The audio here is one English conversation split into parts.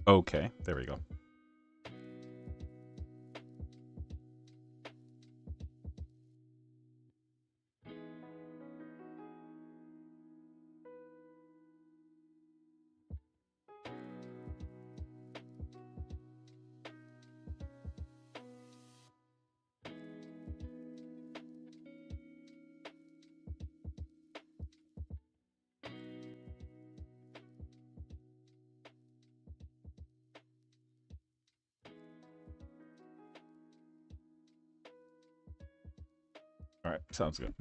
Okay, there we go. All right, sounds good.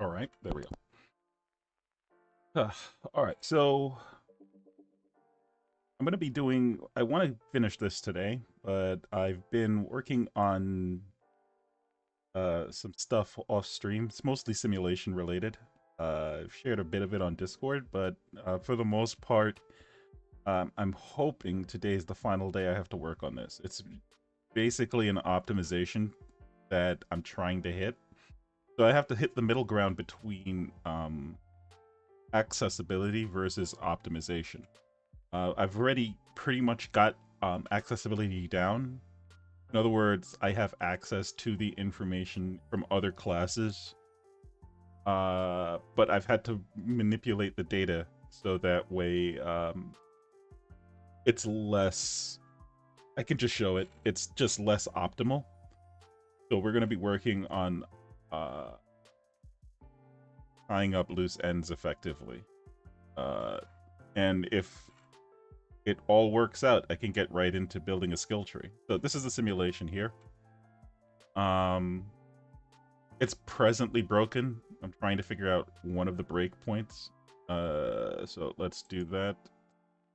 All right, there we go. All right, so I'm gonna be doing. I want to finish this today, but I've been working on some stuff off stream. It's mostly simulation related. I've shared a bit of it on Discord, but for the most part, I'm hoping today is the final day I have to work on this. It's basically an optimization that I'm trying to hit. So I have to hit the middle ground between accessibility versus optimization. I've already pretty much got accessibility down. In other words, I have access to the information from other classes, but I've had to manipulate the data so that way it's less. I can just show it. It's just less optimal. So we're going to be working on uh, tying up loose ends effectively. And if it all works out, I can get right into building a skill tree. So this is a simulation here. Um, it's presently broken. I'm trying to figure out one of the breakpoints. So let's do that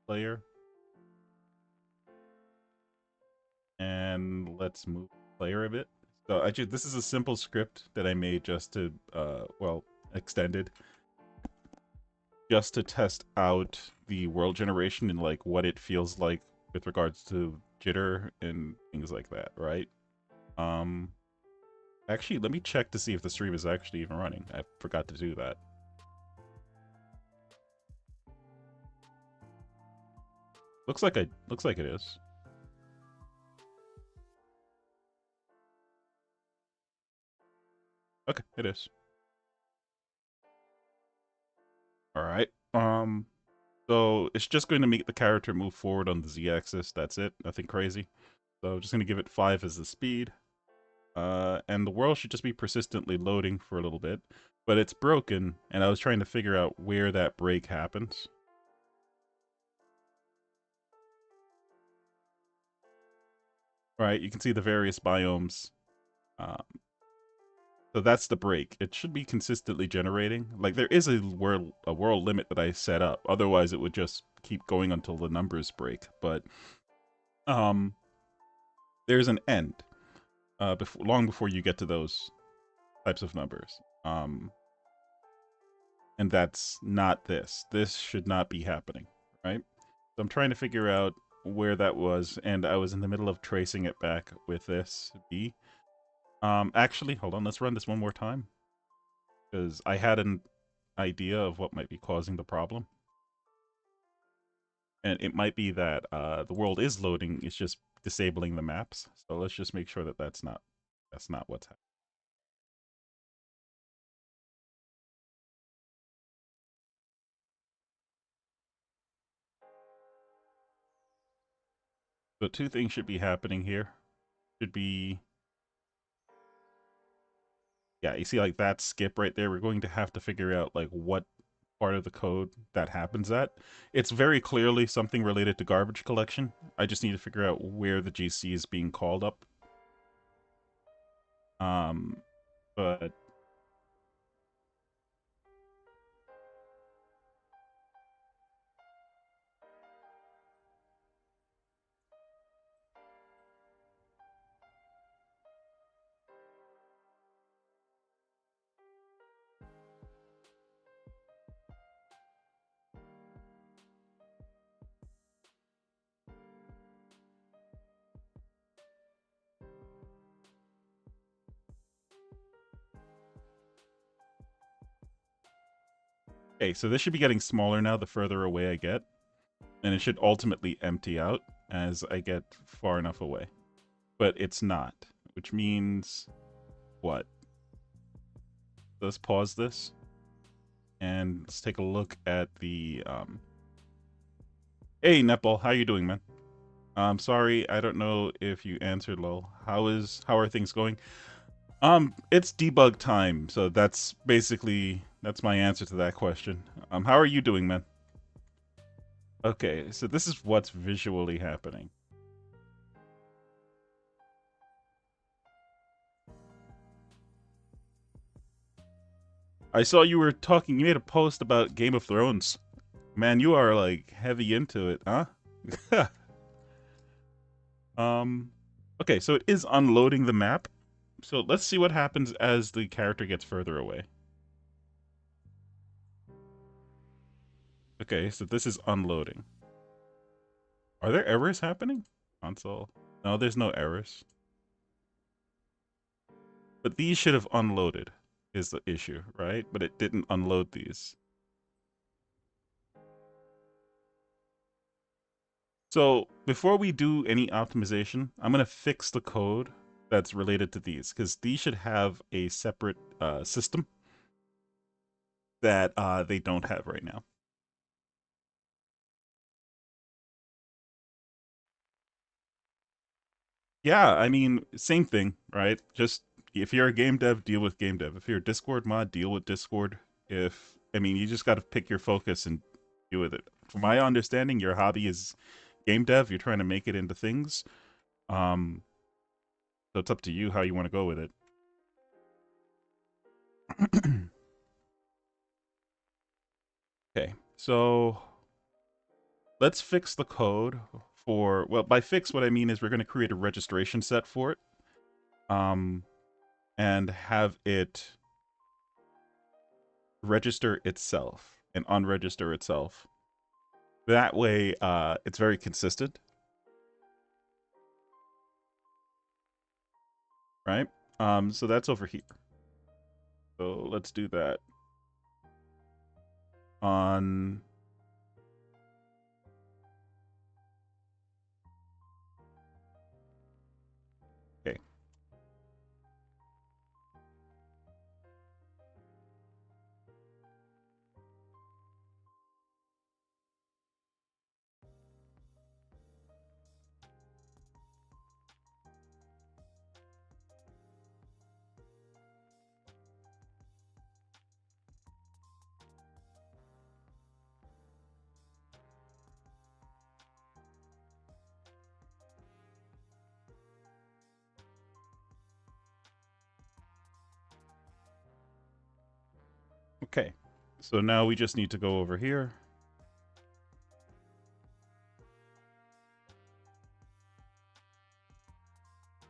player. And let's move player a bit. So this is a simple script that I made just to, well, extended, just to test out the world generation and like what it feels like with regards to jitter and things like that, right? Um, Actually, let me check to see if the stream is actually even running. I forgot to do that. Looks like it is. Okay, it is. All right. So it's just going to make the character move forward on the z-axis. That's it. Nothing crazy. So just going to give it 5 as the speed. And the world should just be persistently loading for a little bit. But it's broken, and I was trying to figure out where that break happens. All right, you can see the various biomes. Um, so that's the break. It should be consistently generating. Like there is a world limit that I set up. Otherwise, it would just keep going until the numbers break. But um, there's an end. Long before you get to those types of numbers. And that's not this. This should not be happening, right? So I'm trying to figure out where that was, and I was in the middle of tracing it back with this B. Actually, hold on, let's run this one more time, because I had an idea of what might be causing the problem. And it might be that the world is loading, it's just disabling the maps. So let's just make sure that that's not what's happening. So two things should be happening here. Should be Yeah, you see like that skip right there. We're going to have to figure out like what part of the code that happens at. It's very clearly something related to garbage collection. I just need to figure out where the GC is being called up. Um, but okay, so this should be getting smaller now the further away I get, and it should ultimately empty out as I get far enough away. But it's not, which means what? Let's pause this and let's take a look at the Hey Nepal, how you doing, man? I'm sorry, I don't know if you answered, lol. How are things going? It's debug time, so that's my answer to that question. How are you doing, man? Okay, so this is what's visually happening. I saw you were talking, you made a post about Game of Thrones. Man, you are like heavy into it, huh? Okay, so it is unloading the map. So let's see what happens as the character gets further away. Okay, so this is unloading. Are there errors happening? Console. No, there's no errors. But these should have unloaded, is the issue, right? But it didn't unload these. So before we do any optimization, I'm going to fix the code that's related to these, because these should have a separate system that they don't have right now. Yeah, I mean, same thing, right? Just if you're a game dev, deal with game dev. If you're a Discord mod, deal with Discord. If I mean, you just got to pick your focus and deal with it. From my understanding, your hobby is game dev. You're trying to make it into things. Um, so it's up to you how you want to go with it. Okay, so let's fix the code for, well, by fix, what I mean is we're going to create a registration set for it. And have it register itself and unregister itself. That way, it's very consistent, right? So that's over here. So let's do that on. Okay. Okay. So now we just need to go over here.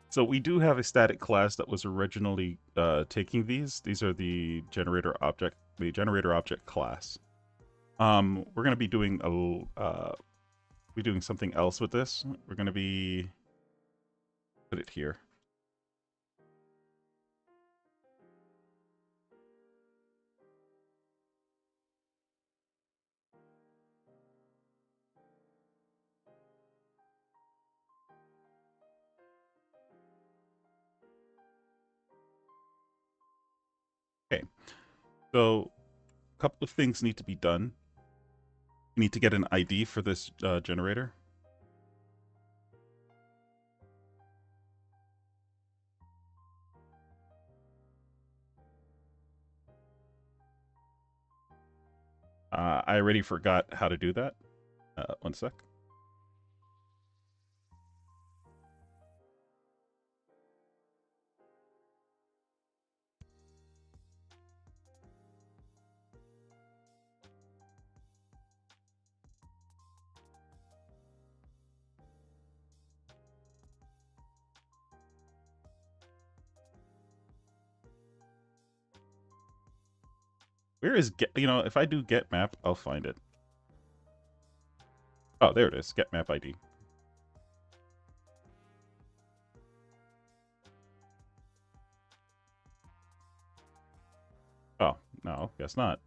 So we do have a static class that was originally taking these. These are the generator object class. We're gonna be doing something else with this. We're gonna be put it here. Okay. So a couple of things need to be done. You need to get an ID for this generator. I already forgot how to do that. One sec. Where is get? You know, if I do get map, I'll find it. Oh, there it is. Get map ID. Oh, no, guess not.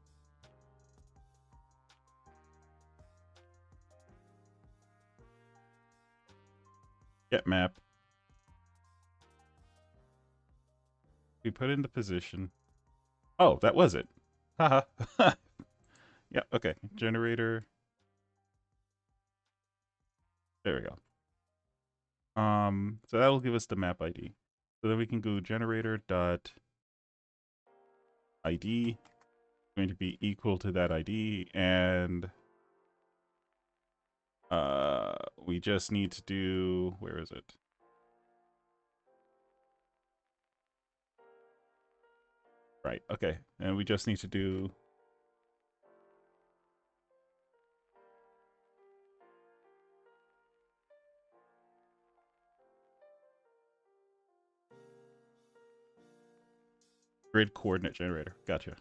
Get map. We put in the position. Oh, that was it. Haha. Yeah, okay. Generator. There we go. So that'll give us the map ID. So then we can go generator dot ID going to be equal to that ID, and we just need to do, where is it? Right, okay. And we just need to do grid coordinate generator. Gotcha.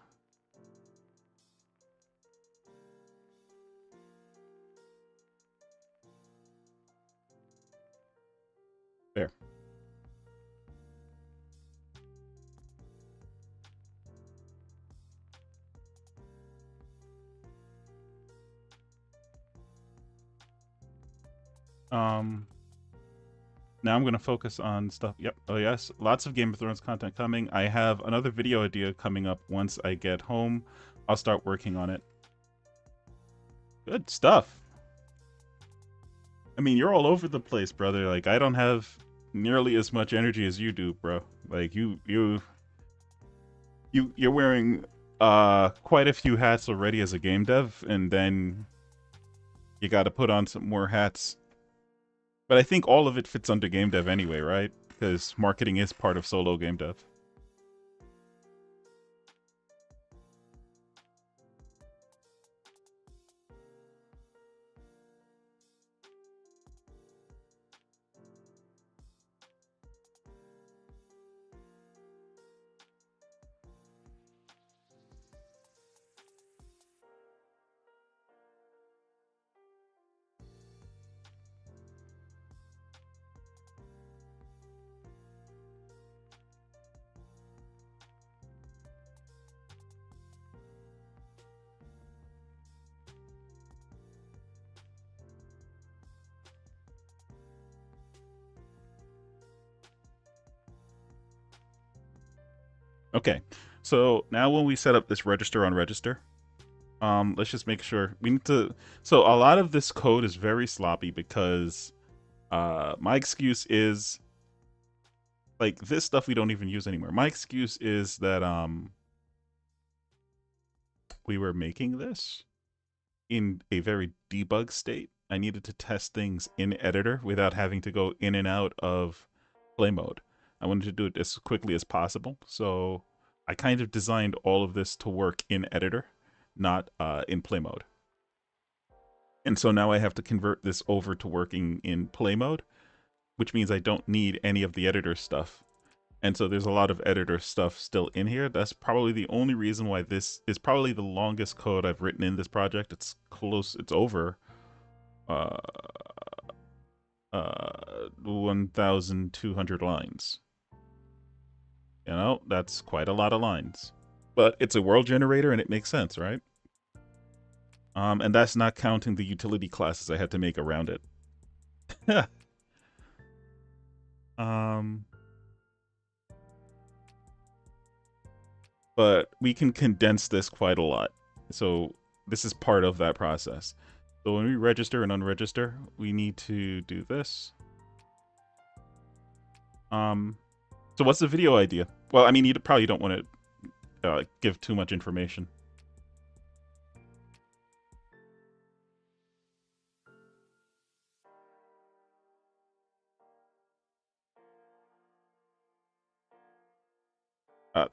There. Now I'm going to focus on stuff. Yep. Oh, yes. Lots of Game of Thrones content coming. I have another video idea coming up once I get home. I'll start working on it. Good stuff. I mean, you're all over the place, brother. Like, I don't have nearly as much energy as you do, bro. Like, you're wearing quite a few hats already as a game dev, and then you got to put on some more hats. But I think all of it fits under game dev anyway, right? Because marketing is part of solo game dev. Okay, so now when we set up this register on register, let's just make sure we need to. So a lot of this code is very sloppy because my excuse is like this stuff we don't even use anymore. My excuse is that we were making this in a very debug state. I needed to test things in editor without having to go in and out of play mode. I wanted to do it as quickly as possible, so I kind of designed all of this to work in editor, not in play mode. And so now I have to convert this over to working in play mode, which means I don't need any of the editor stuff. And so there's a lot of editor stuff still in here. That's probably the only reason why this is probably the longest code I've written in this project. It's close, it's over 1,200 lines. You know, that's quite a lot of lines. But it's a world generator and it makes sense, right? And that's not counting the utility classes I had to make around it. But we can condense this quite a lot. So this is part of that process. So when we register and unregister, we need to do this. So what's the video idea? Well, I mean, you probably don't want to give too much information.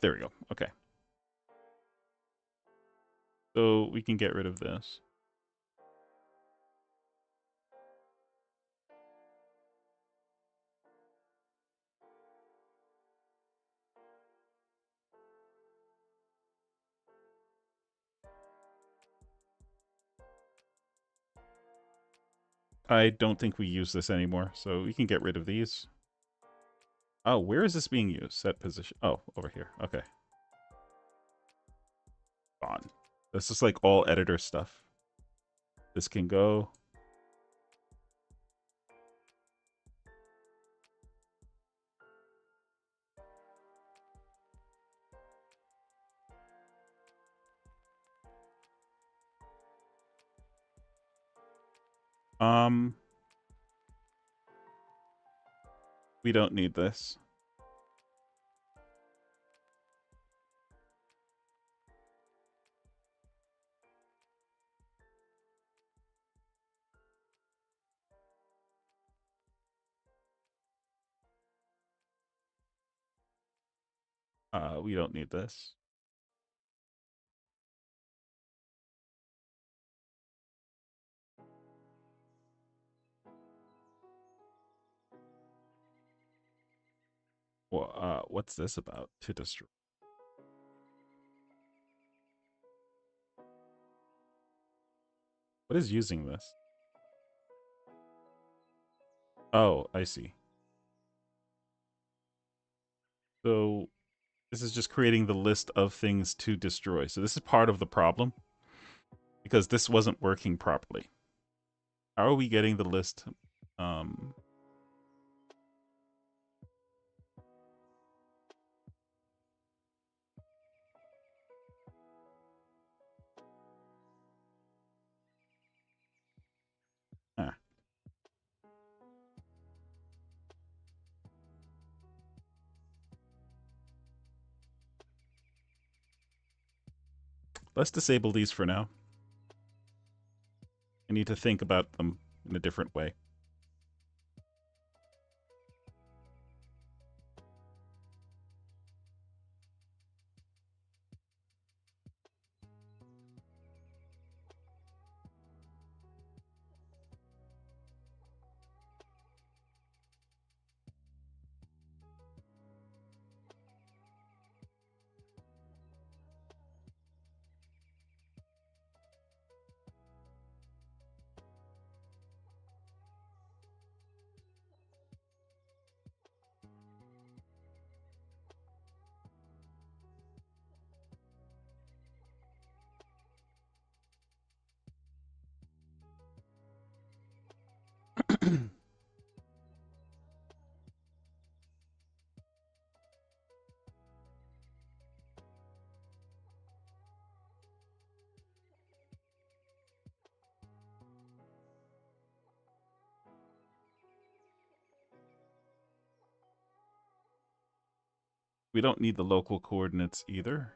There we go. Okay. So we can get rid of this. I don't think we use this anymore, so we can get rid of these. Oh, where is this being used? Set position. Oh, over here. Okay. On. This is like all editor stuff. This can go. Um, we don't need this. We don't need this. Well, what's this about? To destroy. What is using this? Oh, I see. So this is just creating the list of things to destroy. So this is part of the problem because this wasn't working properly. How are we getting the list? Um, ah. Let's disable these for now. I need to think about them in a different way. We don't need the local coordinates either.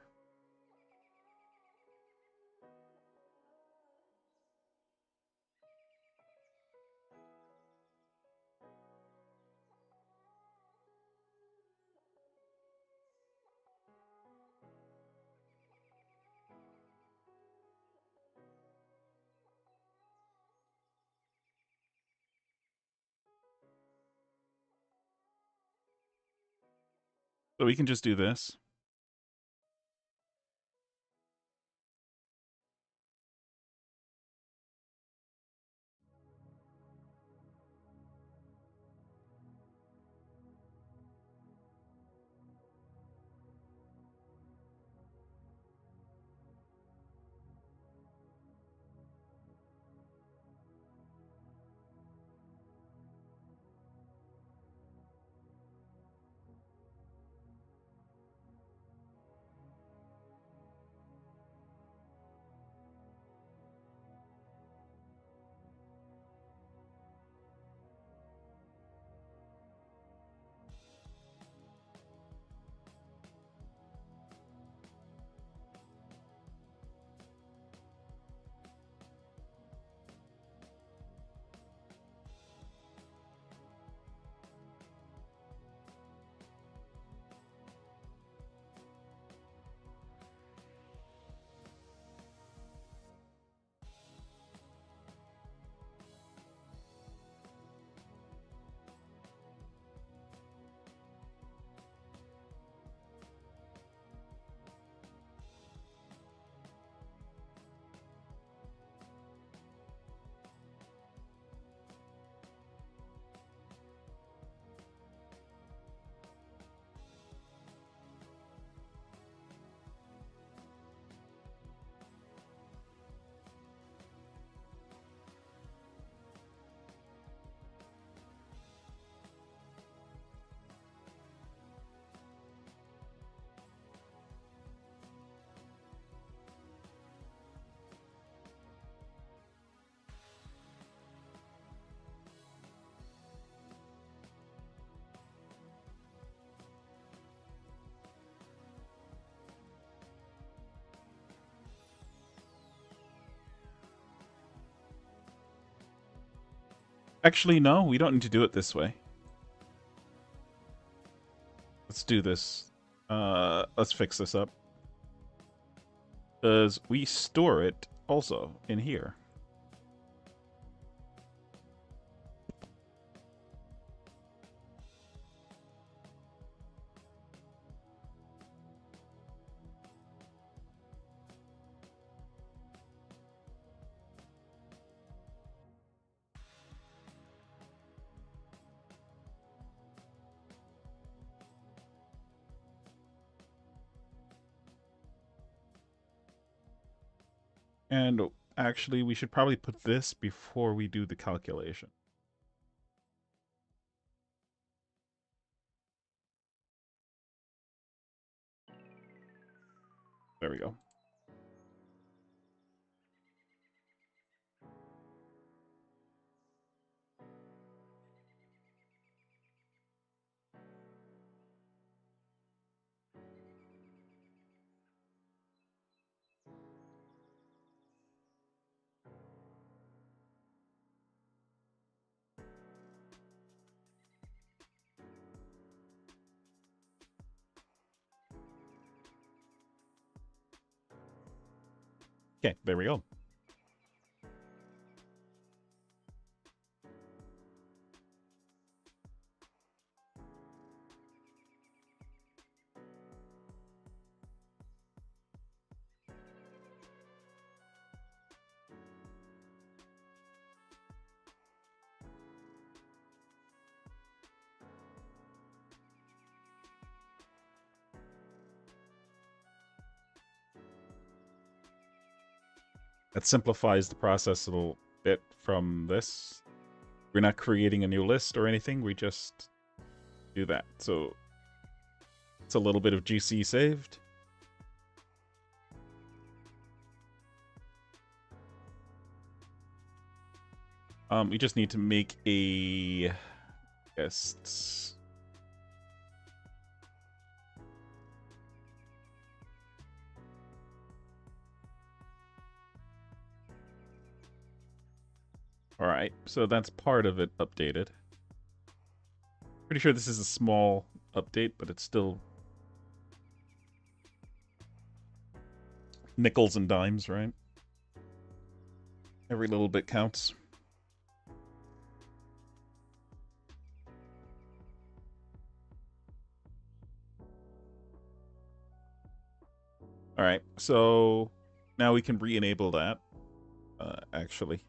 So we can just do this. Actually, no, we don't need to do it this way. Let's do this. Let's fix this up. Because we store it also in here. And actually, we should probably put this before we do the calculation. There we go. Okay, there we go. That simplifies the process a little bit from this. We're not creating a new list or anything, we just do that. So it's a little bit of GC saved. We just need to make a guest. All right, so that's part of it updated. Pretty sure this is a small update, but it's still nickels and dimes, right? Every little bit counts. All right, so now we can re-enable that, actually.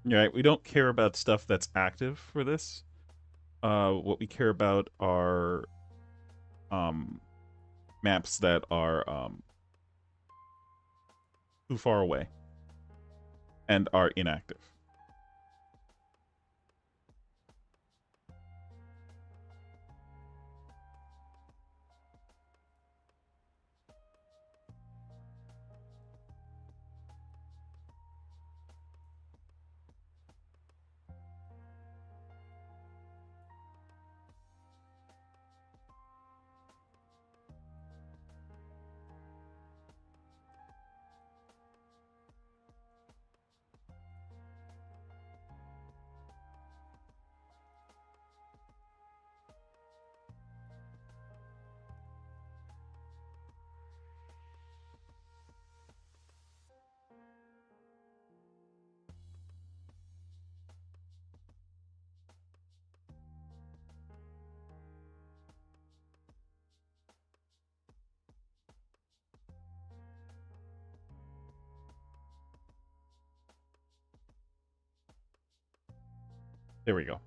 Right, we don't care about stuff that's active for this. What we care about are maps that are too far away and are inactive. There we go.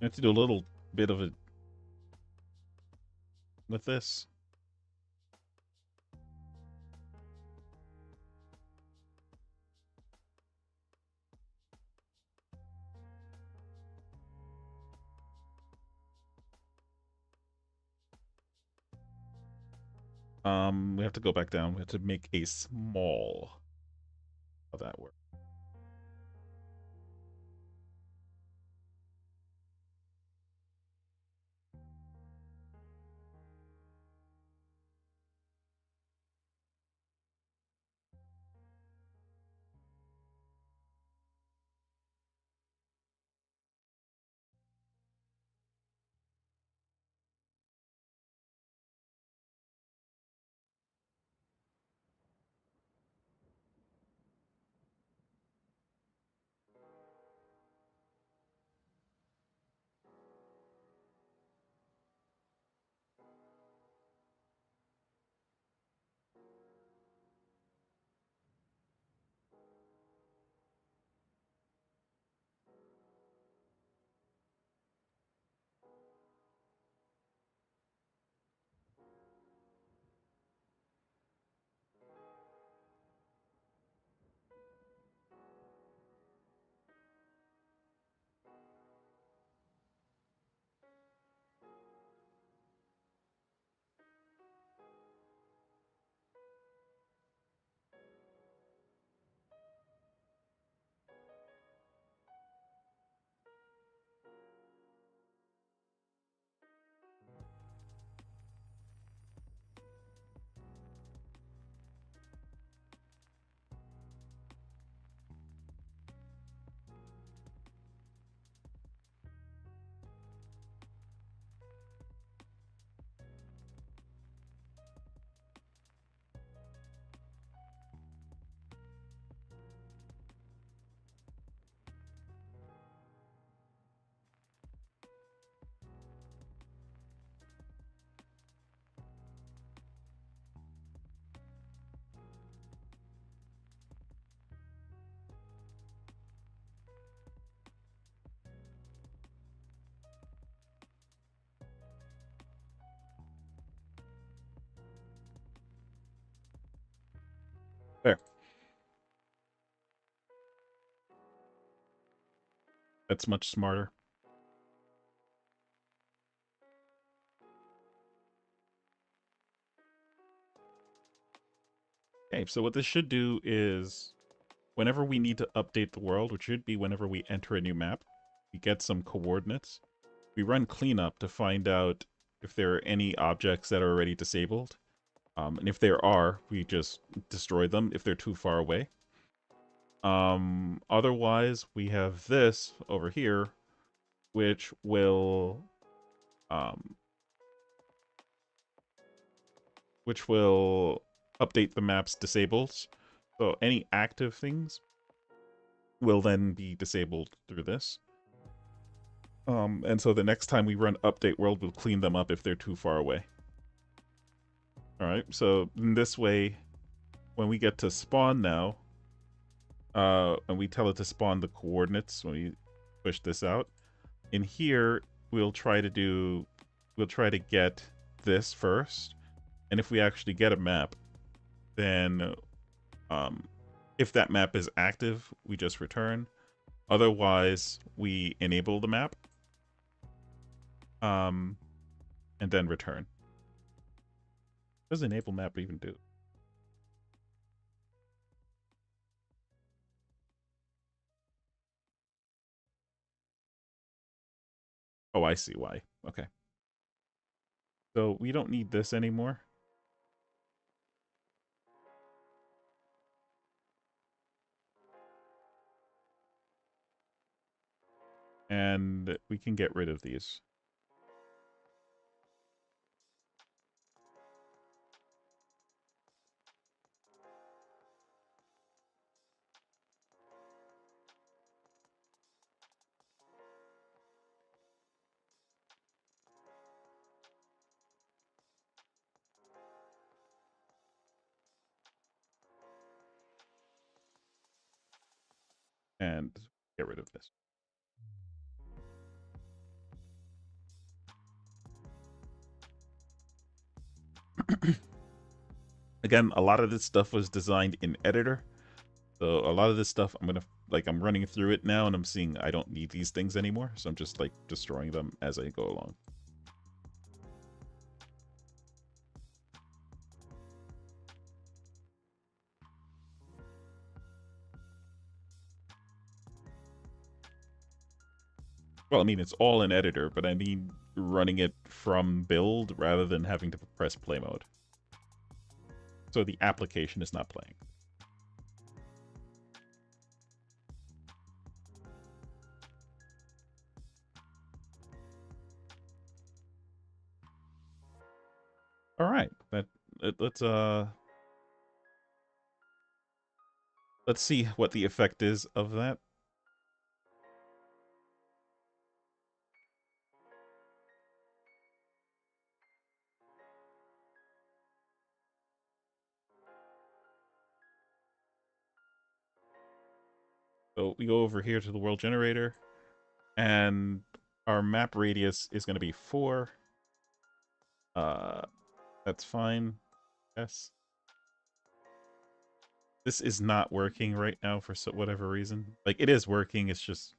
I have to do a little bit of it with this. We have to go back down. We have to make a small. How that work? There. That's much smarter. Okay, so what this should do is whenever we need to update the world, which should be whenever we enter a new map, we get some coordinates. We run cleanup to find out if there are any objects that are already disabled. And if there are, we just destroy them if they're too far away. Otherwise, we have this over here, which will um, update the map's disables. So any active things will then be disabled through this. And so the next time we run update world, we'll clean them up if they're too far away. Alright, so in this way, when we get to spawn now, and we tell it to spawn the coordinates when we push this out, in here, we'll try to get this first, and if we actually get a map, then if that map is active, we just return. Otherwise, we enable the map, and then return. What does enable map even do? Oh, I see why. Okay. So we don't need this anymore. And we can get rid of these. And get rid of this. Again, a lot of this stuff was designed in editor. So a lot of this stuff I'm running through it now and I'm seeing I don't need these things anymore. So I'm just like destroying them as I go along. Well, I mean, it's all in editor, but I mean running it from build rather than having to press play mode. So the application is not playing. All right, let's see what the effect is of that. So we go over here to the world generator, and our map radius is going to be 4. That's fine. Yes. This is not working right now for whatever reason. Like, it is working, it's just,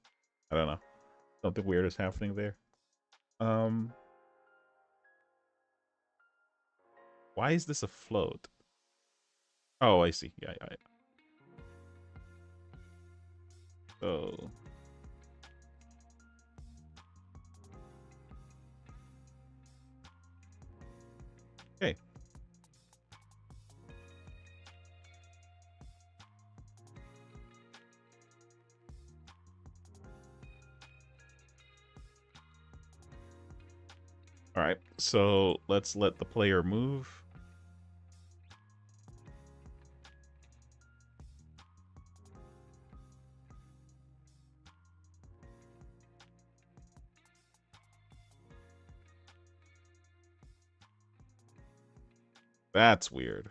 I don't know. Something weird is happening there. Why is this a float? Oh, I see. Yeah. Oh. Okay. All right. So let's let the player move. That's weird.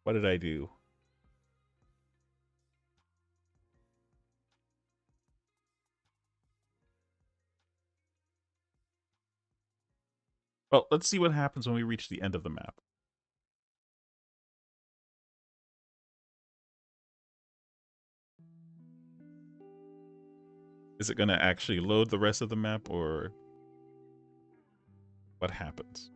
What did I do? Well, let's see what happens when we reach the end of the map. Is it going to actually load the rest of the map, or what happens?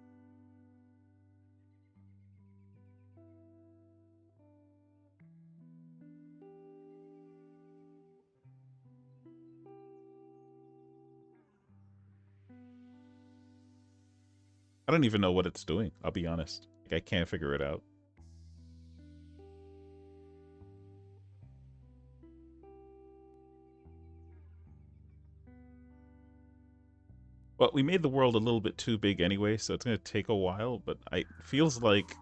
I don't even know what it's doing, I'll be honest. Like, I can't figure it out. Well, we made the world a little bit too big anyway, so it's going to take a while, but it feels like...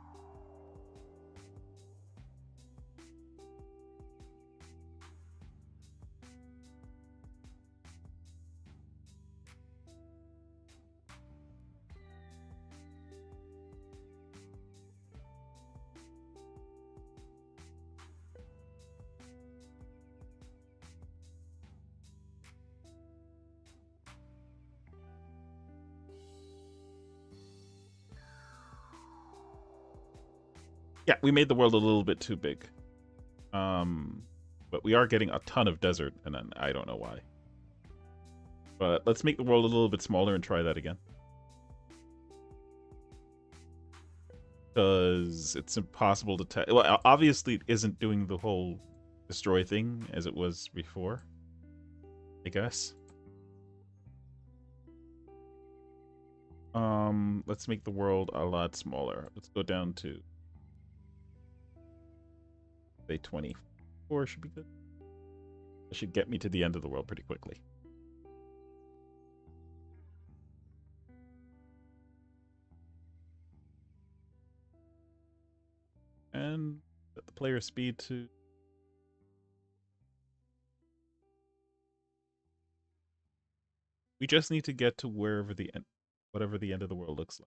Yeah, we made the world a little bit too big. But we are getting a ton of desert, and I don't know why. But let's make the world a little bit smaller and try that again. Because it's impossible to tell. Well, obviously it isn't doing the whole destroy thing as it was before, I guess. Let's make the world a lot smaller. Let's go down to, say, 24 should be good. That should get me to the end of the world pretty quickly. And set the player speed to... We just need to get to wherever the end, whatever the end of the world looks like.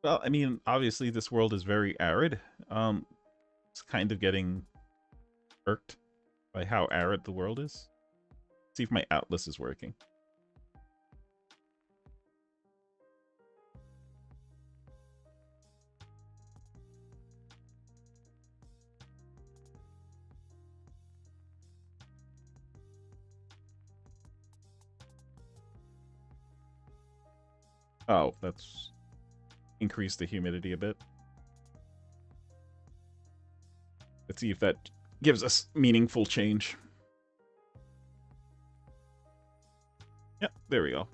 Well, I mean, obviously this world is very arid. It's kind of getting irked by how arid the world is. See if my atlas is working. Oh, that's increased the humidity a bit. Let's see if that gives us meaningful change. Yep, there we go.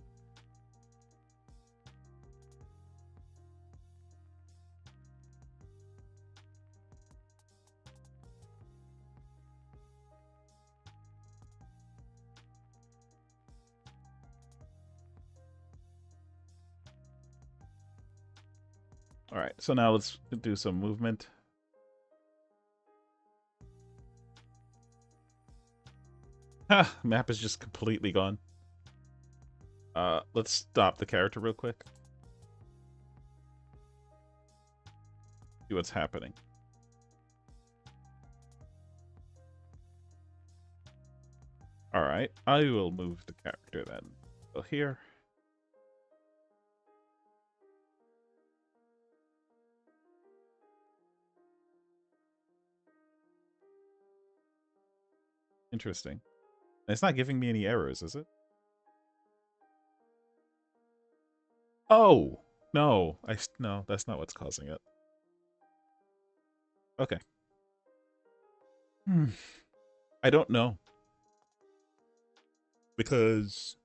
All right, so now let's do some movement. Ah, map is just completely gone. Let's stop the character real quick. See what's happening. All right, I will move the character then. So here. Interesting. It's not giving me any errors, is it? Oh! No, no, that's not what's causing it. Okay. I don't know. Because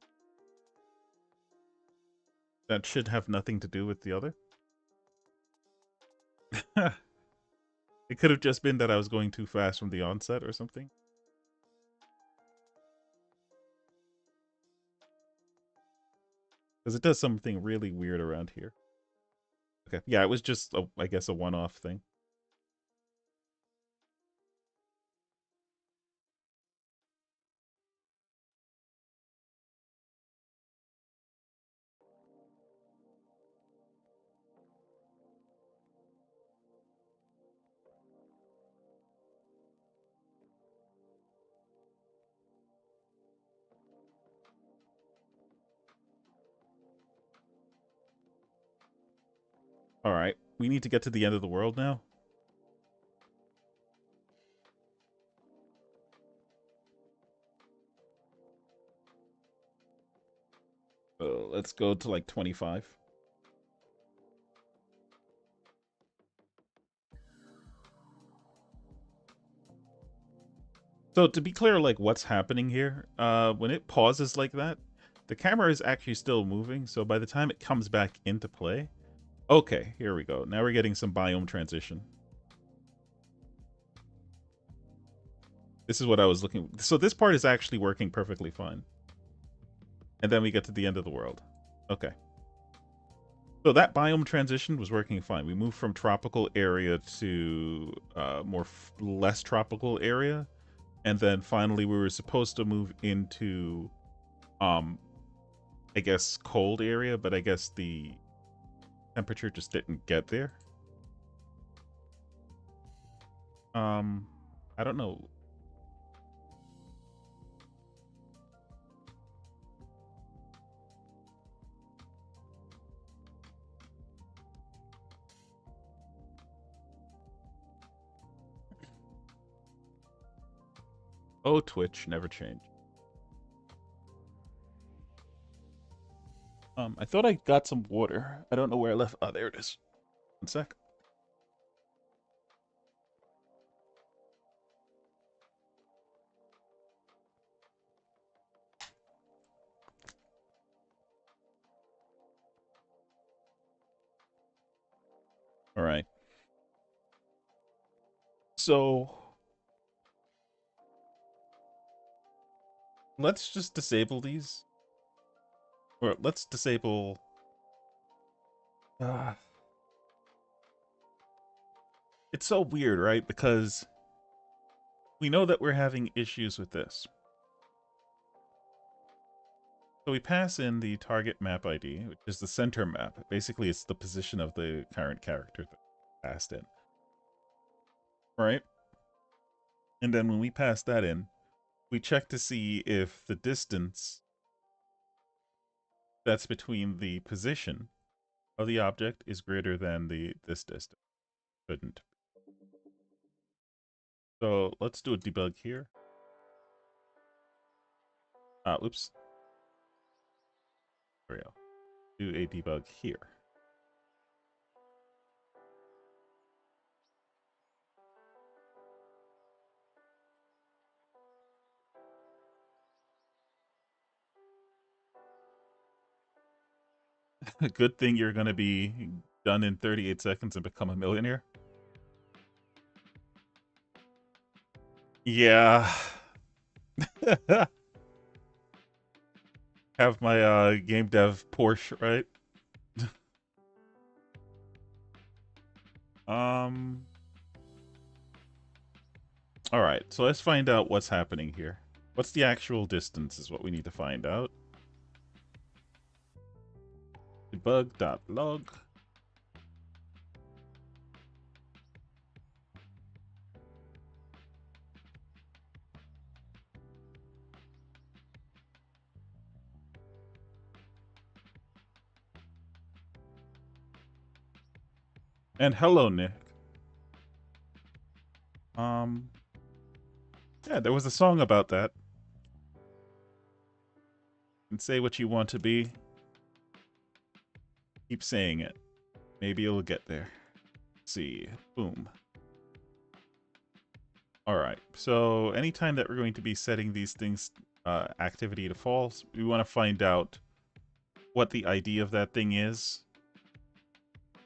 that should have nothing to do with the other. It could have just been that I was going too fast from the onset or something. Because it does something really weird around here. Okay, yeah, it was just, I guess, a one-off thing. All right, we need to get to the end of the world now. Let's go to like 25. So to be clear, like what's happening here, when it pauses like that, the camera is actually still moving. So by the time it comes back into play, okay, here we go. Now we're getting some biome transition. This is what I was looking. So this part is actually working perfectly fine. And then we get to the end of the world. Okay. So that biome transition was working fine. We moved from tropical area to less tropical area. And then finally we were supposed to move into, I guess, cold area, but I guess the temperature just didn't get there. I don't know. Oh, Twitch never changed. I thought I got some water. I don't know where I left. Oh, there it is. 1 sec. All right. So let's just disable these. Or let's disable... It's so weird, right? Because we know that we're having issues with this. So we pass in the target map ID, which is the center map. Basically, it's the position of the current character that passed in. Right? And then when we pass that in, we check to see if the distance that's between the position of the object is greater than this distance. Couldn't. So let's do a debug here. Oops. There we go. Do a debug here. Good thing you're going to be done in 38 seconds and become a millionaire. Yeah. Have my game dev Porsche, right? All right, so let's find out what's happening here. What's the actual distance is what we need to find out. Debug.log. And hello, Nick. Yeah, there was a song about that. And say what you want to be. Keep saying it. Maybe you'll get there. Let's see. Boom. All right. So anytime that we're going to be setting these things, activity to false, we want to find out what the ID of that thing is.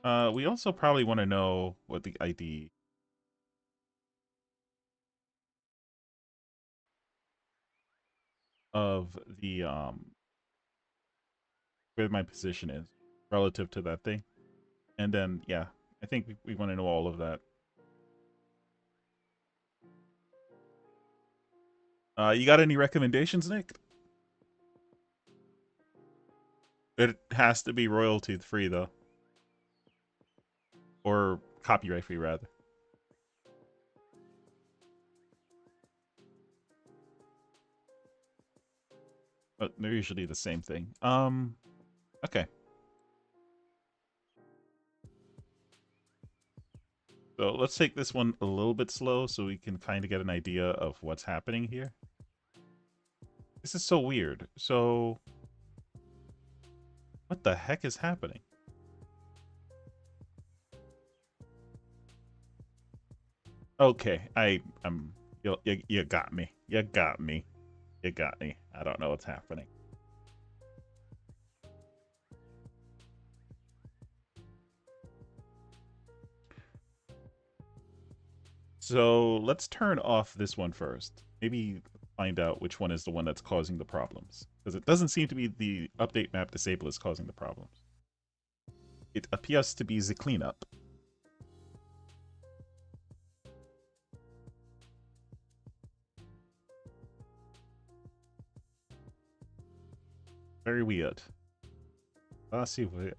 We also probably want to know what the ID of the where my position is relative to that thing. And then, yeah, I think we want to know all of that. You got any recommendations, Nick? It has to be royalty free, though. Or copyright free, rather. But they're usually the same thing. Okay. So let's take this one a little bit slow so we can kind of get an idea of what's happening here. This is so weird. So, what the heck is happening? Okay, you got me. You got me. You got me. I don't know what's happening. So let's turn off this one first. Maybe find out which one is the one that's causing the problems. Because it doesn't seem to be the update map disable is causing the problems. It appears to be the cleanup. Very weird. Very weird.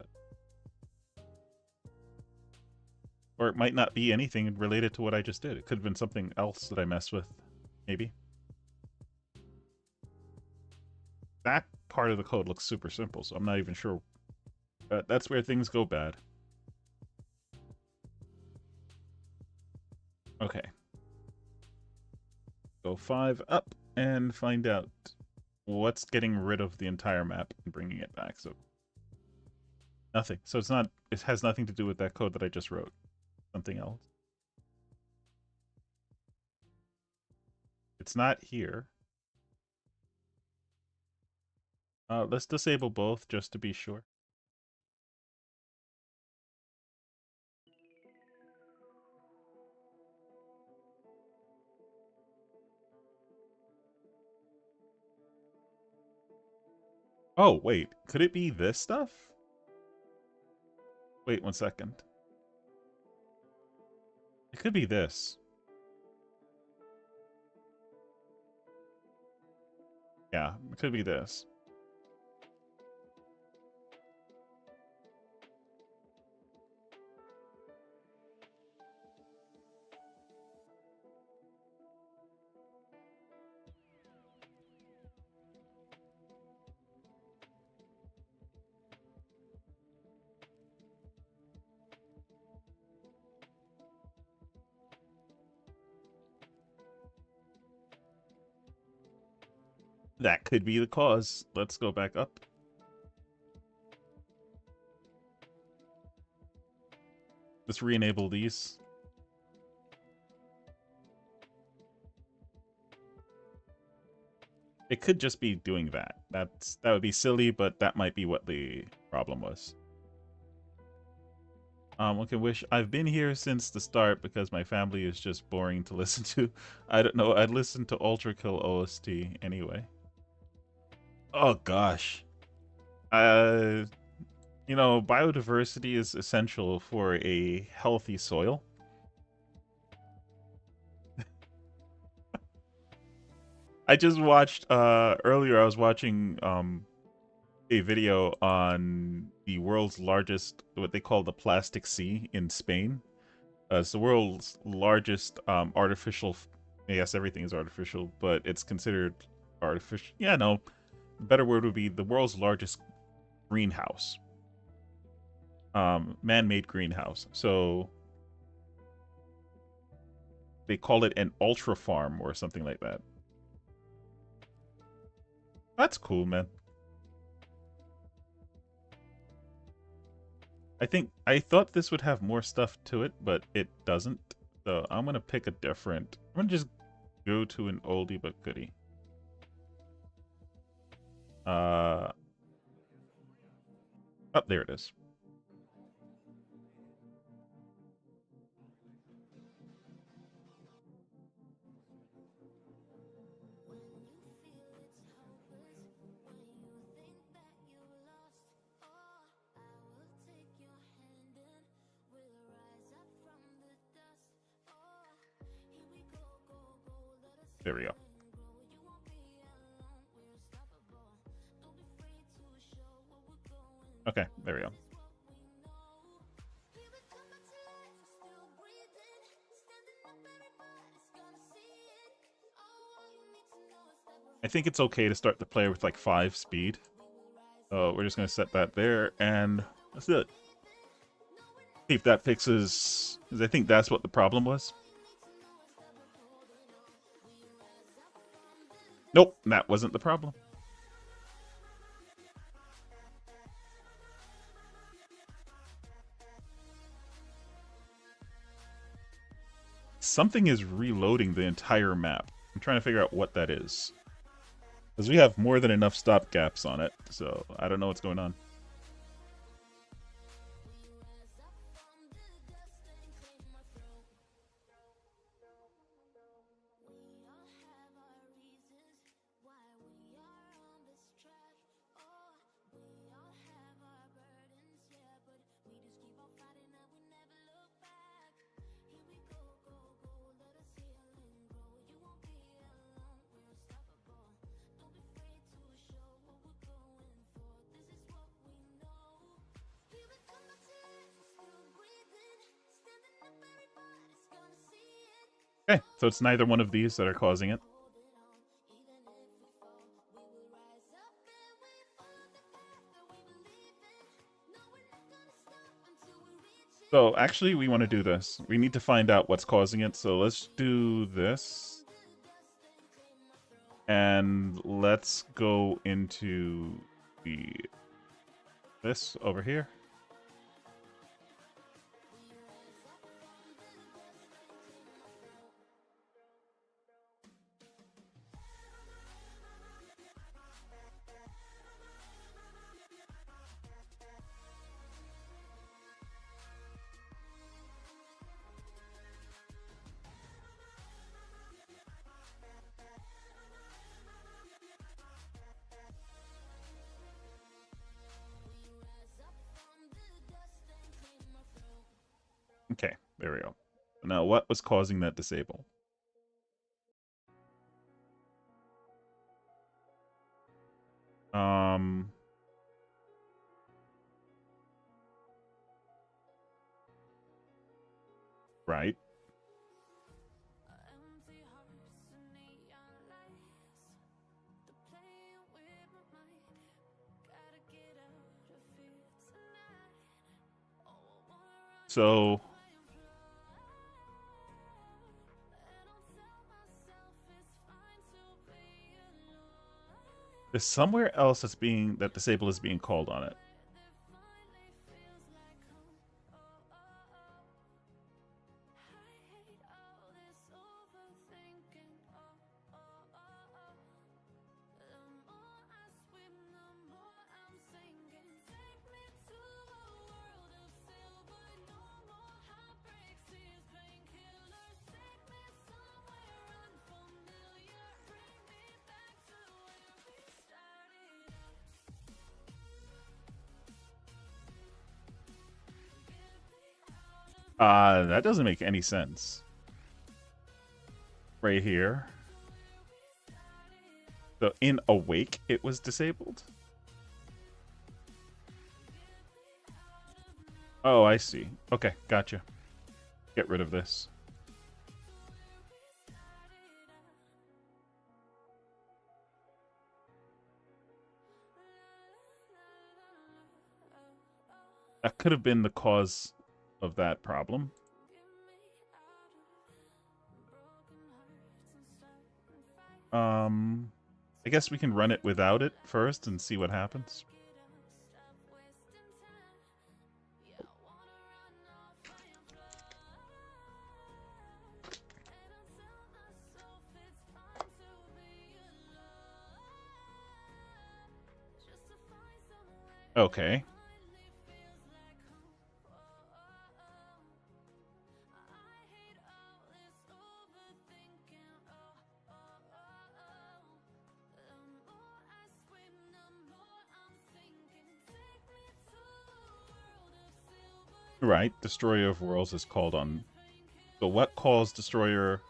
Or it might not be anything related to what I just did. It could have been something else that I messed with. Maybe. That part of the code looks super simple, so I'm not even sure. That's where things go bad. Okay. Go 5 up and find out what's getting rid of the entire map and bringing it back. So nothing. So it's not. It has nothing to do with that code that I just wrote. Something else. It's not here. Let's disable both just to be sure. Oh, wait. Could it be this stuff? Wait 1 second. It could be this. Yeah, it could be this. That could be the cause. Let's go back up. Let's re-enable these. It could just be doing that. That would be silly, but that might be what the problem was. Okay, wish I've been here since the start because my family is just boring to listen to. I don't know. I'd listen to Ultra Kill OST anyway. Oh gosh. Uh, biodiversity is essential for a healthy soil. I just watched earlier I was watching a video on the world's largest, what they call the plastic sea in Spain. It's the world's largest artificial, I guess everything is artificial, but it's considered artificial. Yeah, no, a better word would be the world's largest greenhouse. Man-made greenhouse. So they call it an ultra farm or something like that. That's cool, man. I thought this would have more stuff to it, but it doesn't. So I'm gonna pick a different. I'm gonna just go to an oldie but goodie. Oh, there it is. There we go. Okay, there we go. I think it's okay to start the player with like 5 speed. So we're just going to set that there, and that's it. See if that fixes, because I think that's what the problem was. Nope, that wasn't the problem. Something is reloading the entire map. I'm trying to figure out what that is. Because we have more than enough stop gaps on it, so I don't know what's going on. Okay, so it's neither one of these that are causing it. So actually, we want to do this. We need to find out what's causing it. So let's do this. And let's go into this over here. Okay, there we go. Now, what was causing that disable? Right. So there's somewhere else that disable is being called on it. That doesn't make any sense. Right here. So in Awake, it was disabled? Oh, I see. Okay, gotcha. Get rid of this. That could have been the cause of that problem. I guess we can run it without it first and see what happens. Okay. Right, Destroyer of Worlds is called on. So what calls Destroyer?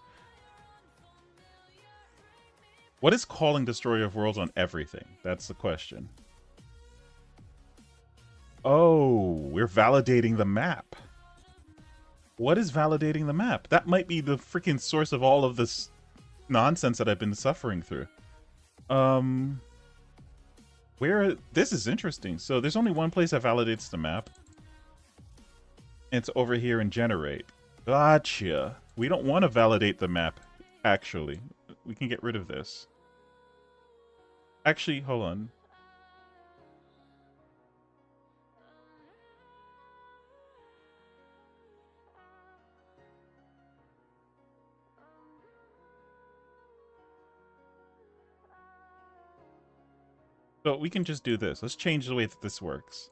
What is calling Destroyer of Worlds on everything? That's the question. Oh, we're validating the map. What is validating the map? That might be the freaking source of all of this nonsense that I've been suffering through. Where... This is interesting. So there's only one place that validates the map. It's over here in Generate. Gotcha. We don't want to validate the map, actually. We can get rid of this. Actually, hold on. So we can just do this. Let's change the way that this works.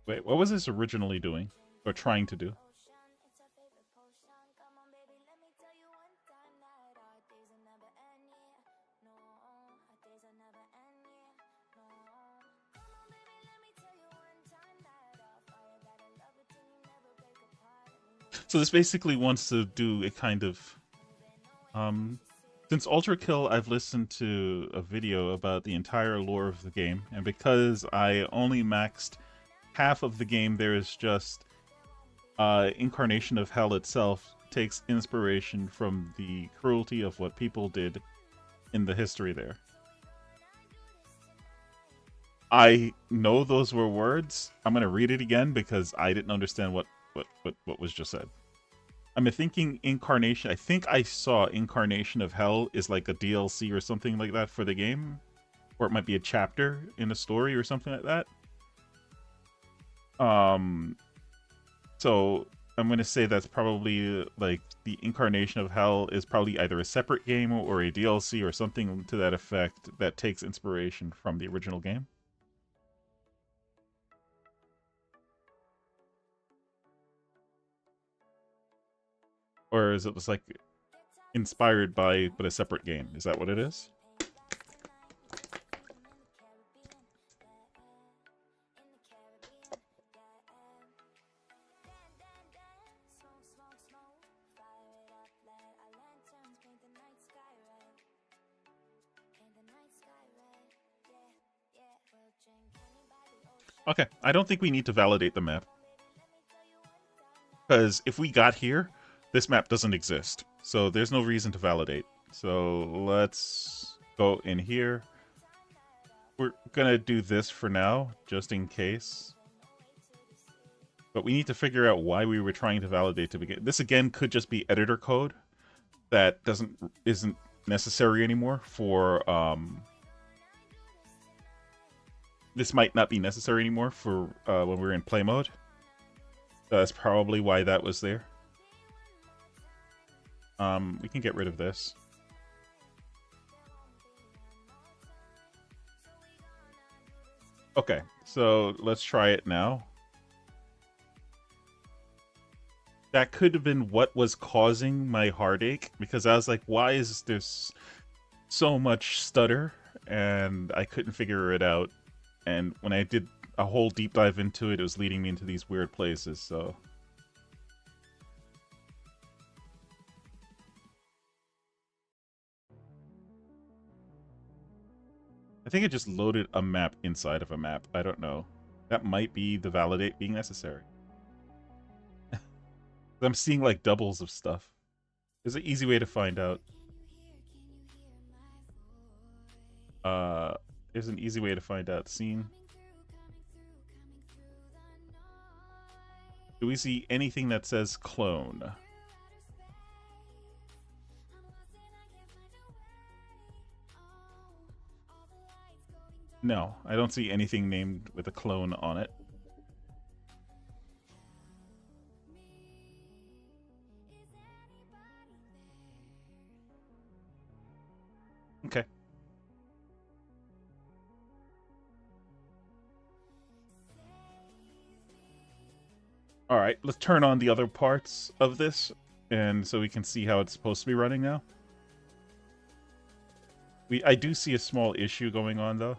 Wait, what was this originally doing? Or trying to do? So this basically wants to do a kind of... since Ultra Kill, I've listened to a video about the entire lore of the game, and because I only maxed half of the game, there is just Incarnation of Hell itself takes inspiration from the cruelty of what people did in the history there. I know those were words. I'm gonna read it again because I didn't understand what was just said. I'm thinking Incarnation. I think I saw Incarnation of Hell is like a DLC or something like that for the game, or it might be a chapter in a story or something like that. So I'm gonna say that's probably like the Incarnation of Hell is probably either a separate game or a DLC or something to that effect that takes inspiration from the original game. Or is it just like inspired by but a separate game? Is that what it is? Okay, I don't think we need to validate the map. Because if we got here, this map doesn't exist. So there's no reason to validate. So let's go in here. We're gonna do this for now, just in case. But we need to figure out why we were trying to validate to begin. This again could just be editor code that isn't necessary anymore for this might not be necessary anymore for when we're in play mode. That's probably why that was there. We can get rid of this. Okay, so let's try it now. That could have been what was causing my heartache, because I was like, why is there so much stutter? And I couldn't figure it out. And when I did a whole deep dive into it, it was leading me into these weird places, so... I think it just loaded a map inside of a map. I don't know. That might be the validate being necessary. I'm seeing like doubles of stuff. There's an easy way to find out. There's an easy way to find out scene. Do we see anything that says clone? No, I don't see anything named with a clone on it. Okay. All right, let's turn on the other parts of this, and so we can see how it's supposed to be running now. I do see a small issue going on though,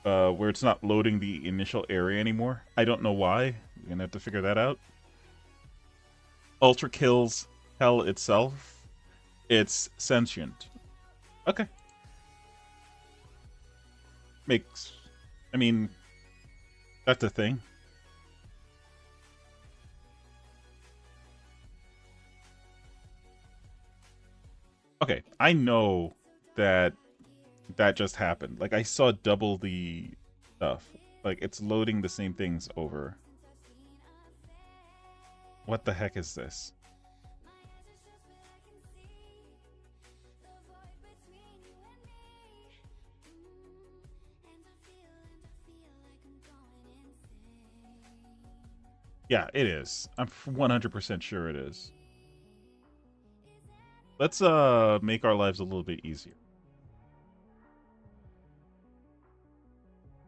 where it's not loading the initial area anymore. I don't know why. We're gonna have to figure that out. Ultra kills hell itself. It's sentient. Okay. Makes. I mean, that's a thing. Okay, I know that that just happened. Like, I saw double the stuff. Like, it's loading the same things over. What the heck is this? Yeah, it is. I'm 100% sure it is. Let's make our lives a little bit easier.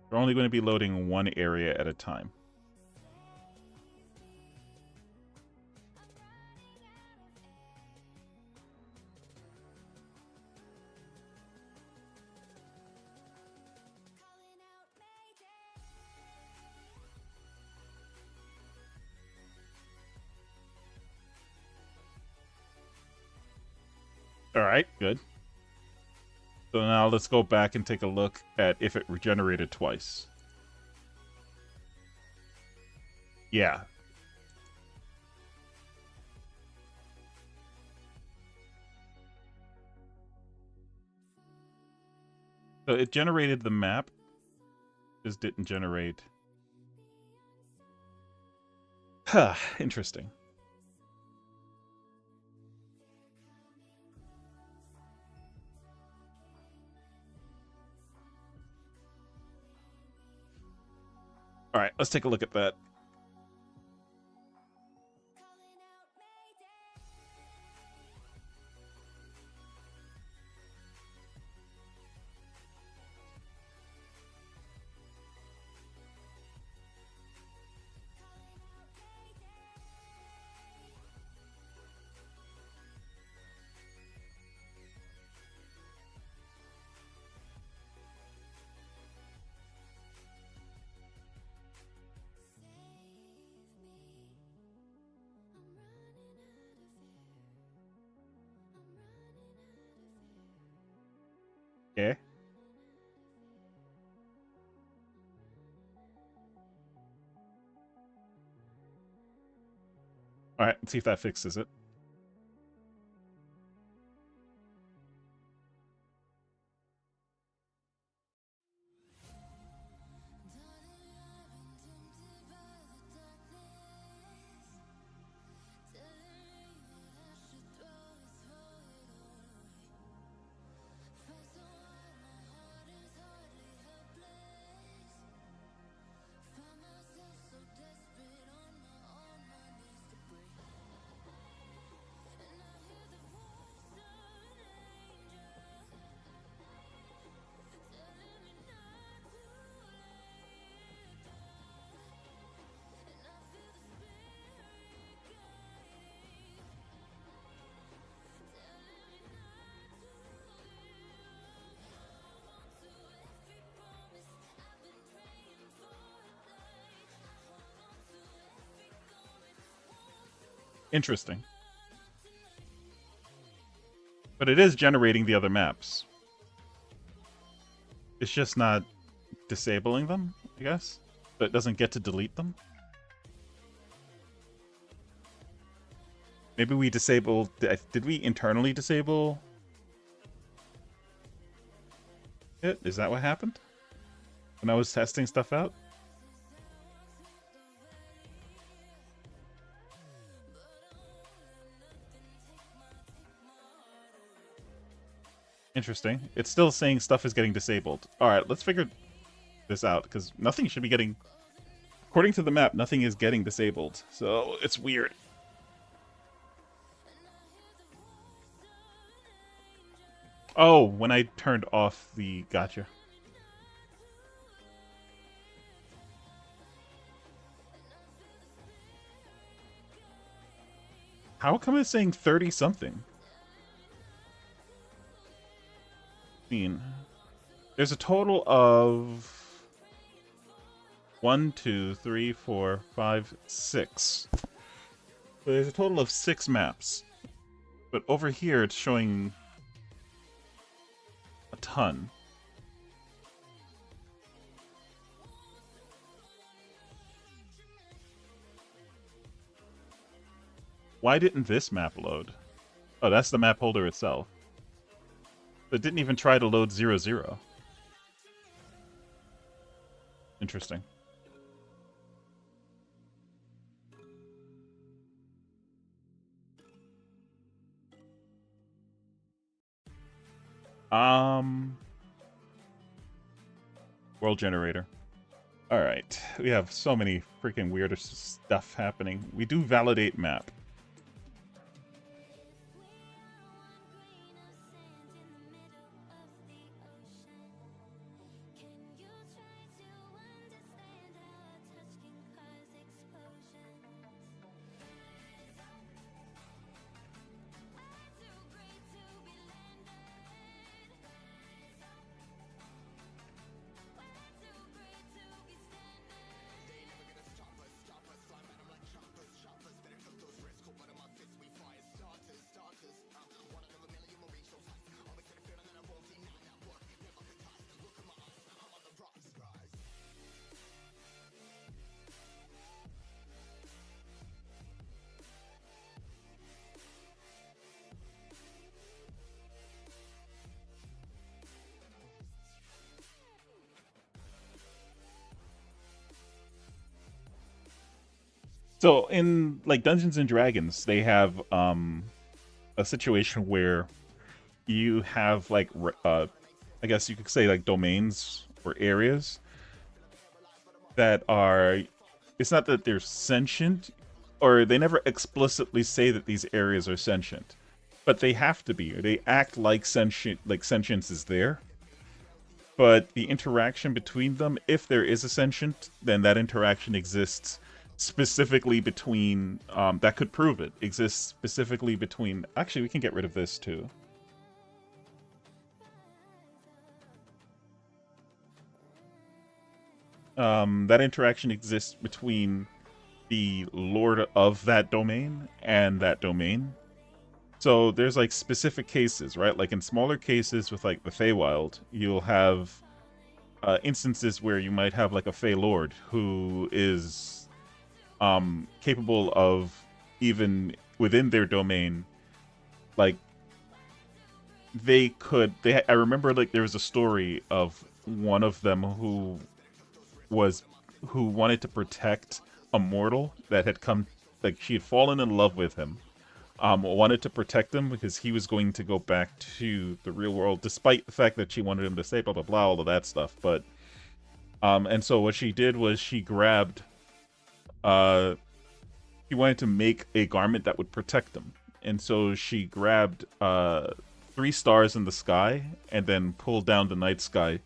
We're only going to be loading one area at a time. All right, good. So now let's go back and take a look at if it regenerated twice. Yeah. So it generated the map. Just didn't generate. Huh, interesting. All right, let's take a look at that. Okay. All right, let's see if that fixes it. Interesting. But it is generating the other maps. It's just not disabling them, I guess. So it doesn't get to delete them. Maybe we disabled... Did we internally disable? Is that what happened when I was testing stuff out? Interesting. It's still saying stuff is getting disabled. Alright, let's figure this out, because nothing should be getting... According to the map, nothing is getting disabled, so it's weird. Oh, when I turned off the... Gotcha. How come it's saying 30-something? I mean, there's a total of... 1, 2, 3, 4, 5, 6. So there's a total of 6 maps. But over here, it's showing a ton. Why didn't this map load? Oh, that's the map holder itself. It didn't even try to load 00. Interesting. World generator. Alright. We have so many freaking weird stuff happening. We do validate map. So in like Dungeons and Dragons, they have a situation where you have like I guess you could say like domains or areas that are, it's not that they're sentient, or they never explicitly say that these areas are sentient, but they have to be, or they act like sentient, like sentience is there. But the interaction between them, if there is a sentient, then that interaction exists specifically between, that could prove it, exists specifically between, actually we can get rid of this too. That interaction exists between the lord of that domain and that domain. So there's like specific cases, right? Like in smaller cases with like the Feywild, you'll have instances where you might have like a Fey Lord who is capable of, even within their domain, like I remember like there was a story of one of them who wanted to protect a mortal that had come, like she had fallen in love with him, wanted to protect him because he was going to go back to the real world, despite the fact that she wanted him to stay, blah blah blah, all of that stuff. But and so what she did was she grabbed, she wanted to make a garment that would protect him, and so she grabbed 3 stars in the sky and then pulled down the night sky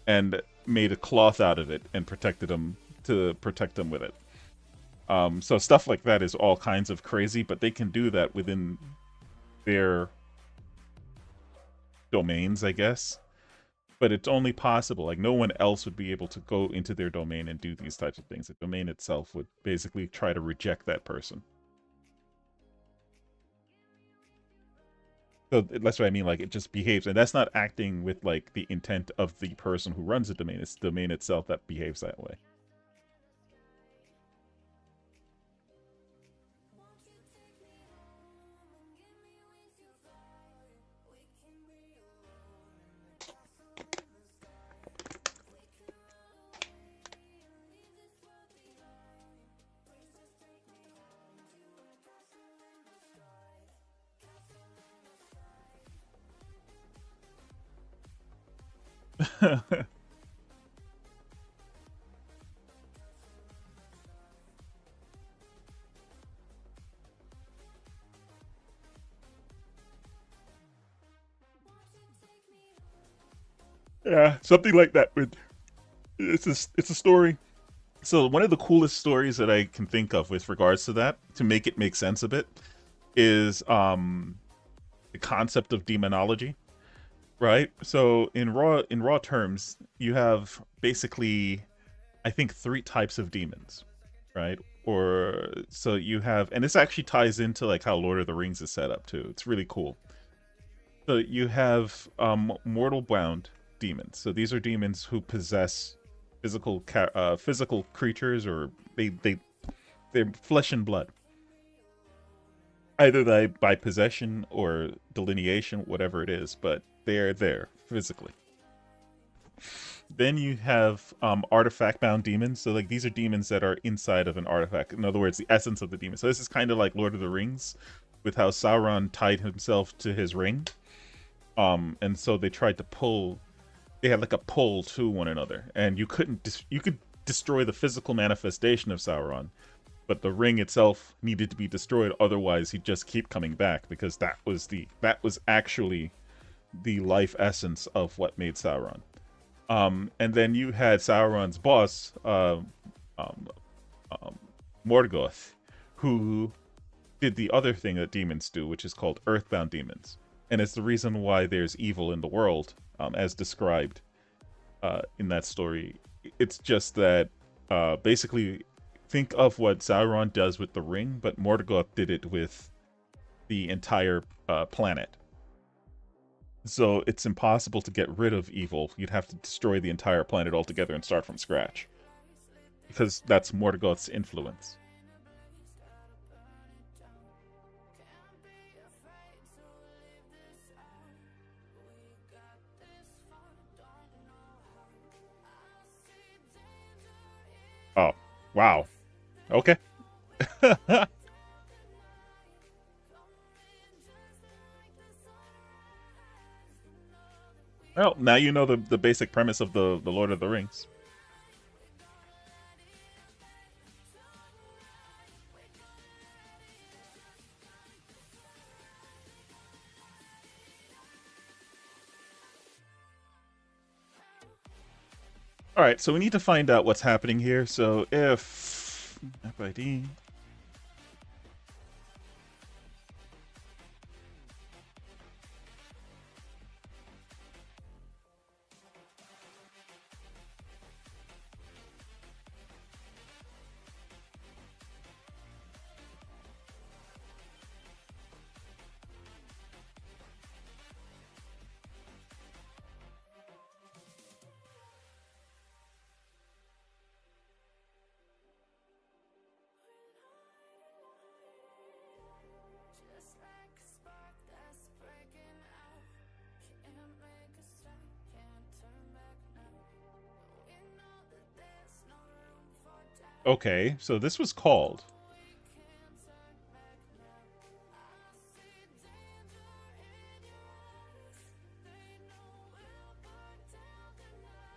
and made a cloth out of it and protected him, to protect him with it. So stuff like that is all kinds of crazy, but they can do that within their domains, I guess. But it's only possible. Like, no one else would be able to go into their domain and do these types of things. The domain itself would basically try to reject that person. So that's what I mean, like, it just behaves, and that's not acting with, like, the intent of the person who runs the domain. It's the domain itself that behaves that way. Yeah, something like that. It's a story. So one of the coolest stories that I can think of with regards to that, to make it make sense a bit, is the concept of demonology, right? So in raw terms, you have basically, I think, three types of demons, right? Or so you have, and this actually ties into like how Lord of the Rings is set up too. It's really cool. So you have mortal bound demons. So these are demons who possess physical creatures, or they're flesh and blood, either by possession or delineation, whatever it is. But they're there physically. Then you have artifact bound demons. So like these are demons that are inside of an artifact. In other words, the essence of the demon. So this is kind of like Lord of the Rings, with how Sauron tied himself to his ring. And so they tried to pull. They had like a pull to one another, and you could destroy the physical manifestation of Sauron, but the ring itself needed to be destroyed. Otherwise, he'd just keep coming back, because that was actually the life essence of what made Sauron. And then you had Sauron's boss, um, Morgoth, who did the other thing that demons do, which is called earthbound demons. And it's the reason why there's evil in the world, as described in that story. It's just that basically, think of what Sauron does with the ring, but Morgoth did it with the entire planet. So it's impossible to get rid of evil. You'd have to destroy the entire planet altogether and start from scratch, because that's Morgoth's influence. Oh, wow. Okay. Well, now you know the basic premise of the Lord of the Rings. All right, so we need to find out what's happening here. So if app ID. Okay, so this was called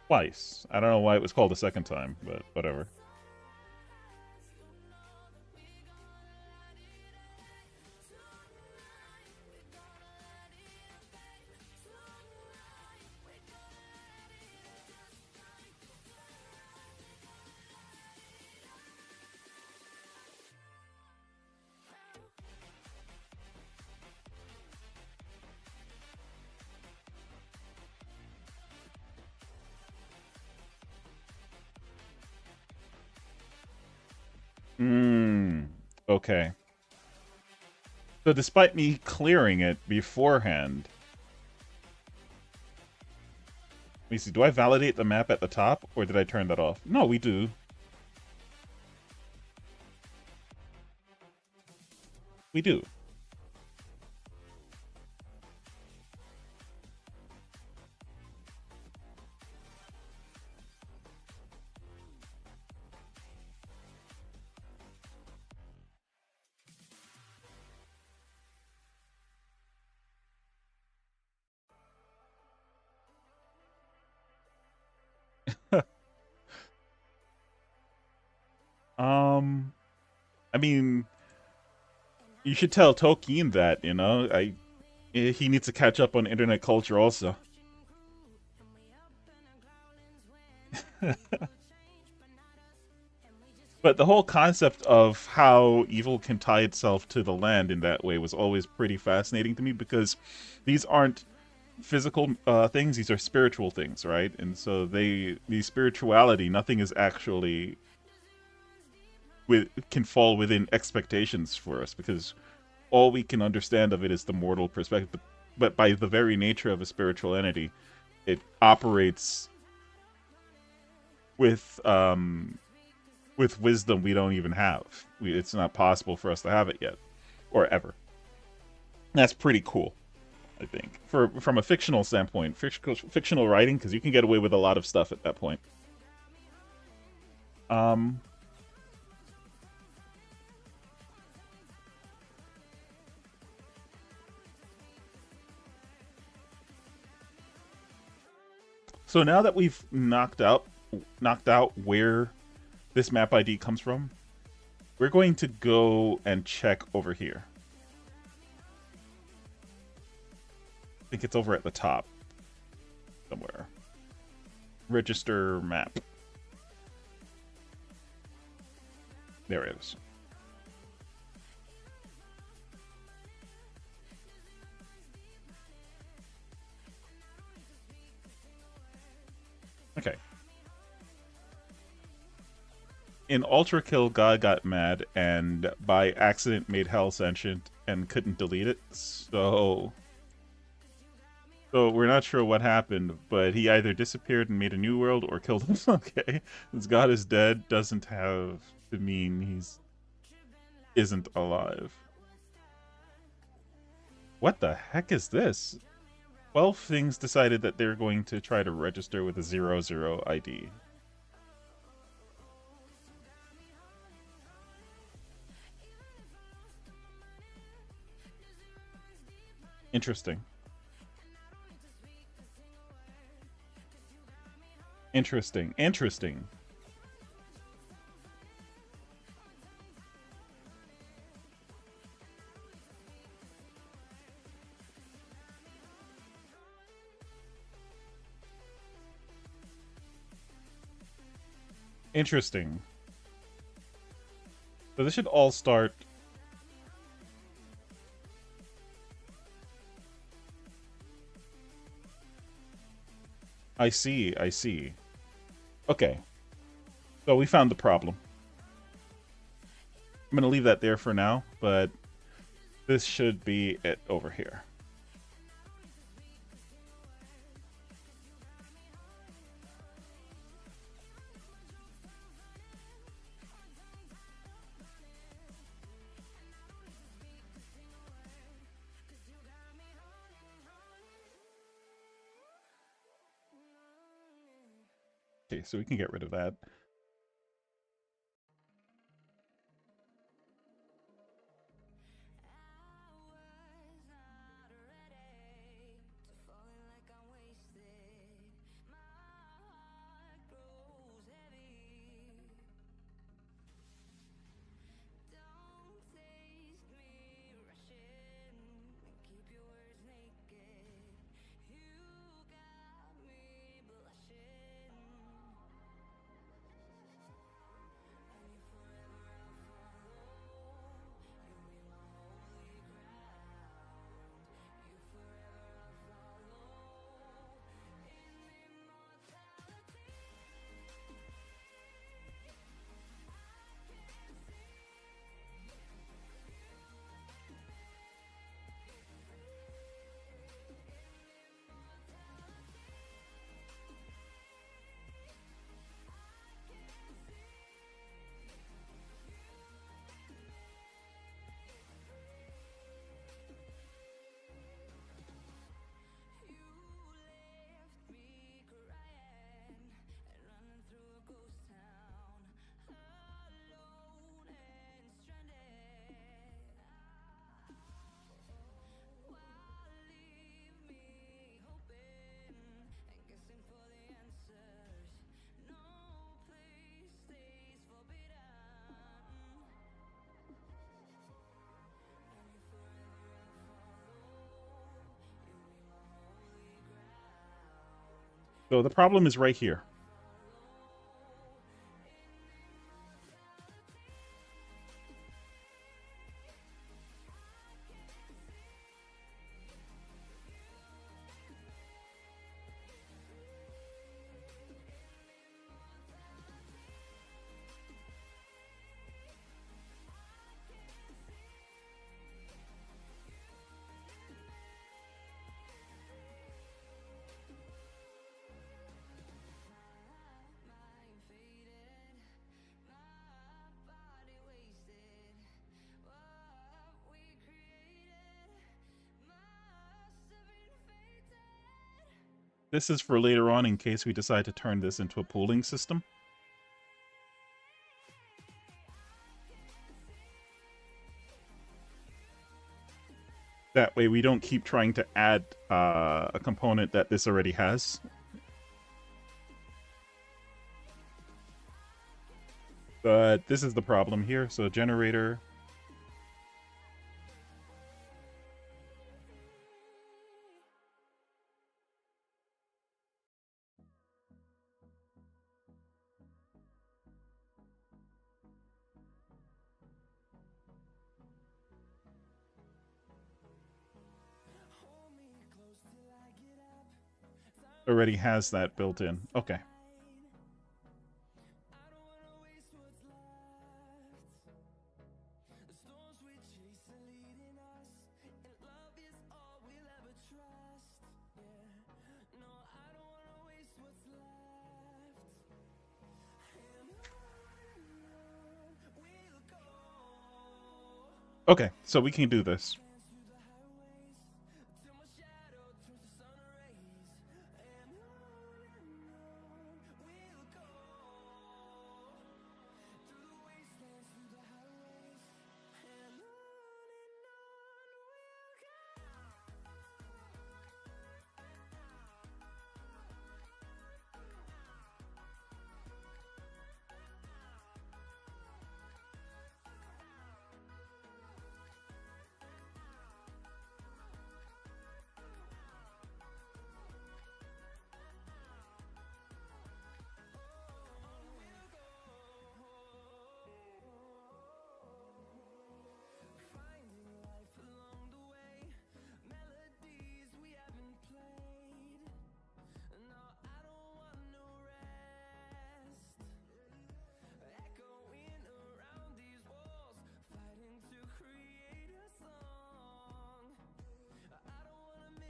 twice. I don't know why it was called a second time, but whatever. Hmm. Okay. So despite me clearing it beforehand, let me see. Do I validate the map at the top, or did I turn that off? No, we do. We do. Um, I mean, you should tell Tolkien that, he needs to catch up on internet culture also. But the whole concept of how evil can tie itself to the land in that way was always pretty fascinating to me because these aren't physical things; these are spiritual things, right? And so the spirituality, nothing is actually can fall within expectations for us because all we can understand of it is the mortal perspective. But by the very nature of a spiritual entity, it operates with with wisdom we don't even have. It's not possible for us to have it yet, or ever. That's pretty cool, I think, from a fictional standpoint, fictional writing, because you can get away with a lot of stuff at that point. Um, so now that we've knocked out where this map ID comes from, we're going to go and check over here. I think it's over at the top somewhere. Register map. There it is. Okay. In Ultra Kill, God got mad and by accident made Hell sentient and couldn't delete it. So we're not sure what happened, but he either disappeared and made a new world or killed him. Okay. Since God is dead doesn't have to mean he's isn't alive. What the heck is this? 12 things decided that they're going to try to register with a 00 ID. Interesting. Interesting. Interesting. Interesting. So this should all start. I see, I see. Okay. So we found the problem. I'm going to leave that there for now, but this should be it over here. Okay, so we can get rid of that. So the problem is right here. This is for later on in case we decide to turn this into a pooling system. That way we don't keep trying to add a component that this already has. But this is the problem here. So generator. Already has that built in. Okay. Okay, so we can do this.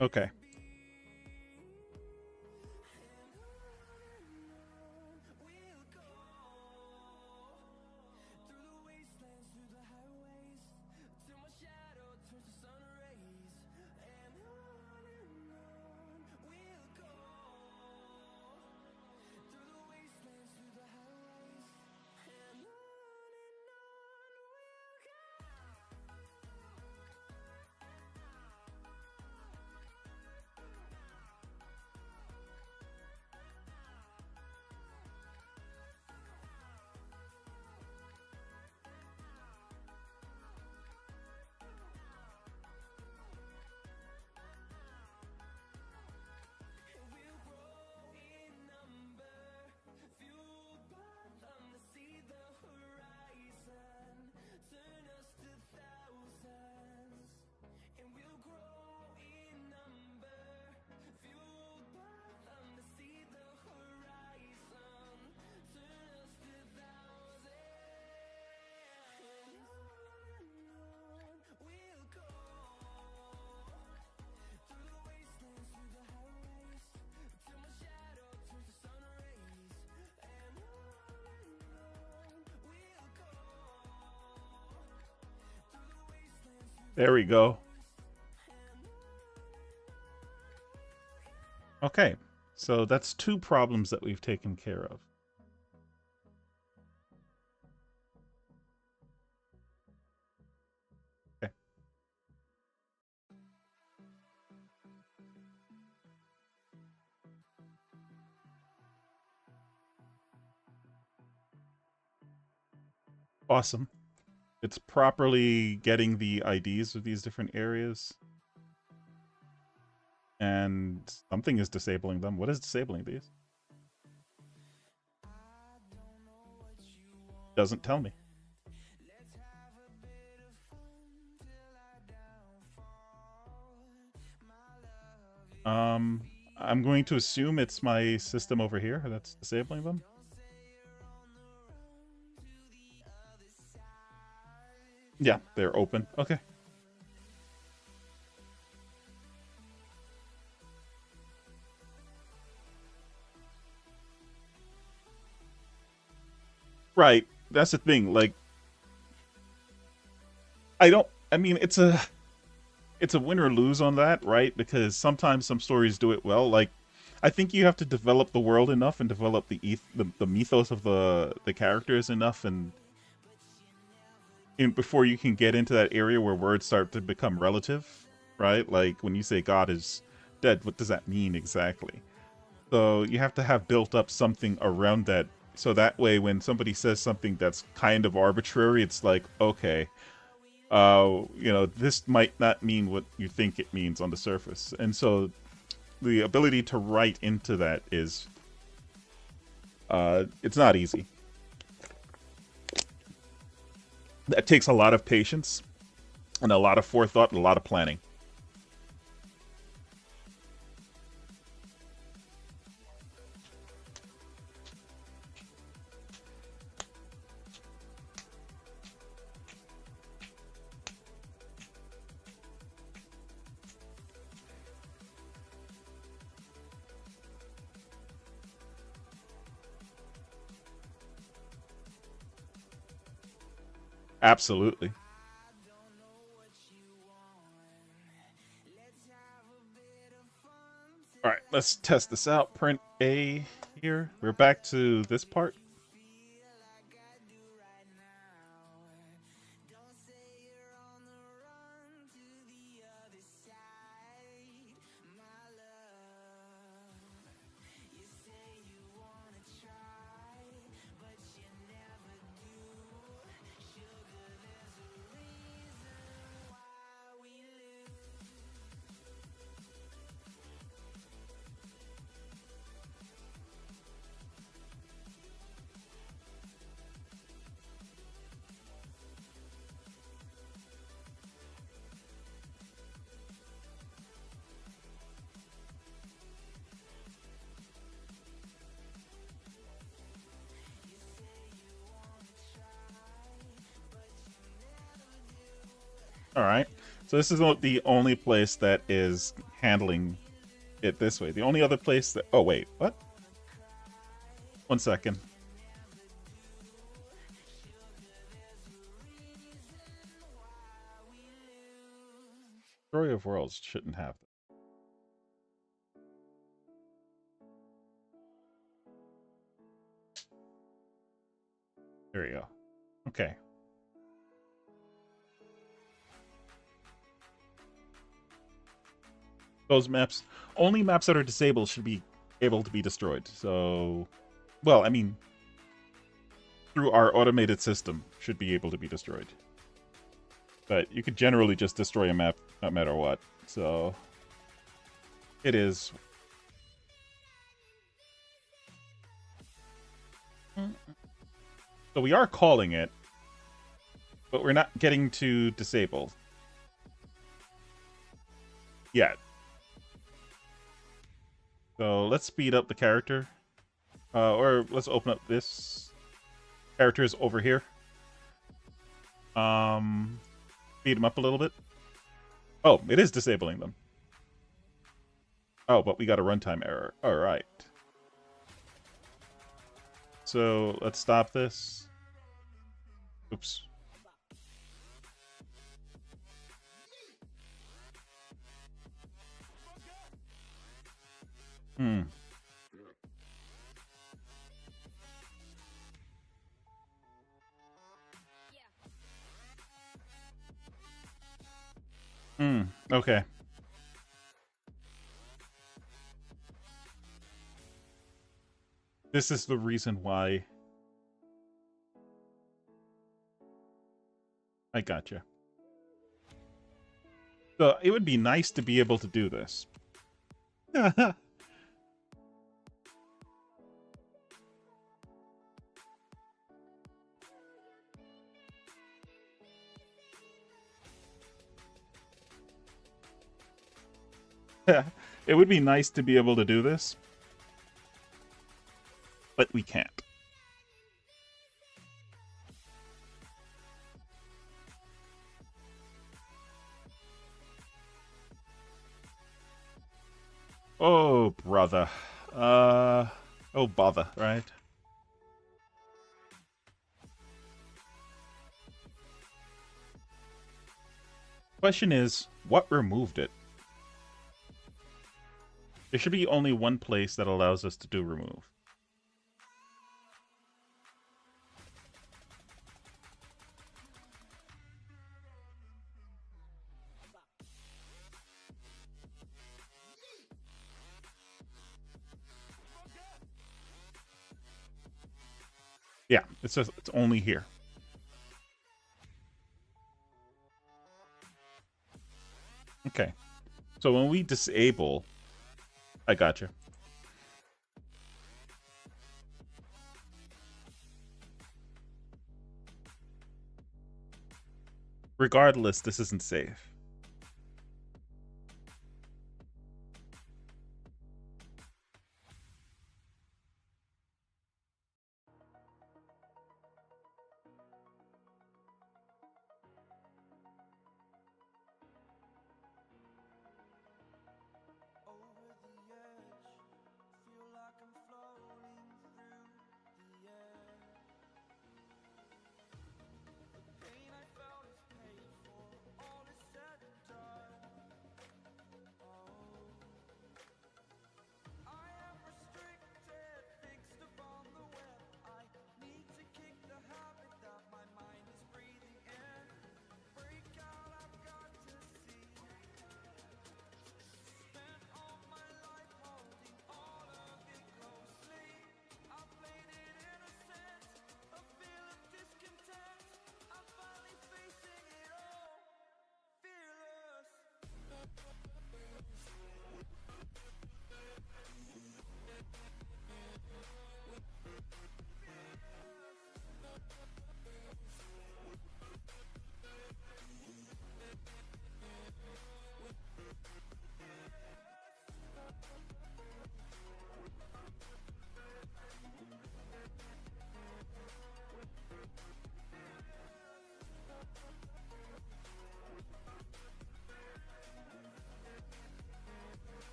Okay. There we go. Okay, so that's two problems that we've taken care of. Okay. Awesome. It's properly getting the IDs of these different areas. And something is disabling them. What is disabling these? Doesn't tell me. Um, I'm going to assume it's my system over here that's disabling them. Yeah, they're open. Okay. Right. That's the thing. Like, I mean, it's a win or lose on that, right? Because sometimes some stories do it well. Like, I think you have to develop the world enough and develop the mythos of the characters enough, and before you can get into that area where words start to become relative, right? Like when you say God is dead, what does that mean exactly? So you have to have built up something around that, so that way when somebody says something that's kind of arbitrary, it's like, okay, this might not mean what you think it means on the surface. And so the ability to write into that is, it's not easy. That takes a lot of patience and a lot of forethought and a lot of planning. Absolutely. All right, let's test this out. Print A here. We're back to this part. All right. So this is the only place that is handling it this way. The only other place that... Oh, wait. What? 1 second. Story of Worlds shouldn't have that. There we go. Okay. Those maps... Only maps that are disabled should be able to be destroyed. So... Well, I mean... Through our automated system, should be able to be destroyed. But you could generally just destroy a map no matter what. So... It is... So we are calling it, but we're not getting to disable yet. So let's speed up the character. Or let's open up this. Characters over here. Speed them up a little bit. Oh, it is disabling them. Oh, but we got a runtime error. All right. So let's stop this. Oops. Hmm. Hmm. Okay. This is the reason why. I gotcha. So it would be nice to be able to do this. It would be nice to be able to do this, but we can't. Oh, brother. Oh, bother, right? Question is, what removed it? There should be only one place that allows us to do remove. Yeah, it's only here. Okay. So when we disable, I gotcha. Regardless, this isn't safe.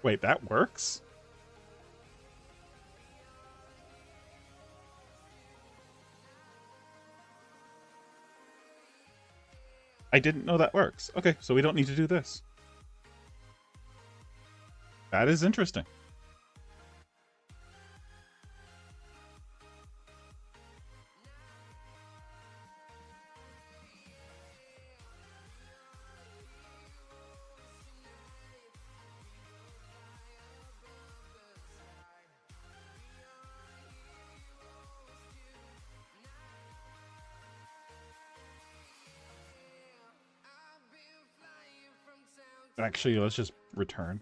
Wait, that works? I didn't know that works. Okay, so we don't need to do this. That is interesting. Actually, let's just return.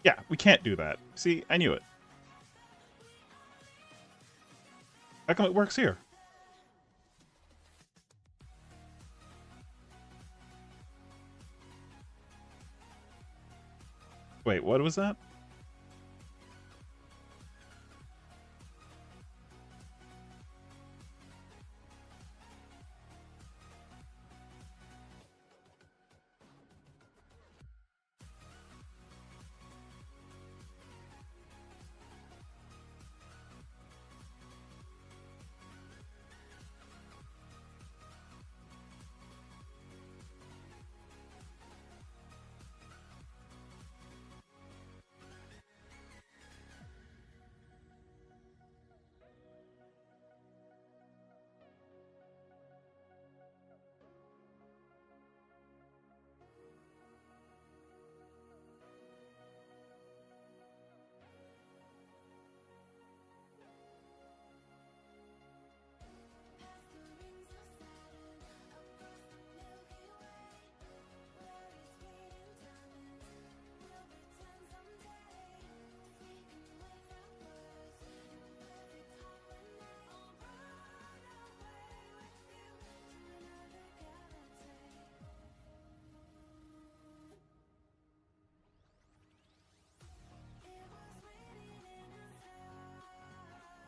Yeah, we can't do that. See, I knew it. How come it works here? Wait, what was that?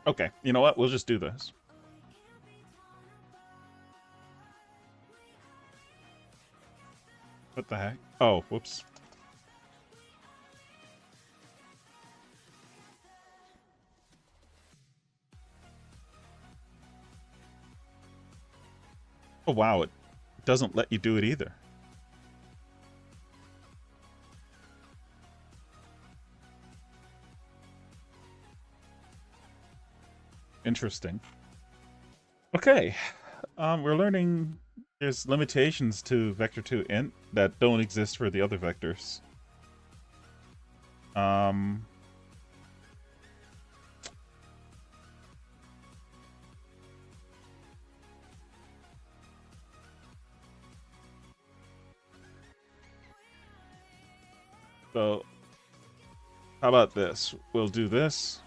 Okay, you know what? We'll just do this. What the heck? Oh, whoops. Oh, wow, it doesn't let you do it either. Interesting. Okay, we're learning there's limitations to vector 2 int that don't exist for the other vectors. Um, so how about this? We'll do this.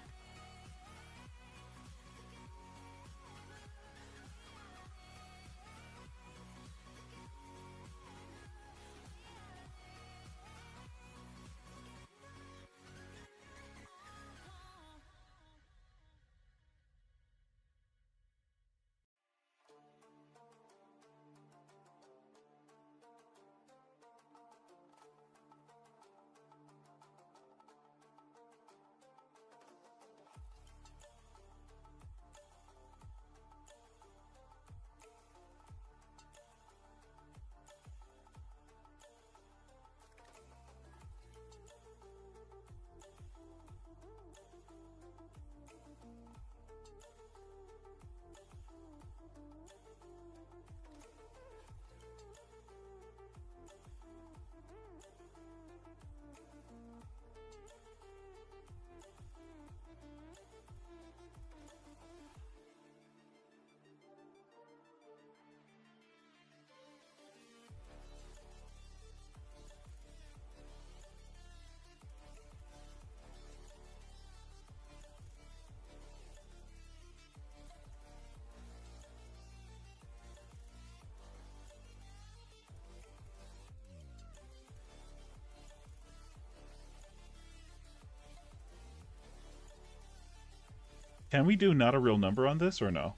Can we do not a real number on this or no?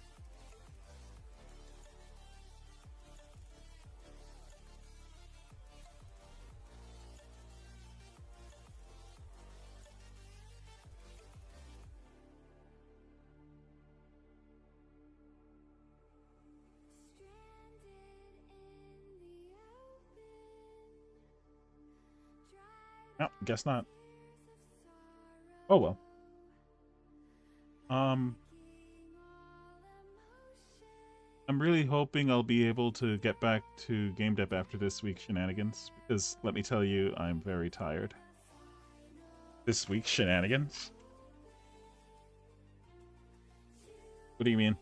No, guess not. Oh well. Um, I'm really hoping I'll be able to get back to game dev after this week's shenanigans, because let me tell you, I'm very tired. This week's shenanigans? What do you mean?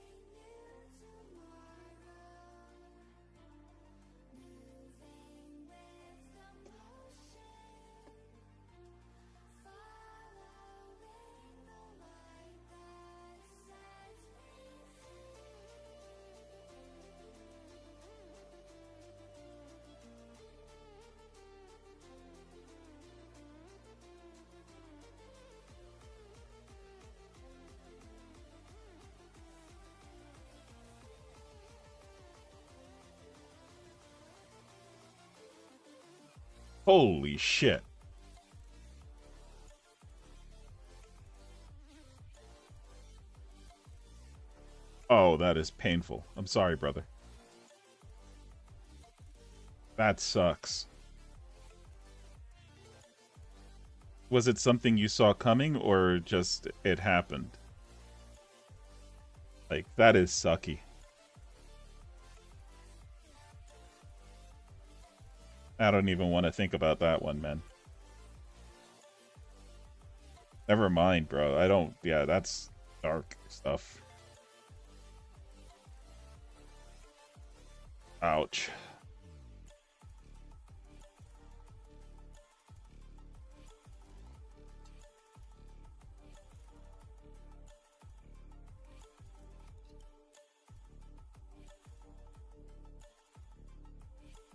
Holy shit. Oh, that is painful. I'm sorry, brother. That sucks. Was it something you saw coming, or just it happened? Like, that is sucky. I don't even want to think about that one, man. Never mind, bro. I don't... Yeah, that's dark stuff. Ouch.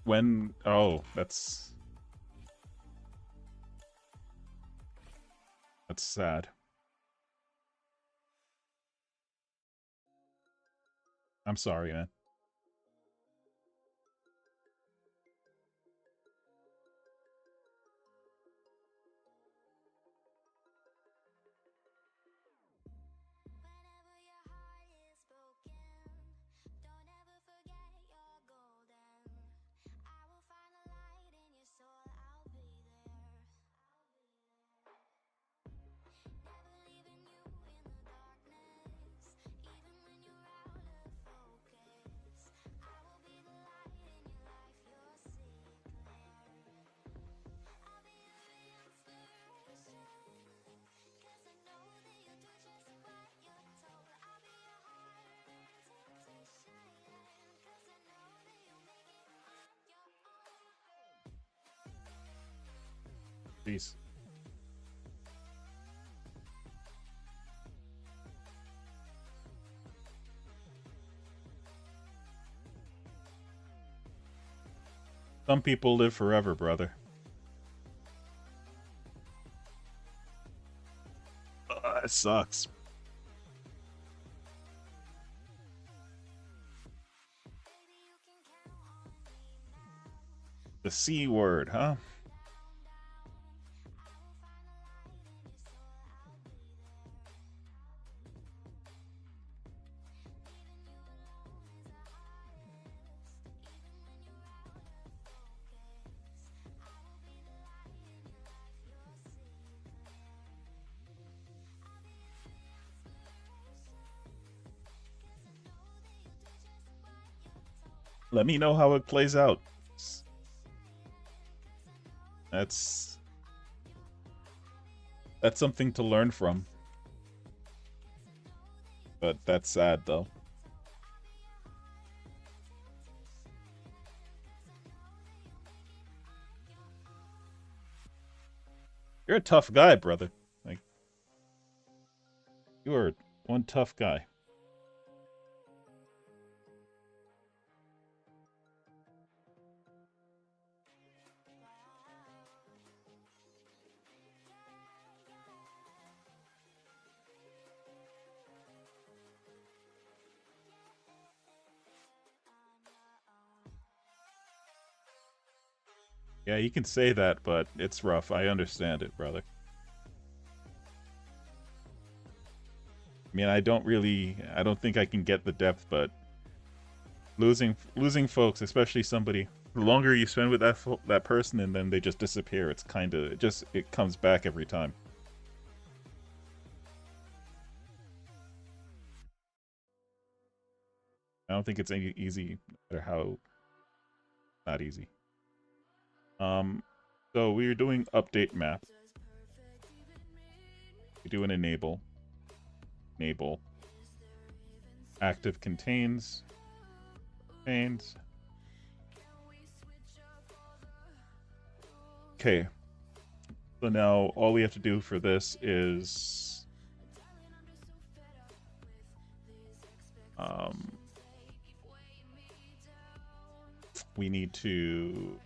When... Oh, that's... That's sad. I'm sorry, man. Peace. Some people live forever, brother. It sucks. The C word, huh? Let me know how it plays out. That's something to learn from. But that's sad, though. You're a tough guy, brother. Like, you are one tough guy. Yeah, you can say that, but it's rough. I understand it, brother. I mean, I don't think I can get the depth, but losing folks, especially somebody, the longer you spend with that person and then they just disappear, it's kind of it comes back every time. I don't think it's any easy, no matter how not easy. Um, so we are doing update map. We do an enable, active contains. Okay. So now all we have to do for this is we need to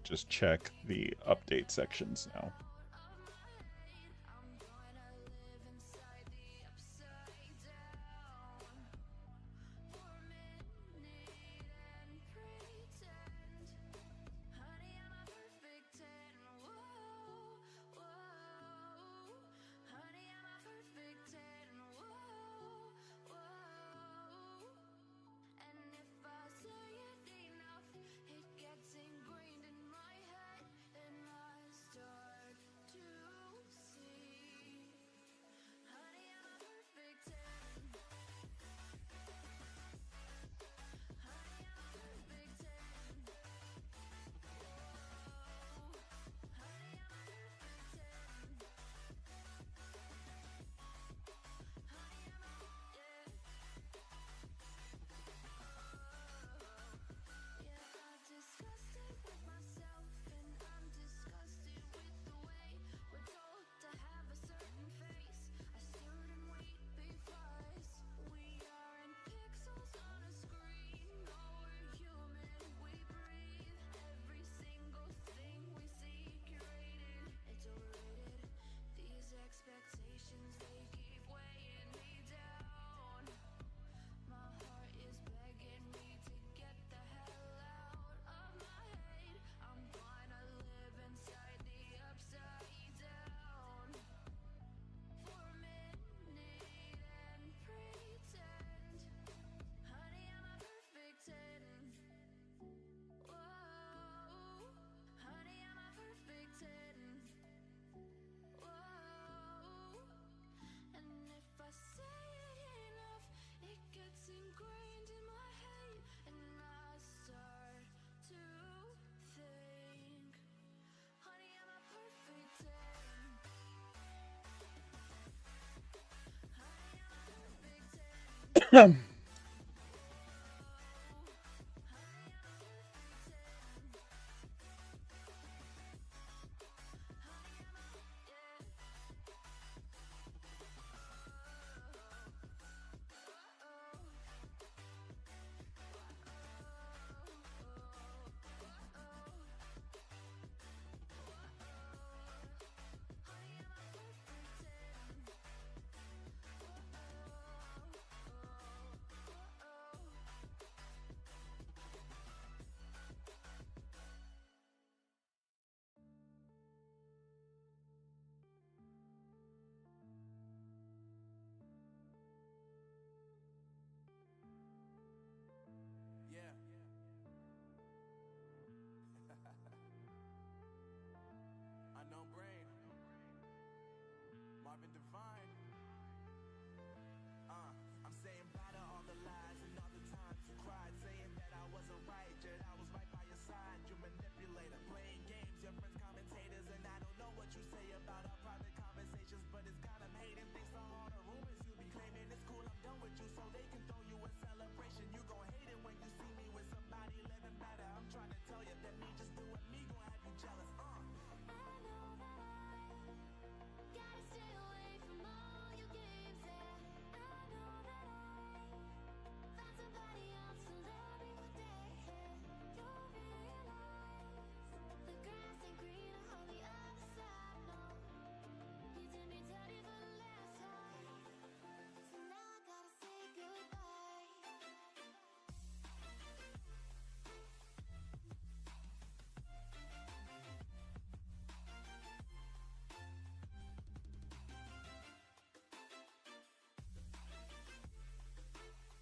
just check the update sections now.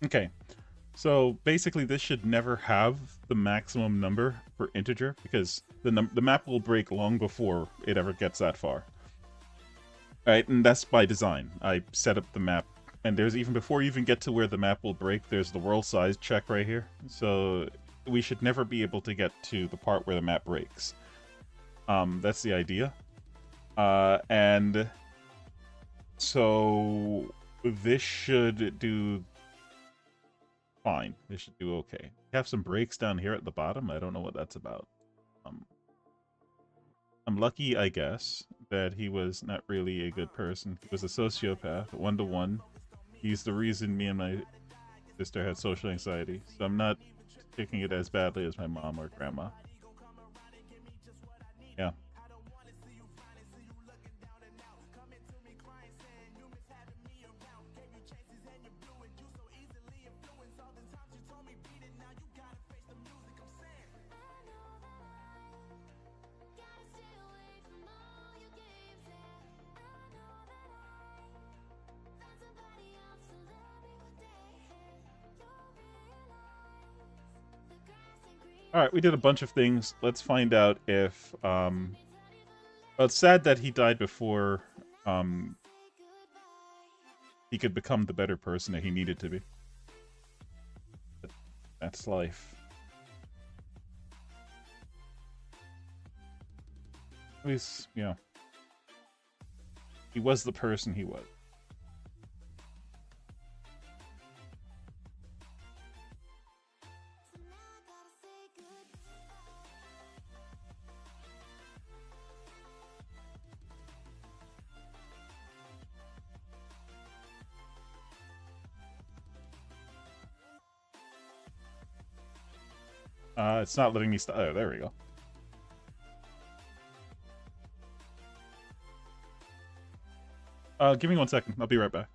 Okay, so basically this should never have the maximum number for integer because the map will break long before it ever gets that far. Right, and that's by design. I set up the map, and there's even before you even get to where the map will break, there's the world size check right here. So we should never be able to get to the part where the map breaks. That's the idea. And so this should do fine. This should do okay. We have some breaks down here at the bottom. I don't know what that's about. I'm lucky, I guess, that he was not really a good person. He was a sociopath, 1-to-1. He's the reason me and my sister had social anxiety. So I'm not taking it as badly as my mom or grandma. Yeah. Alright, we did a bunch of things. Let's find out if, well, it's sad that he died before, he could become the better person that he needed to be. But that's life. At least, you know, he was the person he was. It's not letting me stop. Oh, there we go. Give me 1 second. I'll be right back.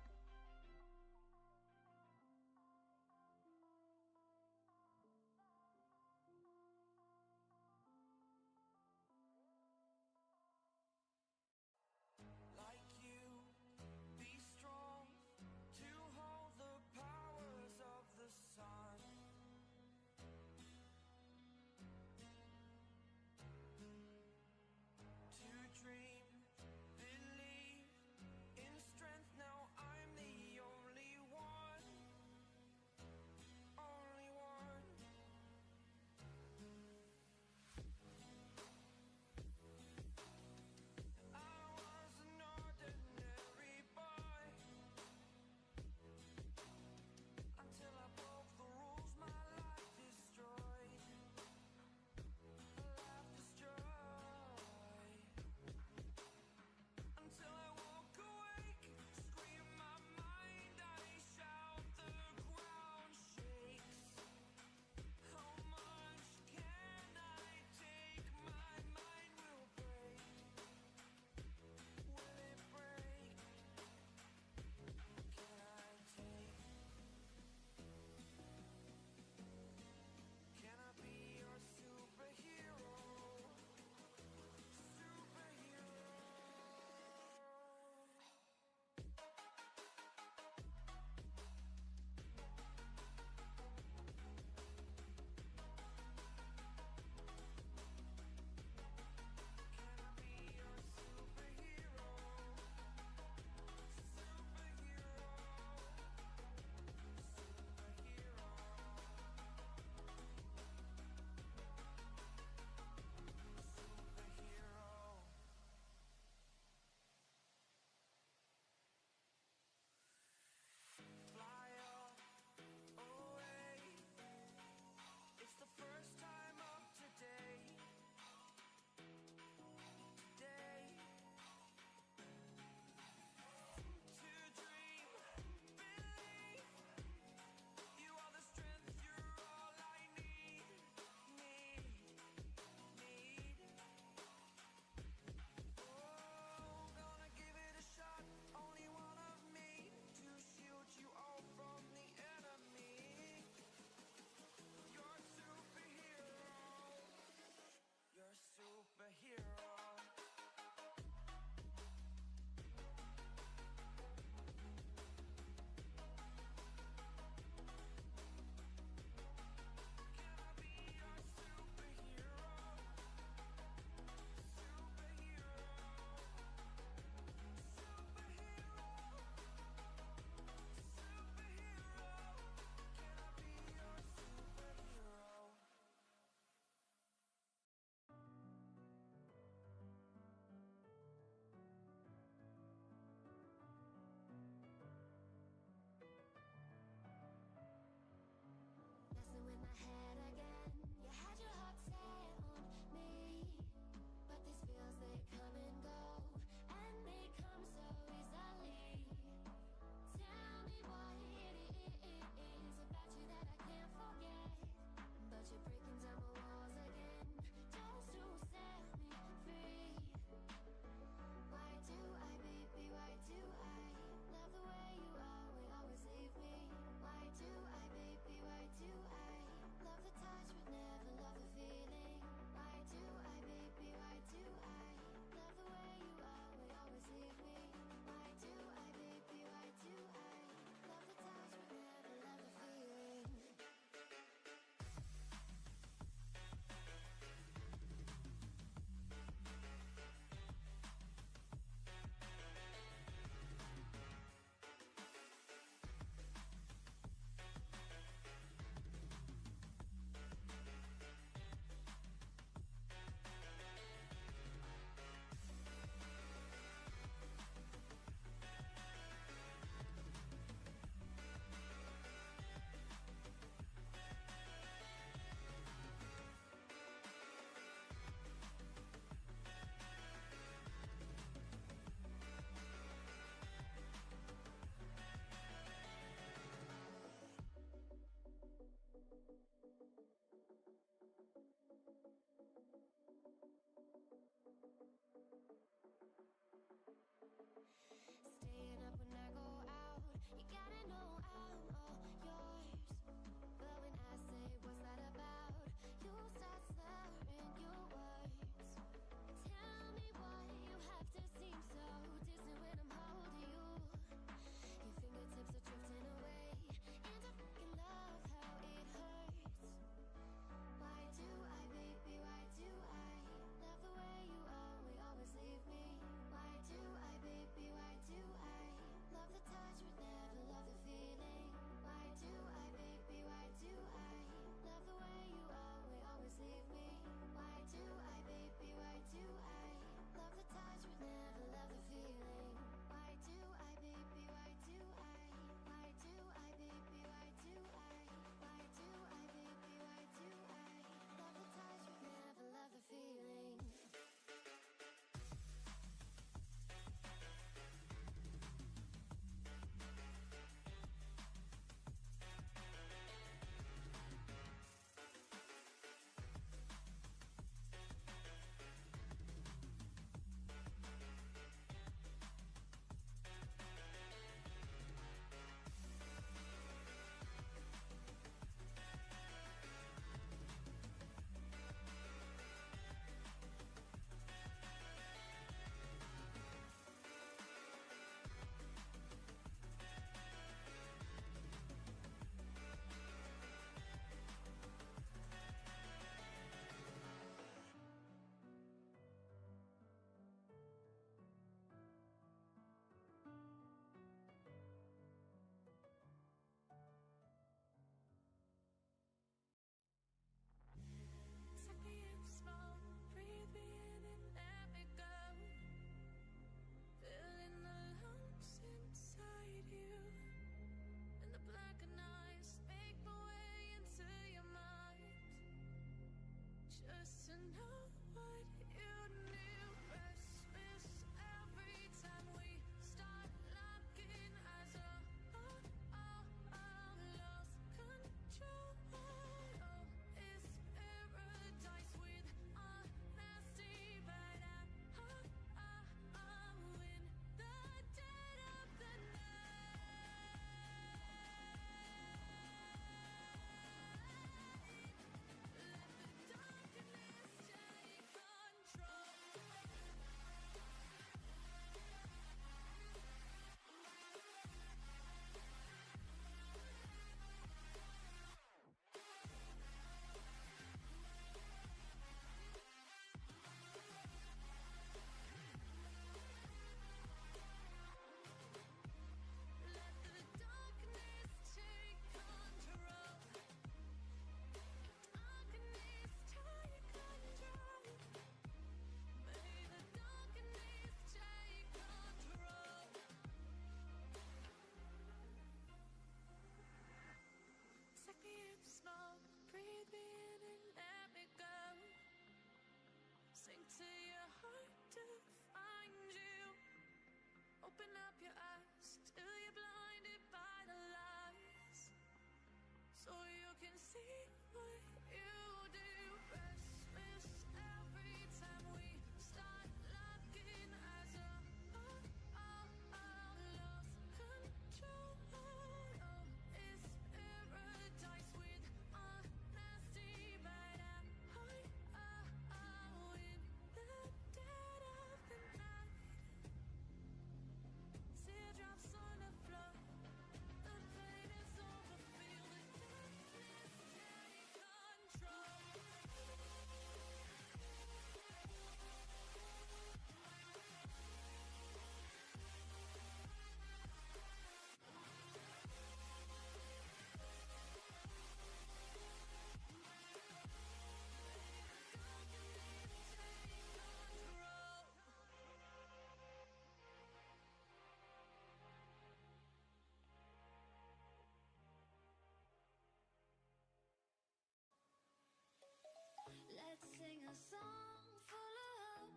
Let's sing a song full of hope,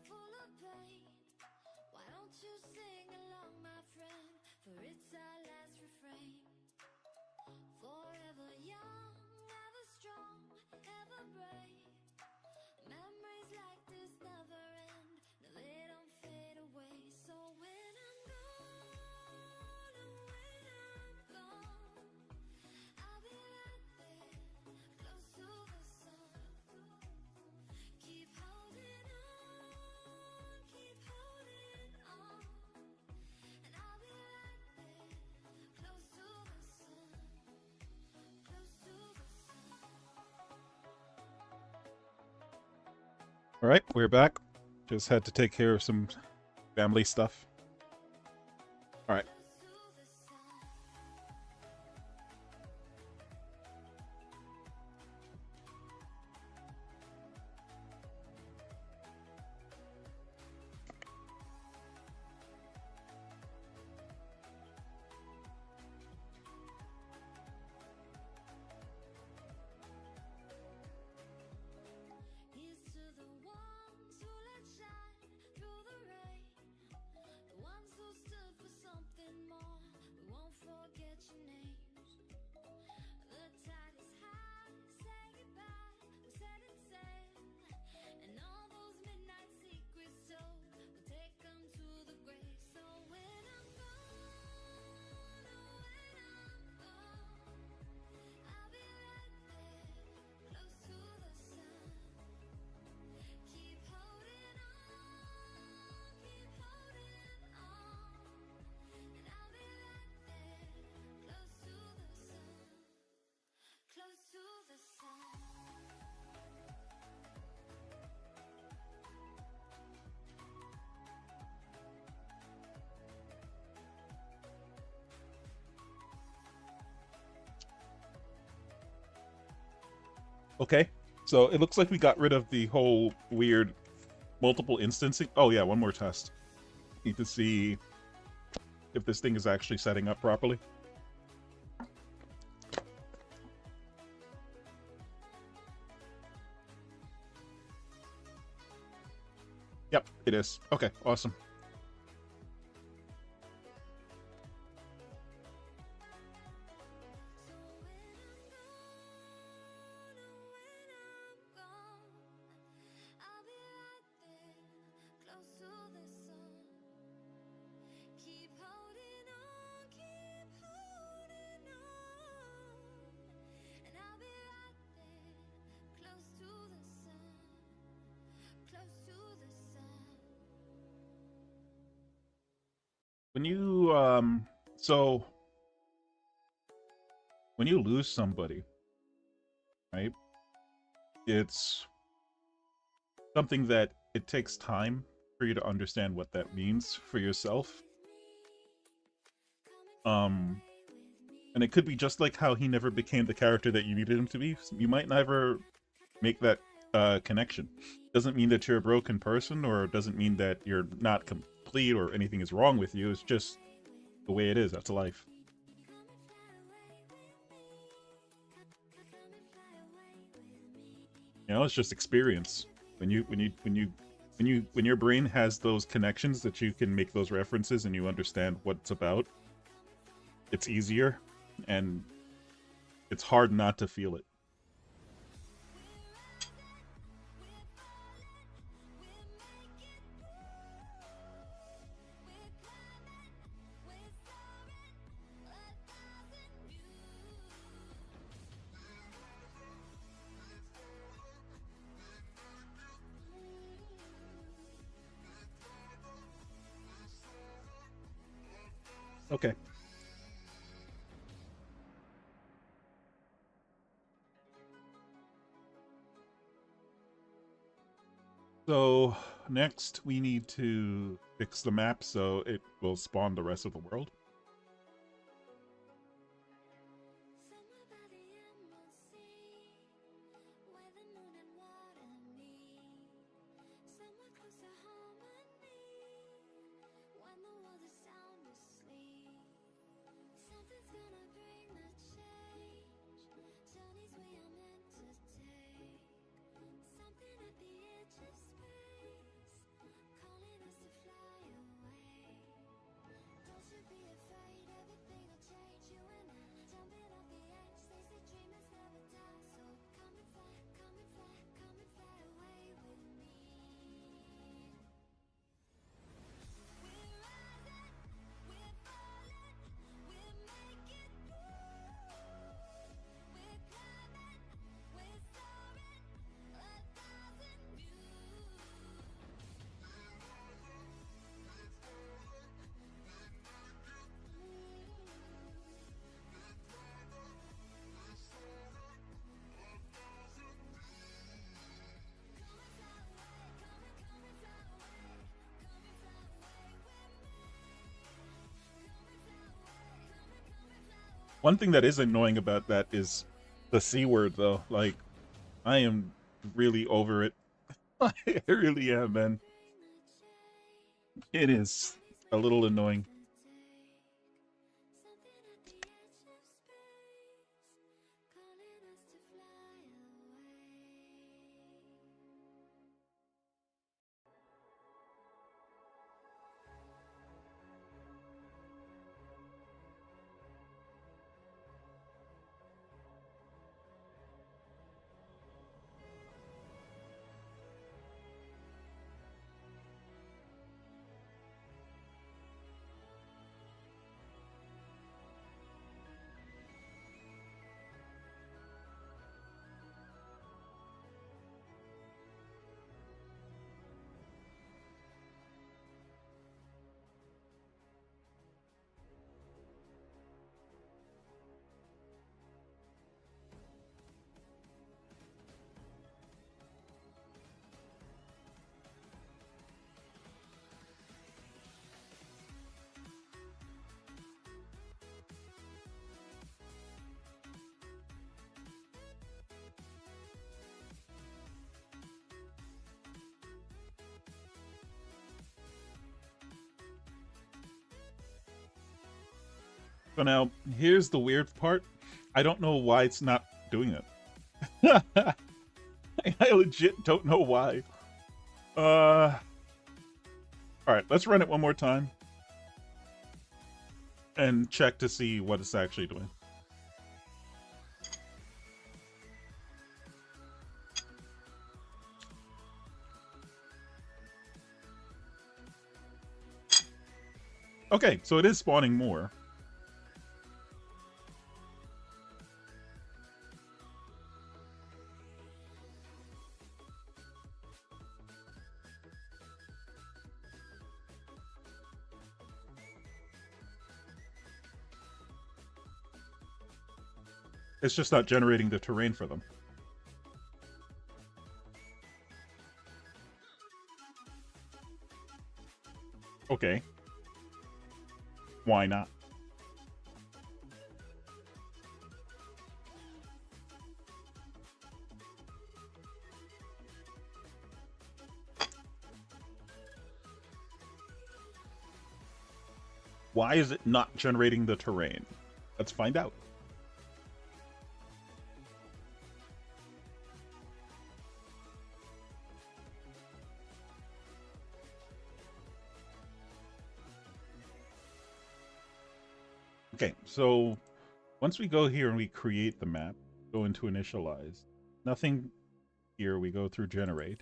full of pain. Why don't you sing along, my friend? For it's our last refrain. Forever young, ever strong, ever brave. Memories like this never end. No, they don't fade away. So when I'm gone, and when I'm gone, I'll be right there, close to the sun. Keep holding on, keep holding on. And I'll be right there, close to the sun, close to the sun. All right, we're back. Just had to take care of some family stuff. All right. Here's to the ones who let shine through the rain, the ones who stood for something more. We won't forget your names. The tide is high, say goodbye, we set it sail, and all those midnight secrets told, we'll take them to the grave. So when I'm gone, oh when I'm gone, I'll be right there, close to the sun. Keep holding on, keep holding on. And I'll be right there, close to the sun, close to the sun. Okay. So it looks like we got rid of the whole weird multiple instancing. Oh yeah, one more test. Need to see if this thing is actually setting up properly. Yep, it is. Okay, awesome. I'll be right there, close to the sun. Keep holding on, keep holding on. And I'll be right there, close to the sun, close to the sun. When you so when you lose somebody, right? It's something that it takes time for you to understand what that means for yourself. And it could be just like how he never became the character that you needed him to be. You might never make that connection. Doesn't mean that you're a broken person, or doesn't mean that you're not complete or anything is wrong with you. It's just the way it is. That's life. You know, it's just experience. When you when your brain has those connections that you can make those references and you understand what it's about, it's easier, and it's hard not to feel it. Okay. So next we need to fix the map so it will spawn the rest of the world. Somewhere by the emerald sea, where the moon and water meet. Somewhere close to harmony, when the world is sound asleep. Something's gonna bring the change, journeys we are meant to take. Something at the edge of space, calling us to fly away. Don't you be afraid, everything will change. You and I, jumping off the edge. They say dreamers never die, so come and fly, come and fly, come and fly away with me. We're rising, we're falling, we're making moves. We're climbing, we're soaring, 1,000 views. One thing that is annoying about that is the C word, though. Like, I am really over it. I really am, man. It is a little annoying. So now, here's the weird part. I don't know why it's not doing it. I legit don't know why. All right, let's run it one more time and check to see what it's actually doing. Okay, so it is spawning more. It's just not generating the terrain for them. Okay. Why not? Why is it not generating the terrain? Let's find out. Okay, so once we go here and we create the map, go into initialize. Nothing here, we go through generate.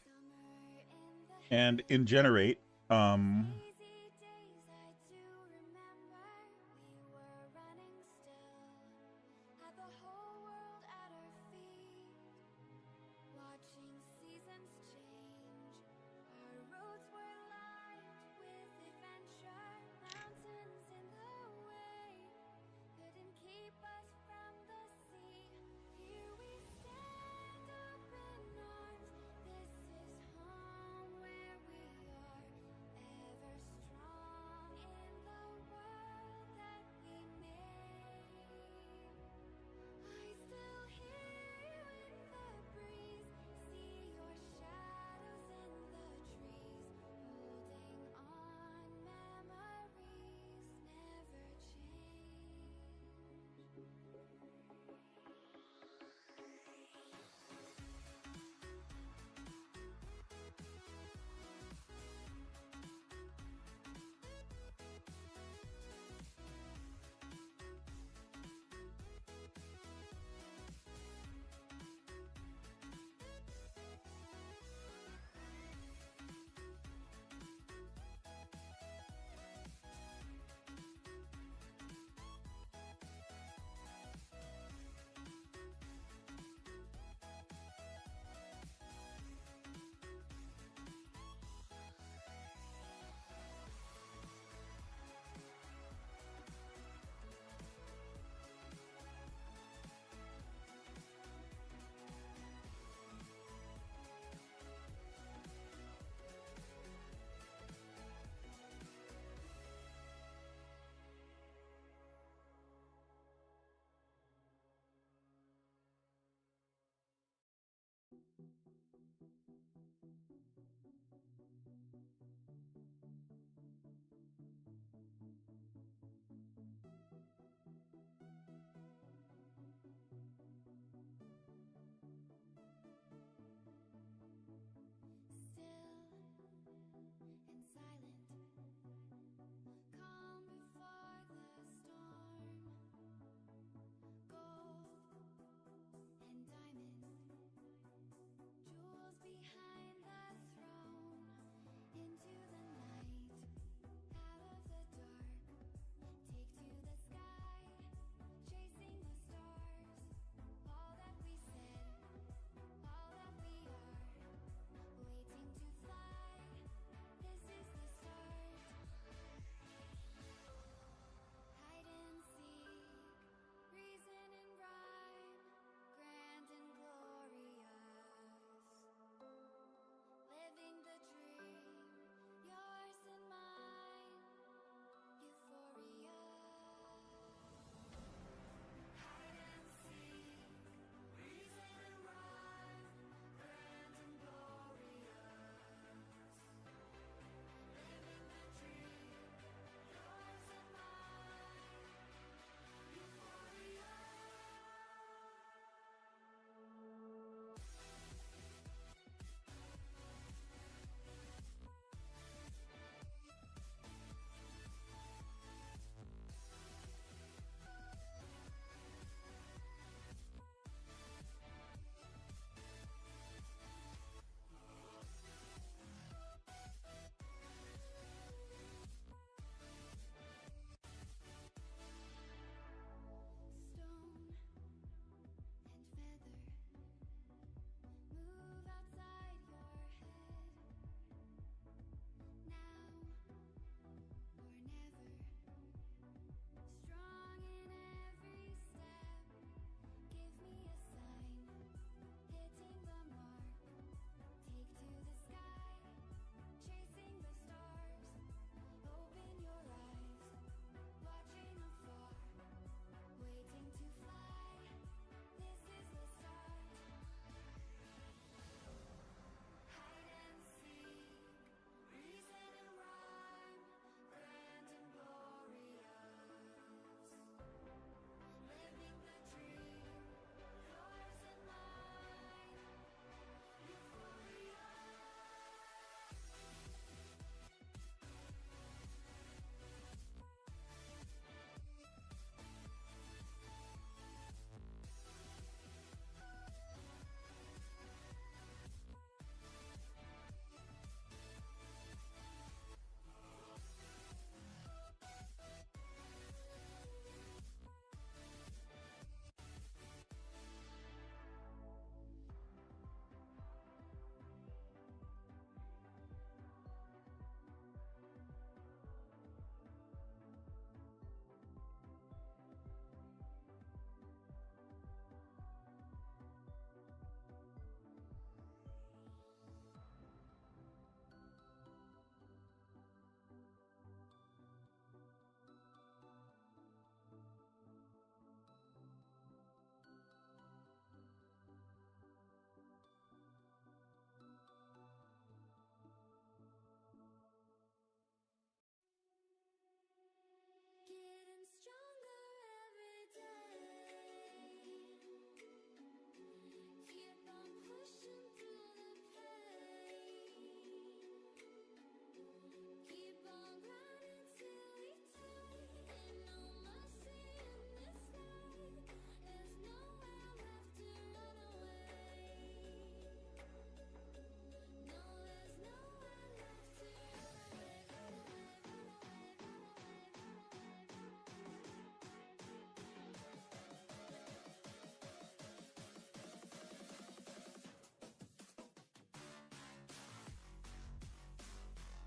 And in generate, um,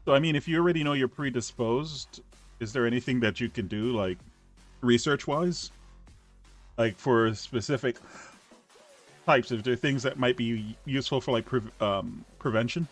So I mean, if you already know you're predisposed, is there anything that you can do, like research wise, like for specific types? If there are things that might be useful for like prevention?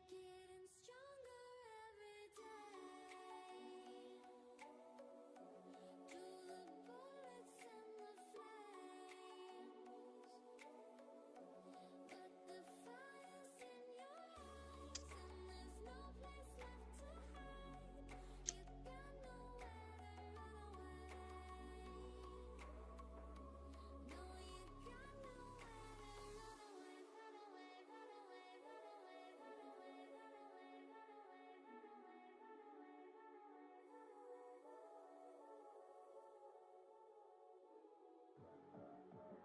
Getting stronger every day. To the bullets and the flames. But the fire's in your eyes, and there's no place left to hide. You got nowhere to run away. No, you got nowhere to run away, run away, run away, run away, run away, run away, run away, run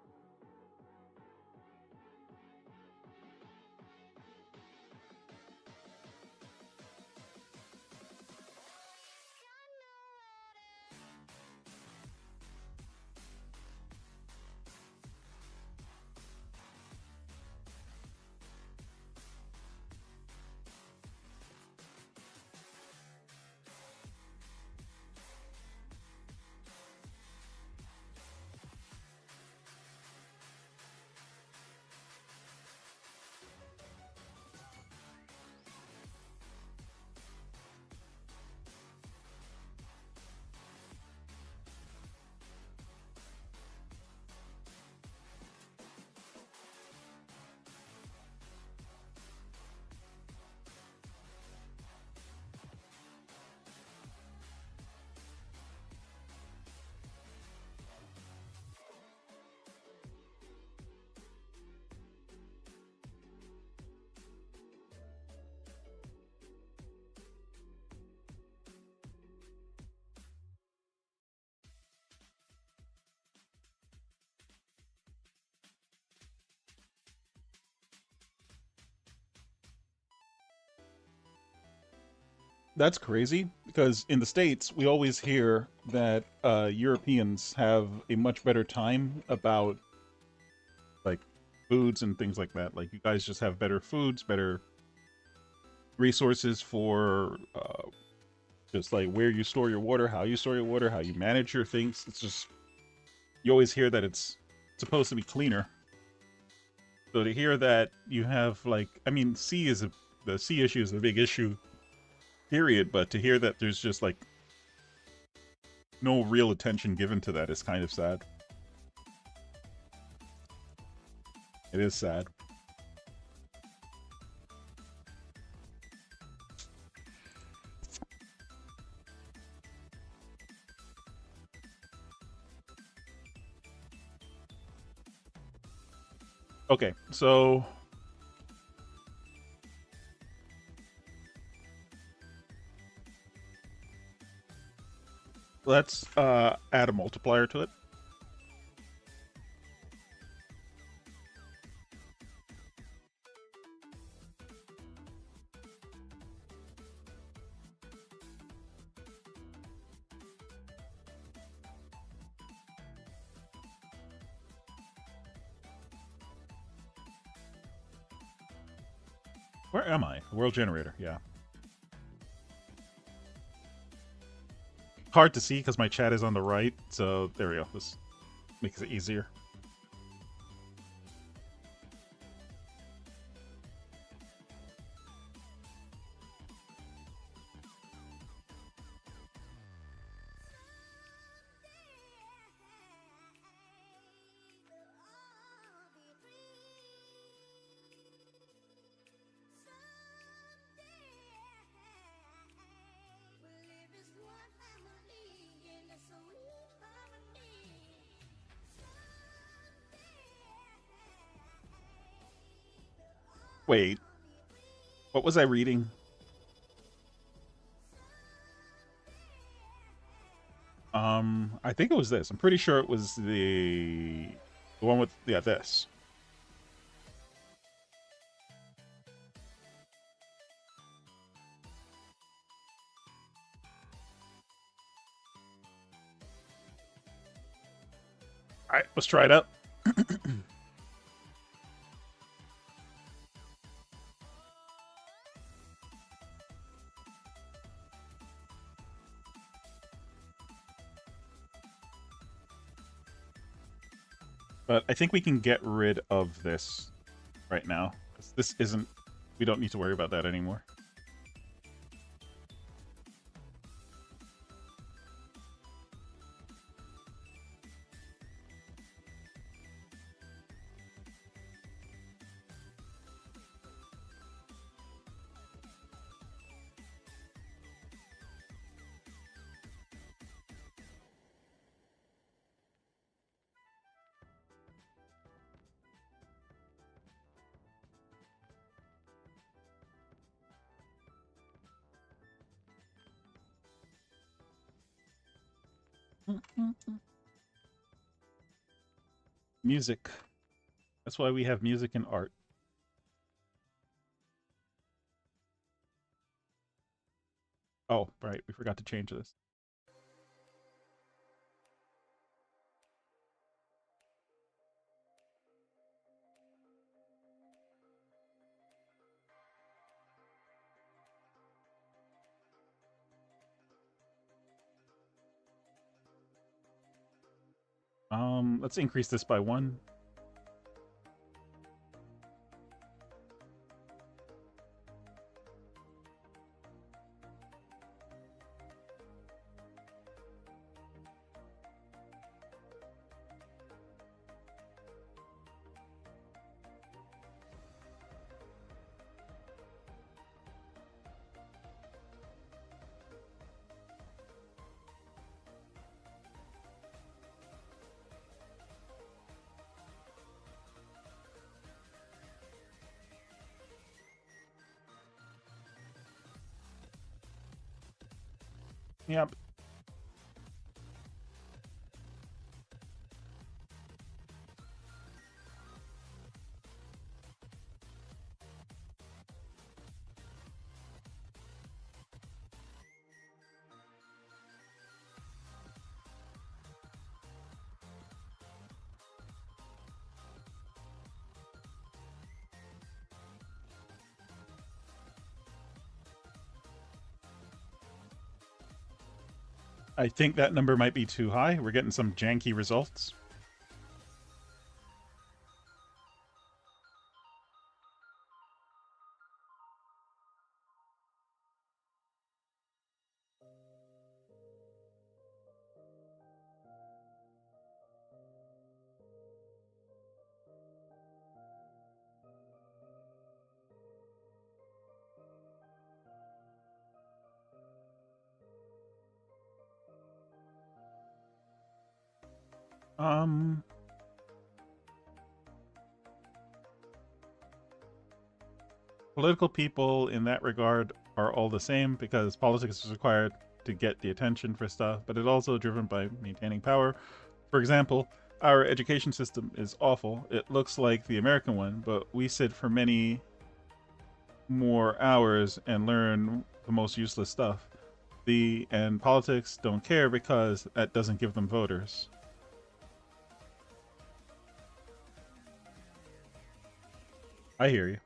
That's crazy because in the States, we always hear that Europeans have a much better time about like foods and things like that. Like you guys just have better foods, better resources for just like where you store your water, how you store your water, how you manage your things. It's just you always hear that it's supposed to be cleaner. So to hear that you have like, I mean, the sea issue is a big issue, period. But to hear that there's just like no real attention given to that is kind of sad. It is sad. Okay, so let's add a multiplier to it. Where am I? World generator, yeah. Hard to see because my chat is on the right, so there we go. This makes it easier. Wait, what was I reading? I think it was this. I'm pretty sure it was the one with, yeah, this. All right, let's try it out. But I think we can get rid of this right now. 'Cause this isn't, we don't need to worry about that anymore. Music. That's why we have music and art. Oh, right, we forgot to change this. Let's increase this by 1. Yep. I think that number might be too high. We're getting some janky results. Um, Political people in that regard are all the same because politics is required to get the attention for stuff, but it's also driven by maintaining power. For example, our education system is awful. It looks like the American one, but we sit for many more hours and learn the most useless stuff. And politics don't care because that doesn't give them voters. I hear you.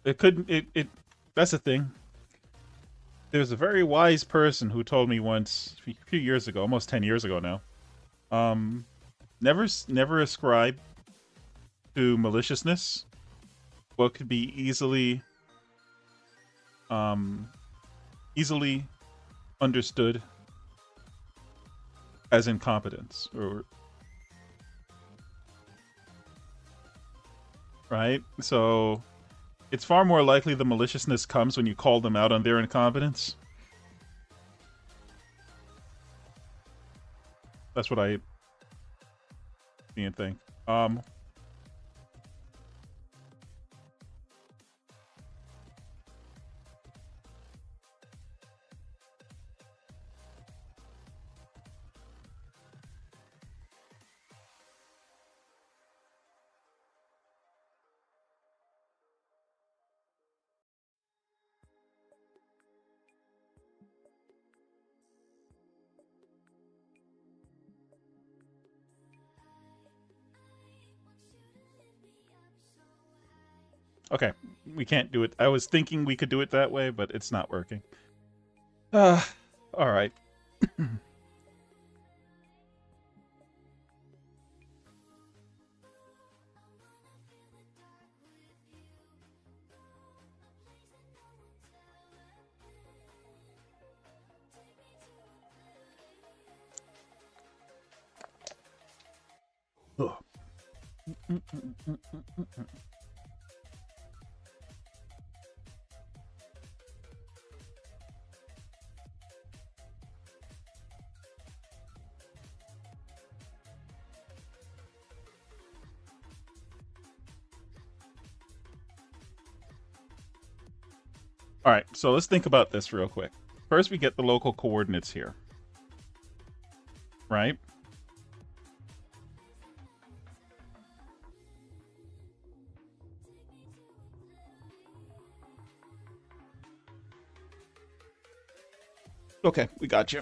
It couldn't. It. That's the thing. There's a very wise person who told me once, a few years ago, almost 10 years ago now. Um, never ascribe to maliciousness. What could be um, easily understood as incompetence, or right. So it's far more likely the maliciousness comes when you call them out on their incompetence. That's what I see and think. Okay, we can't do it. I was thinking we could do it that way, but it's not working. All right. Ugh. All right, so let's think about this real quick. First, we get the local coordinates here, right? Okay, we got you.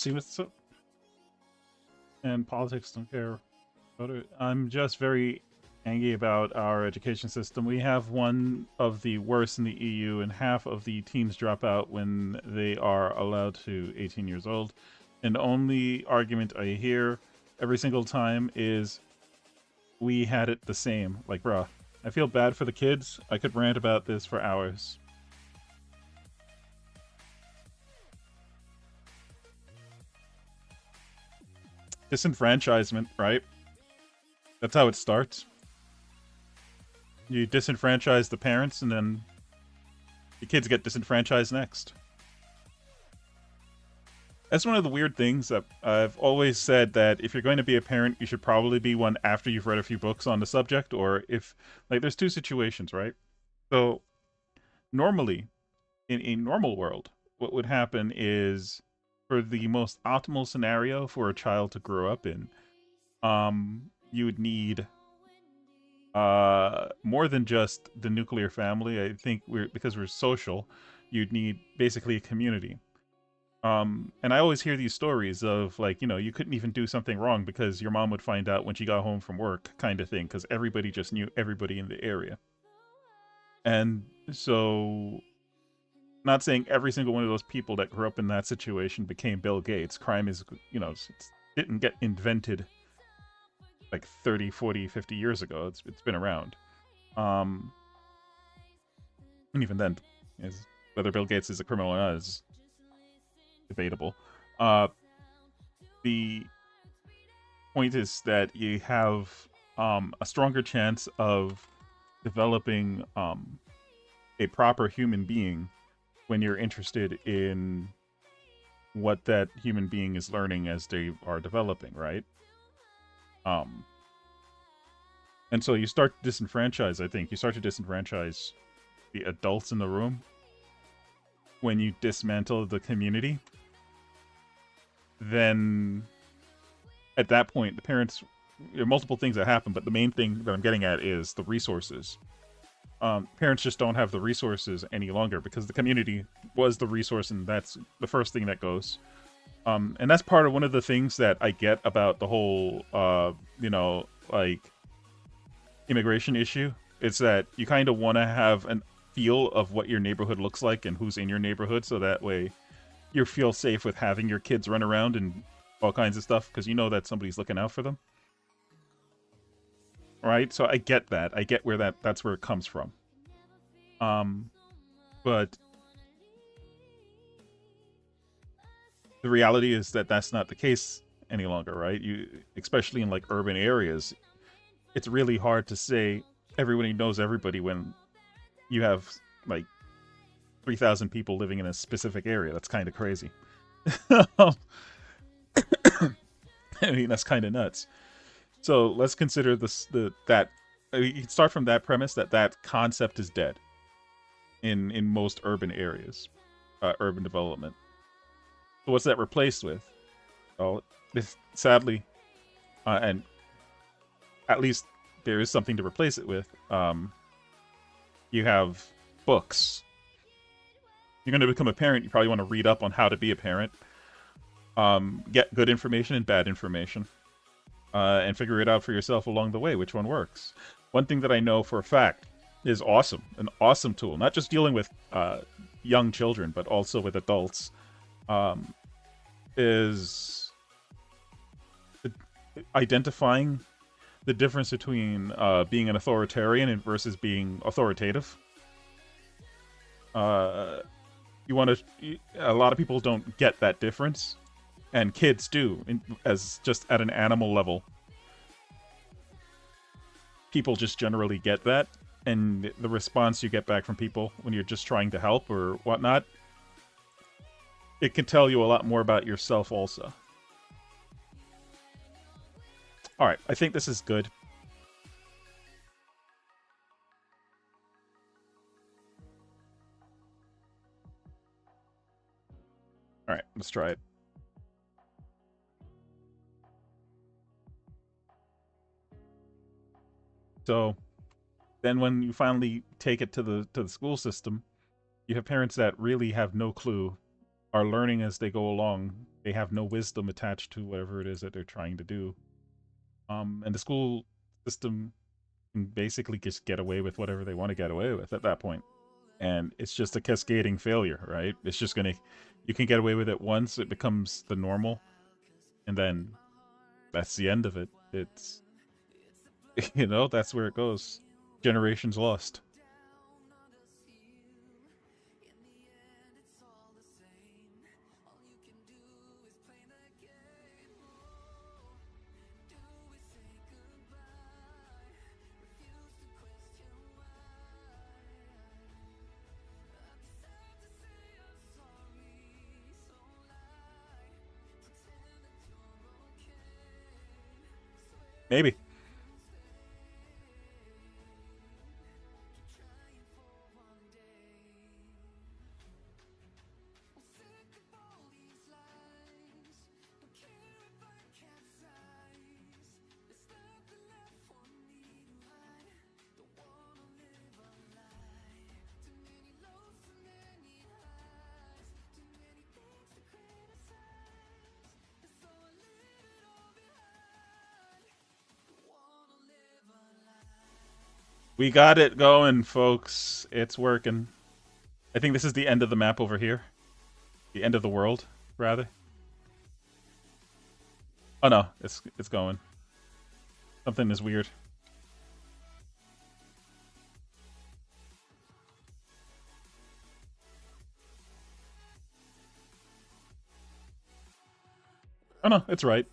See what's up. And politics don't care about it. I'm just very angry about our education system. We have one of the worst in the EU, and half of the teens drop out when they are allowed to 18 years old. And the only argument I hear every single time is we had it the same. Like, bruh, I feel bad for the kids. I could rant about this for hours. Disenfranchisement, right? That's how it starts. You disenfranchise the parents, and then the kids get disenfranchised next. That's one of the weird things that I've always said, that if you're going to be a parent, you should probably be one after you've read a few books on the subject, or if, like, there's two situations, right? So, normally, in a normal world, what would happen is, for the most optimal scenario for a child to grow up in, you would need more than just the nuclear family. I think because we're social, you'd need basically a community. And I always hear these stories of, like, you couldn't even do something wrong because your mom would find out when she got home from work, kind of thing, because everybody just knew everybody in the area. And so, not saying every single one of those people that grew up in that situation became Bill Gates. Crime is, didn't get invented like 30, 40, 50 years ago. It's been around. And even then, whether Bill Gates is a criminal or not is debatable. The point is that you have a stronger chance of developing a proper human being when you're interested in what that human being is learning as they are developing, right? And so you start to disenfranchise, I think. You start to disenfranchise the adults in the room when you dismantle the community. Then, at that point, the parents... There are multiple things that happen, but the main thing that I'm getting at is the resources. Parents just don't have the resources any longer because the community was the resource, and that's the first thing that goes. And that's part of one of the things that I get about the whole, like, immigration issue. It's that you kind of want to have a feel of what your neighborhood looks like and who's in your neighborhood, so that way you feel safe with having your kids run around and all kinds of stuff, because you know that somebody's looking out for them. Right? So I get that. I get where that's where it comes from. But the reality is that that's not the case any longer, right? Especially in, like, urban areas, it's really hard to say everybody knows everybody when you have, like, 3,000 people living in a specific area. That's kind of crazy. I mean, that's kind of nuts. So let's consider that you can start from that premise that concept is dead in most urban areas, urban development. So what's that replaced with? Well, sadly, and at least there is something to replace it with. You have books. You're going to become a parent. You probably want to read up on how to be a parent. Get good information and bad information. And figure it out for yourself along the way, which one works. One thing that I know for a fact is an awesome tool, not just dealing with young children, but also with adults, is identifying the difference between being an authoritarian versus being authoritative. A lot of people don't get that difference. And kids do, as just at an animal level. People just generally get that, and the response you get back from people when you're just trying to help or whatnot, it can tell you a lot more about yourself also. Alright, I think this is good. Alright, let's try it. So then when you finally take it to the school system, you have parents that really have no clue, are learning as they go along, they have no wisdom attached to whatever it is that they're trying to do. And the school system can basically just get away with whatever they want to get away with at that point. And it's just a cascading failure, right? It's just gonna, you can get away with it once, it becomes the normal, and then that's the end of it. It's, that's where it goes. Generations lost. Maybe. We got it going, folks. It's working. I think this is the end of the map over here. The end of the world, rather. Oh no, it's going. Something is weird. Oh no, it's right.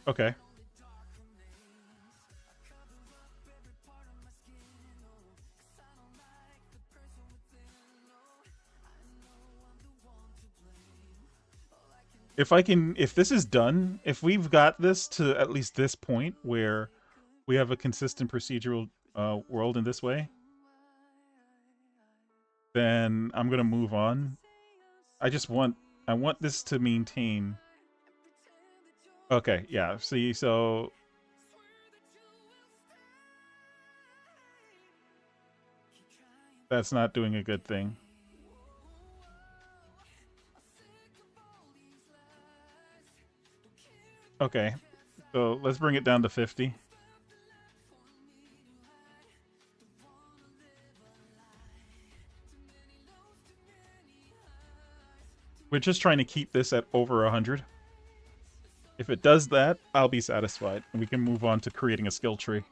Okay. If this is done, if we've got this to at least this point where we have a consistent procedural world in this way, then I'm gonna move on. I want this to maintain. Okay, yeah. See, so that's not doing a good thing. Okay, so let's bring it down to 50. We're just trying to keep this at over 100. If it does that, I'll be satisfied, and we can move on to creating a skill tree.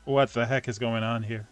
What the heck is going on here?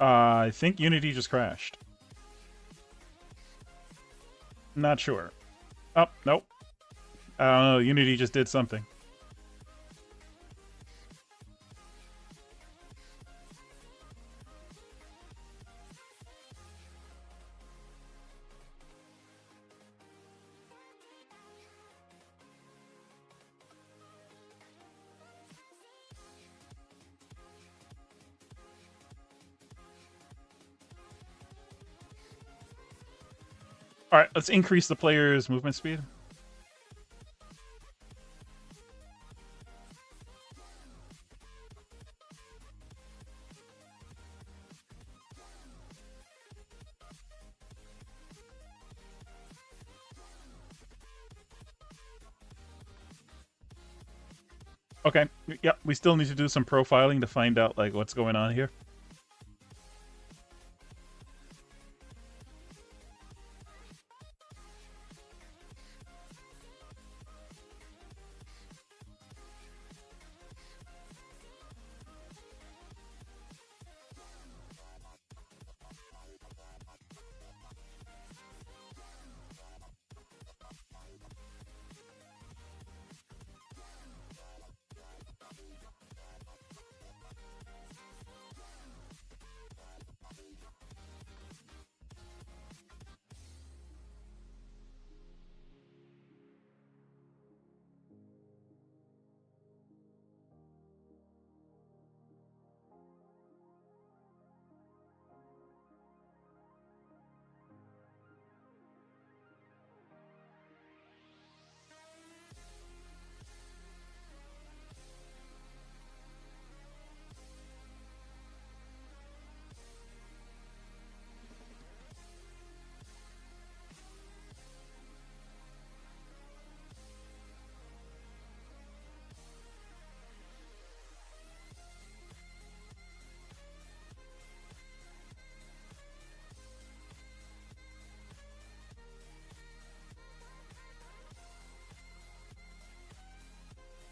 I think Unity just crashed. Not sure. Oh, nope. I don't know. Unity just did something. All right, let's increase the player's movement speed. Okay. Yep. We still need to do some profiling to find out like what's going on here.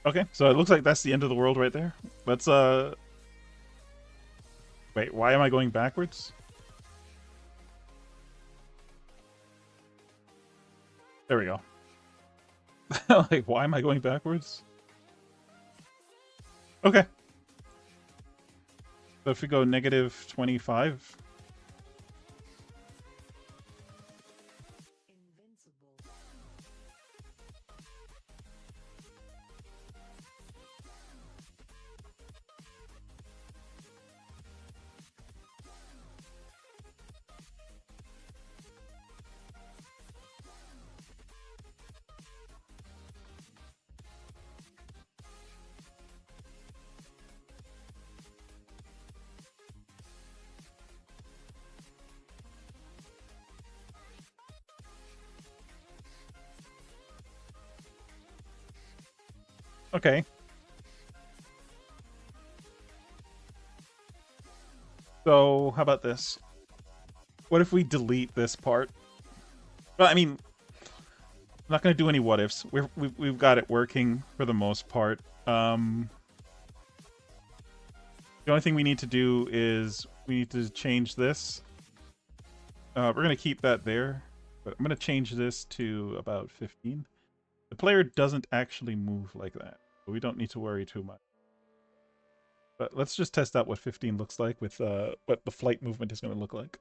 Okay, so it looks like that's the end of the world right there. Let's wait, why am I going backwards? There we go. Like, why am I going backwards? Okay. So if we go negative 25. Okay. So how about this? What if we delete this part? Well, I mean, I'm not going to do any what ifs. We've got it working for the most part. The only thing we need to do is we need to change this. We're going to keep that there, but I'm going to change this to about 15. The player doesn't actually move like that, so we don't need to worry too much. But let's just test out what 15 looks like with what the flight movement is going to look like.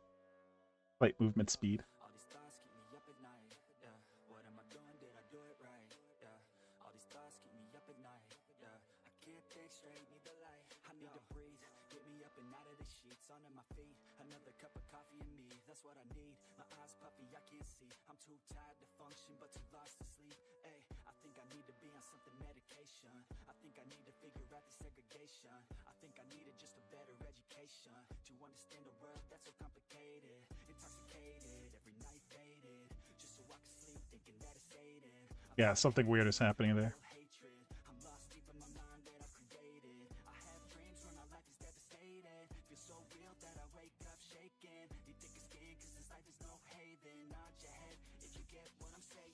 Flight movement speed. All these thoughts keep me up at night. Yeah, what am I doing? Did I do it right? Yeah, all these thoughts keep me up at night. Yeah, I can't think straight, need the light. I need to breathe, get me up and out of the sheets, onto my feet. Another cup of coffee and me, that's what I need. My eyes puffy, I can't see. I'm too tired to function, but too lost to sleep. Ay, I think I need to be on something medication. I think I need to figure out the segregation. I think I needed just a better education to understand a world that's so complicated. Intoxicated, every night faded, just so I can sleep thinking that it's fading. Yeah, something weird is happening there. Hatred, I'm lost deep in my mind that I've created. I have dreams when my life is devastated. Feel so real that I wake up shaking. You think it's skin cause this life is no haven. Nod your head if you get what I'm saying.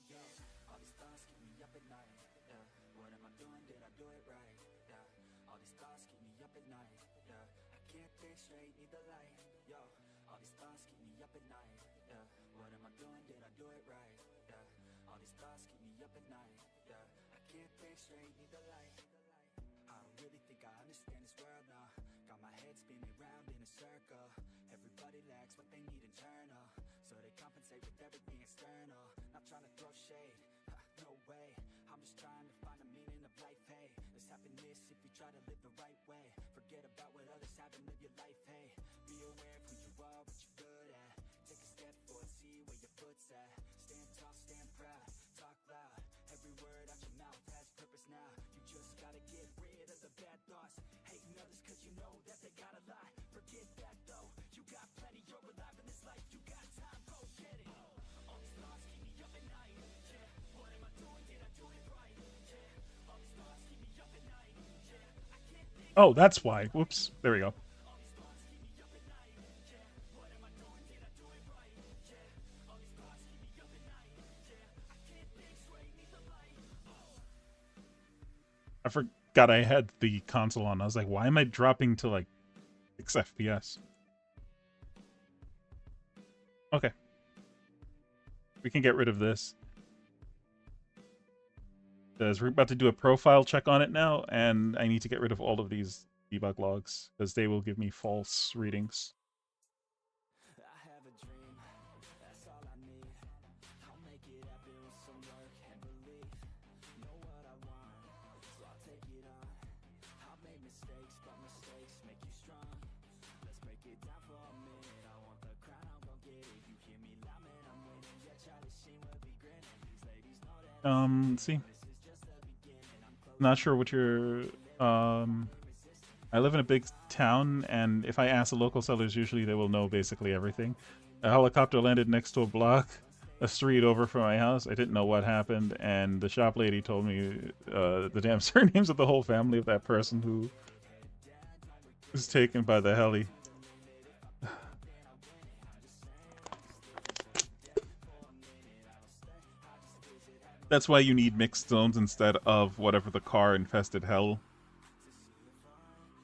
All these thoughts keep me up at night. Yeah, what am I doing? Did I do it right? Yeah, all these thoughts keep me up at night. Yeah, I can't think straight, need the light. Yo, all these thoughts keep me up at night. Yeah, what am I doing? Did I do it right? Yeah, all these thoughts keep me up at night. Yeah, I can't think straight, need the light. I don't really think I understand this world now. Got my head spinning round in a circle. Everybody lacks what they need internal, so they compensate with everything external. Not trying to throw shade, no way. I'm just trying to find a meaning of life. Hey, there's happiness if you try to live the right way. Forget about what others have and live your life. Hey, be aware of who you are, what you're good at. Take a step forward, see where your foot's at. Stand tall, stand proud, talk loud. Every word out your mouth has purpose now. You just gotta get rid of the bad thoughts. Hating others cause you know that they got a lie. Forget that though, you got plenty, you're alive in this life. You got time, go get it. All these thoughts keep me up at night. Yeah, what am I doing? Did I do it right? Yeah, all these thoughts keep me up at night. Oh, that's why. Whoops. There we go. I forgot I had the console on. I was like, why am I dropping to like 6 FPS? Okay. We can get rid of this. Because we're about to do a profile check on it now, and I need to get rid of all of these debug logs, because they will give me false readings. Let's see. Not sure what your I live in a big town, and if I ask the local sellers, usually they will know basically everything. A helicopter landed next to a block, a street over from my house. I didn't know what happened, and the shop lady told me the damn surnames of the whole family of that person who was taken by the heli. That's why you need mixed zones instead of whatever the car-infested hell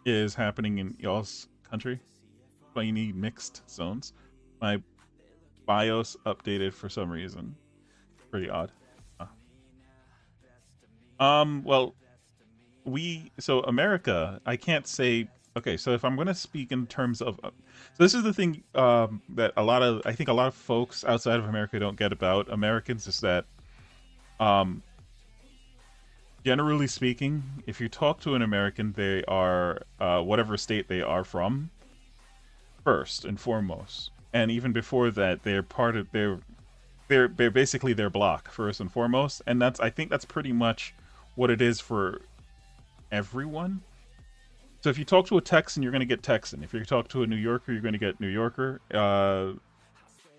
is happening in y'all's country. That's why you need mixed zones. My BIOS updated for some reason. Pretty odd. Huh. Well, so America, I can't say. Okay, so if I'm going to speak in terms of, so this is the thing that I think a lot of folks outside of America don't get about Americans is that, generally speaking, if you talk to an American, they are whatever state they are from, first and foremost, and even before that, they're part of they're basically their block first and foremost, and I think that's pretty much what it is for everyone. So if you talk to a Texan, you're going to get Texan. If you talk to a New Yorker, you're going to get New Yorker.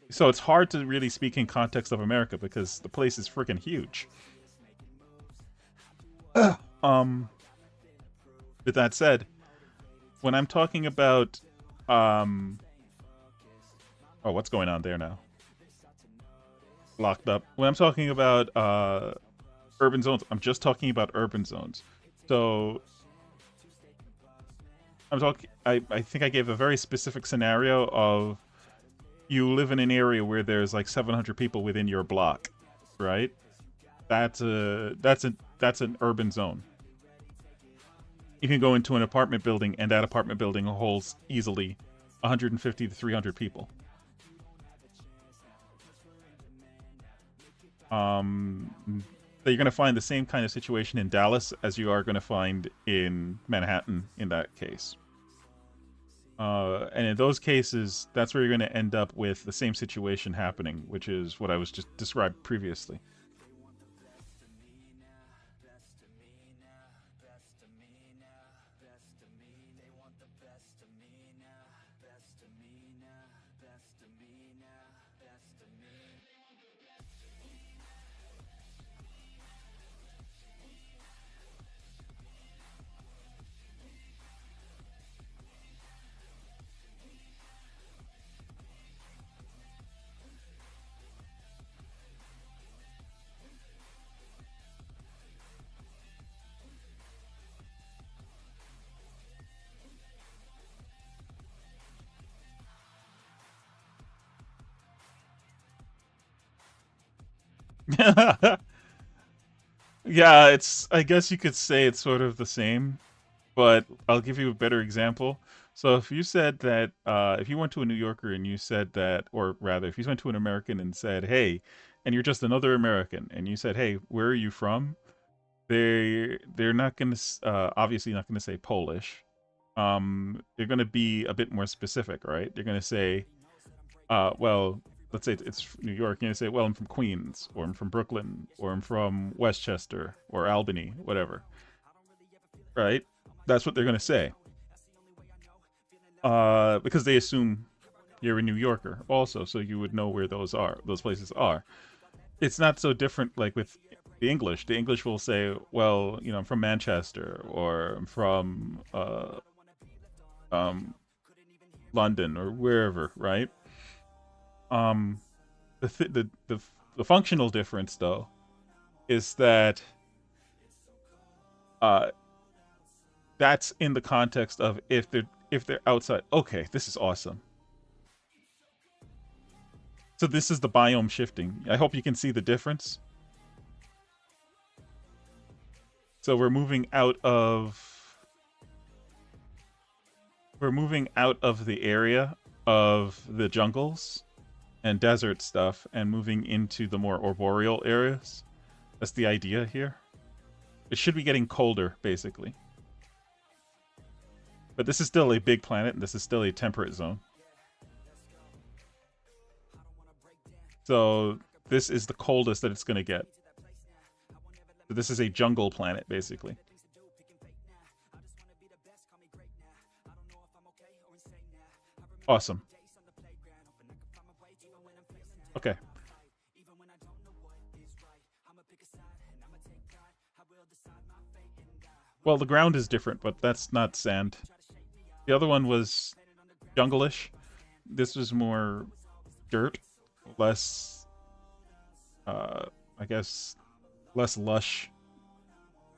So it's hard to really speak in context of America because the place is freaking huge. With that said, when I'm talking about, oh, what's going on there now? Locked up. When I'm talking about urban zones, I'm just talking about urban zones. So I think I gave a very specific scenario of you live in an area where there's like 700 people within your block, right? That's an urban zone. You can go into an apartment building, and that apartment building holds easily 150 to 300 people. So you're going to find the same kind of situation in Dallas as you are going to find in Manhattan in that case. And in those cases, that's where you're going to end up with the same situation happening, which is what I was just described previously. Yeah, I guess you could say it's sort of the same, but I'll give you a better example. So if you said that, if you went to a New Yorker and you said that, or rather, if you went to an American and said, "Hey," and you're just another American, and you said, "Hey, where are you from?" They're not gonna obviously not gonna say Polish. They're gonna be a bit more specific, right? They're gonna say, well, let's say it's New York. You're gonna say, "Well, I'm from Queens, or I'm from Brooklyn, or I'm from Westchester, or Albany, whatever." Right? That's what they're gonna say. Because they assume you're a New Yorker also, so you would know where those places are. It's not so different like with The English will say, well, you know, I'm from Manchester or I'm from um, London or wherever, right? Um, the functional difference though is that uh, that's in the context of if they're outside. Okay, this is awesome. So this is the biome shifting. I hope you can see the difference. So we're moving out of the area of the jungles and desert stuff and moving into the more arboreal areas. That's the idea here. It should be getting colder, basically. But this is still a big planet, and this is still a temperate zone. So this is the coldest that it's going to get. So this is a jungle planet, basically. Awesome. Okay. Well, the ground is different, but that's not sand. The other one was jungle-ish. This was more dirt, less, I guess, less lush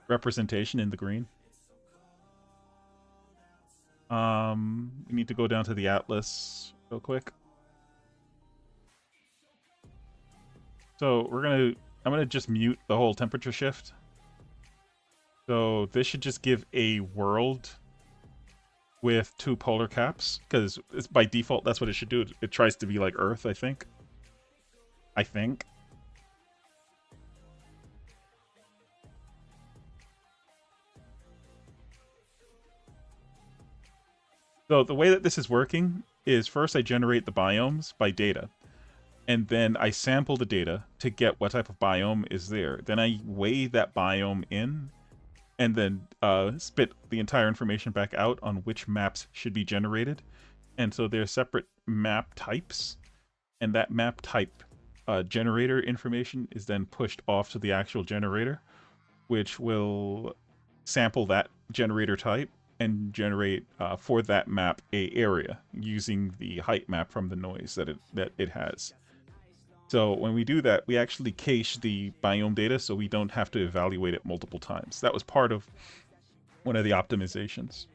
representation in the green. We need to go down to the atlas real quick. So I'm gonna just mute the whole temperature shift. So this should just give a world with 2 polar caps, because it's by default that's what it should do. It tries to be like Earth, I think. So the way that this is working is first I generate the biomes by data, and then I sample the data to get what type of biome is there. Then I weigh that biome in, and then spit the entire information back out on which maps should be generated. And so they're separate map types, and that map type generator information is then pushed off to the actual generator, which will sample that generator type and generate for that map a area using the height map from the noise that it has. So when we do that, we actually cache the biome data so we don't have to evaluate it multiple times. That was part of one of the optimizations.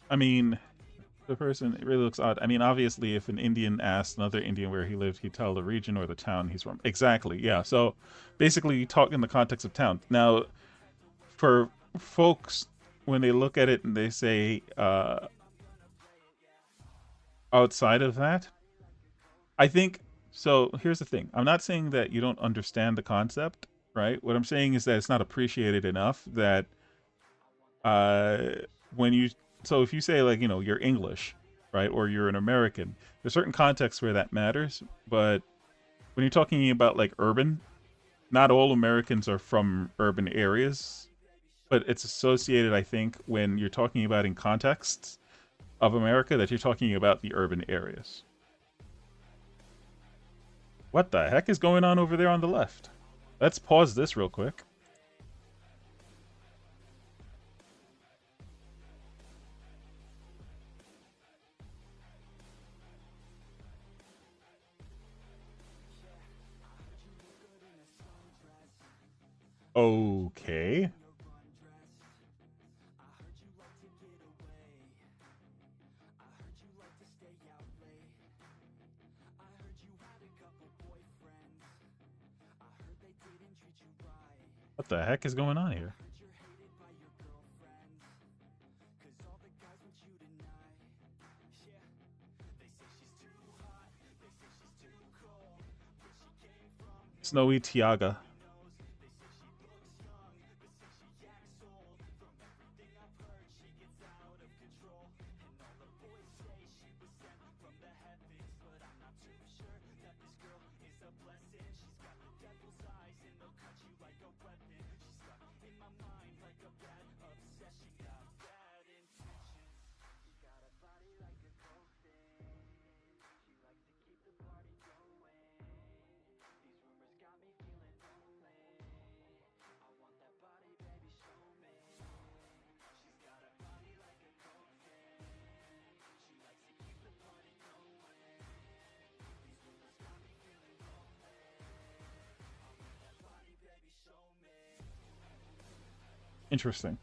I mean, the person, it really looks odd. I mean, obviously, if an Indian asked another Indian where he lived, he'd tell the region or the town he's from. Exactly, yeah. So basically, you talk in the context of town. Now, for folks, when they look at it and they say outside of that, I think so. Here's the thing, I'm not saying that you don't understand the concept, right? What I'm saying is that it's not appreciated enough that uh, when you so if you say like you're English, right, or you're an American, there's certain contexts where that matters. But when you're talking about like urban, not all Americans are from urban areas, but it's associated, I think, when you're talking about in contexts of America that you're talking about the urban areas. What the heck is going on over there on the left? Let's pause this real quick. Okay. What the heck is going on here? Snowy Tiaga. Interesting.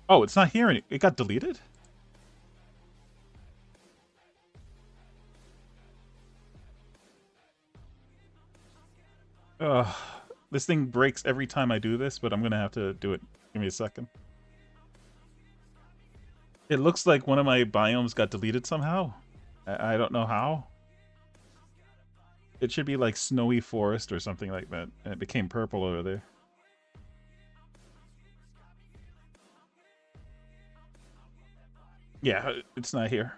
Oh, it's not here any. It got deleted? Ugh. This thing breaks every time I do this, but I'm gonna have to do it. Give me a second. It looks like one of my biomes got deleted somehow. I don't know how. It should be like snowy forest or something like that. And it became purple over there. Yeah, it's not here.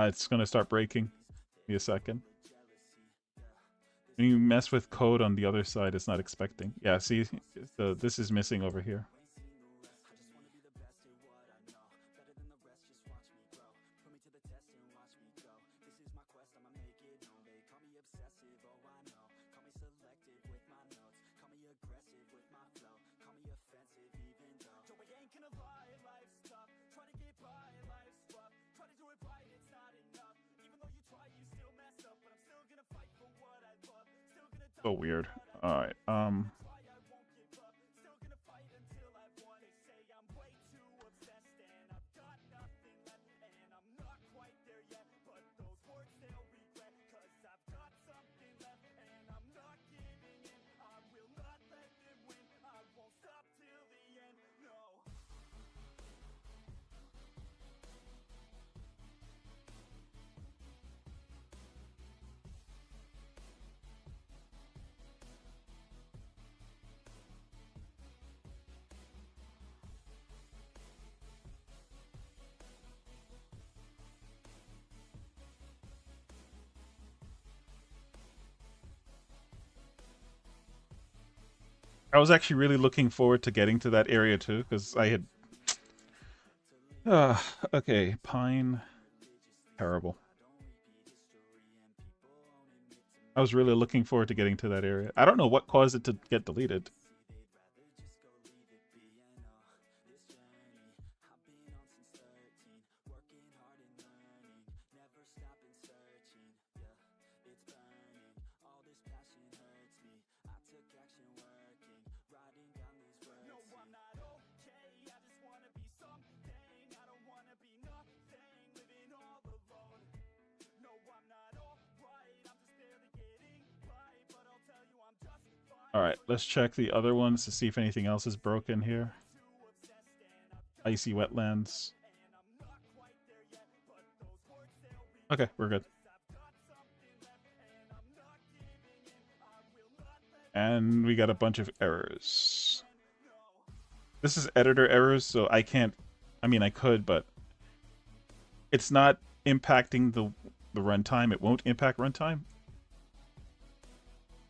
It's gonna start breaking. Give me a second. When you mess with code on the other side, it's not expecting. Yeah, see, this is missing over here. So weird. Alright, I was actually really looking forward to getting to that area too, because I had... okay, Pine... Terrible. I was really looking forward to getting to that area. I don't know what caused it to get deleted. Alright, let's check the other ones to see if anything else is broken here. Icy wetlands. Okay, we're good. And we got a bunch of errors. This is editor errors, so I can't... I mean, I could, but... It's not impacting the runtime. It won't impact runtime.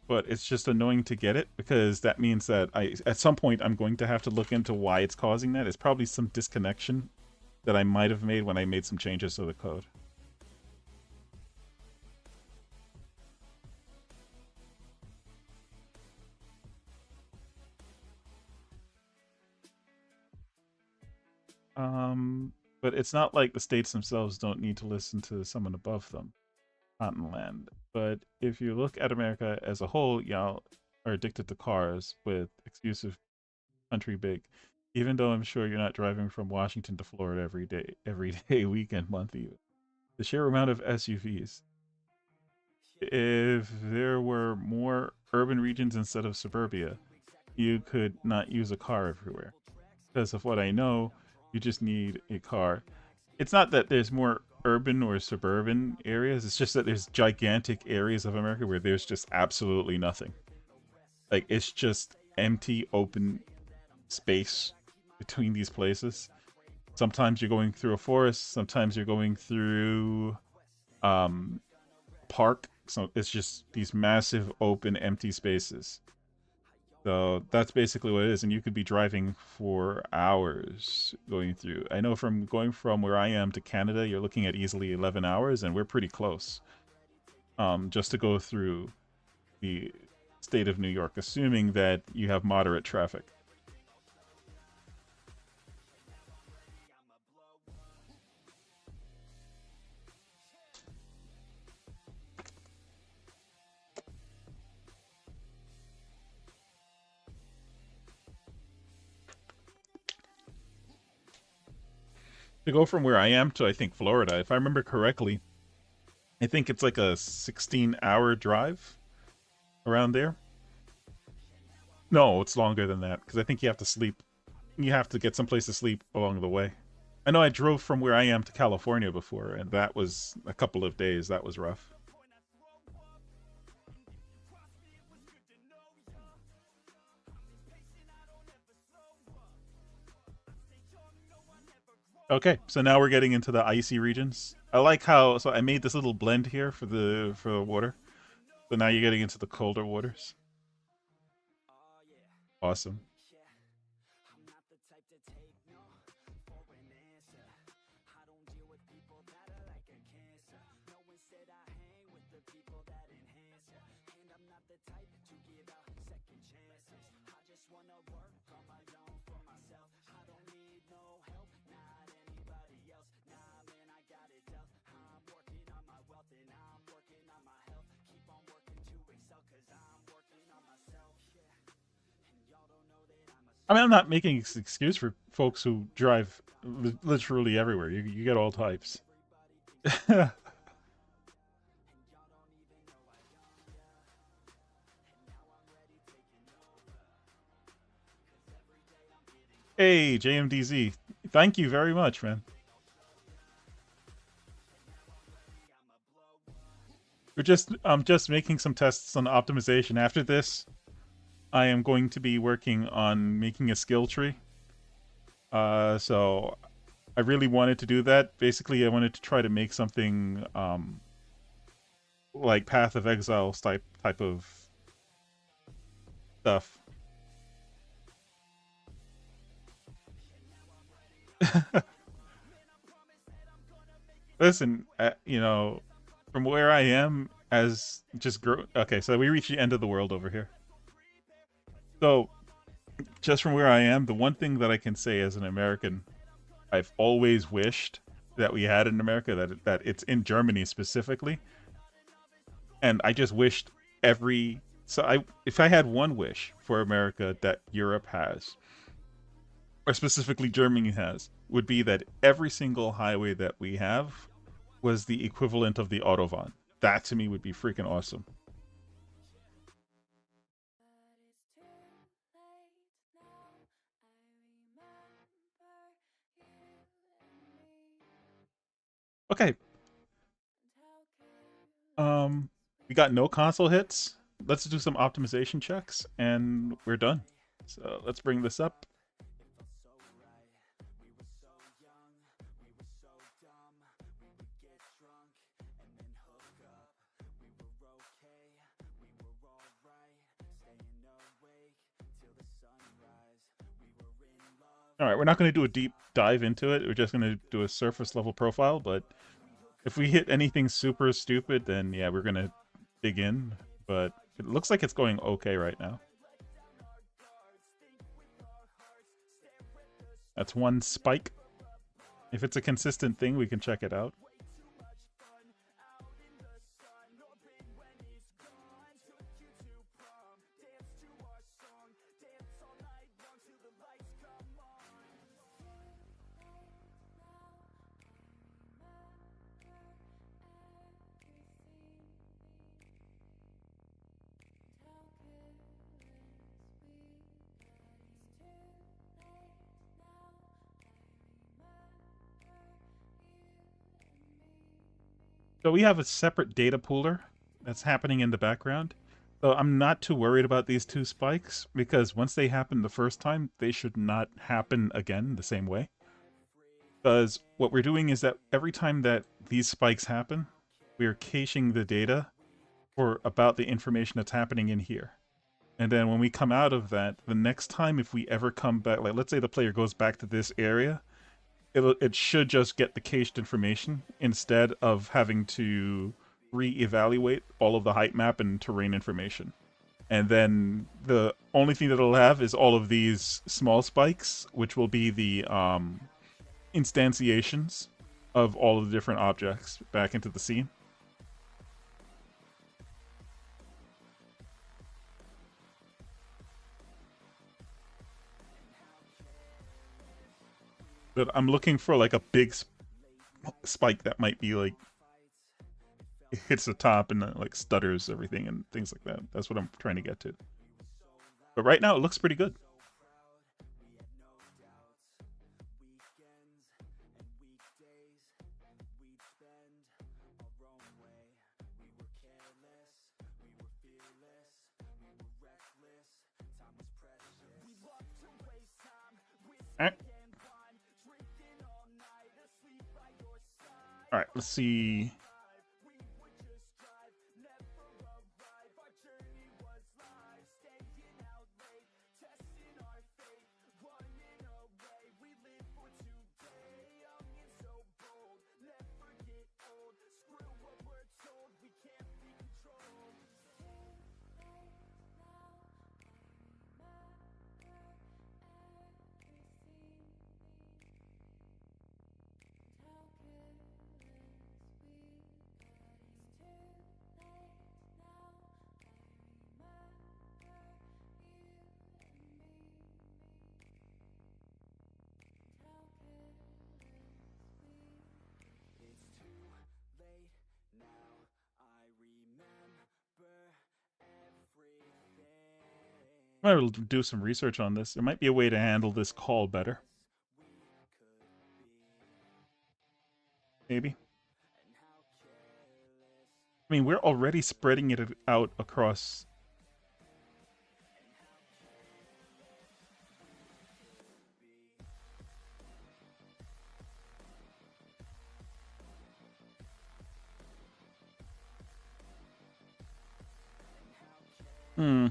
But it's just annoying to get it, because that means that at some point I'm going to have to look into why it's causing that. It's probably some disconnection that I might have made when I made some changes to the code. But it's not like the states themselves don't need to listen to someone above them. Continent. But if you look at America as a whole, y'all are addicted to cars with exclusive country big. Even though I'm sure you're not driving from Washington to Florida every day, weekend, month even. The sheer amount of SUVs. If there were more urban regions instead of suburbia, you could not use a car everywhere. Because of what I know, you just need a car. It's not that there's more urban or suburban areas, it's just that there's gigantic areas of America where there's just absolutely nothing. Like, it's just empty, open space between these places. Sometimes you're going through a forest, sometimes you're going through park, So it's just these massive open empty spaces. So that's basically what it is, and you could be driving for hours going through. I know from going from where I am to Canada, you're looking at easily 11 hours, and we're pretty close. Just to go through the state of New York, assuming that you have moderate traffic. To go from where I am to, I think, Florida, if I remember correctly, I think it's like a 16-hour drive around there. No, it's longer than that because I think you have to sleep. You have to get someplace to sleep along the way. I know I drove from where I am to California before, and that was a couple of days. That was rough. Okay, so now we're getting into the icy regions. I like how so I made this little blend here for the water. So now you're getting into the colder waters. Awesome. I mean, I'm not making an excuse for folks who drive literally everywhere. You get all types. Hey, JMDZ. Thank you very much, man. I'm just making some tests on optimization. After this, I am going to be working on making a skill tree. So I really wanted to do that. Basically, I wanted to try to make something like Path of Exile type of stuff. Listen, you know, from where I am, as just grow. Okay, so we reach the end of the world over here. So, just from where I am, the one thing that I can say as an American, I've always wished that we had in America, that it's in Germany specifically, and I just wished every. So if I had one wish for America that Europe has, or specifically Germany has, would be that every single highway that we have was the equivalent of the Autobahn. That to me would be freaking awesome. Okay. We got no console hits. Let's do some optimization checks, and we're done. So let's bring this up. All right, we're not going to do a deep dive into it. We're just going to do a surface level profile, but if we hit anything super stupid, then yeah, we're going to dig in. But it looks like it's going okay right now. That's one spike. If it's a consistent thing, we can check it out. So we have a separate data pooler that's happening in the background. So I'm not too worried about these two spikes because once they happen the first time, they should not happen again the same way. Because what we're doing is that every time that these spikes happen, we are caching the data for about the information that's happening in here. And then when we come out of that, the next time if we ever come back, like let's say the player goes back to this area, it should just get the cached information instead of having to re-evaluate all of the height map and terrain information. And then the only thing that it'll have is all of these small spikes, which will be the instantiations of all of the different objects back into the scene. But I'm looking for like a big spike that might be like it hits the top and like stutters everything and things like that. That's what I'm trying to get to. But right now it looks pretty good. Alright. Alright, let's see. I might do some research on this. There might be a way to handle this call better. Maybe. I mean, we're already spreading it out across. Hmm.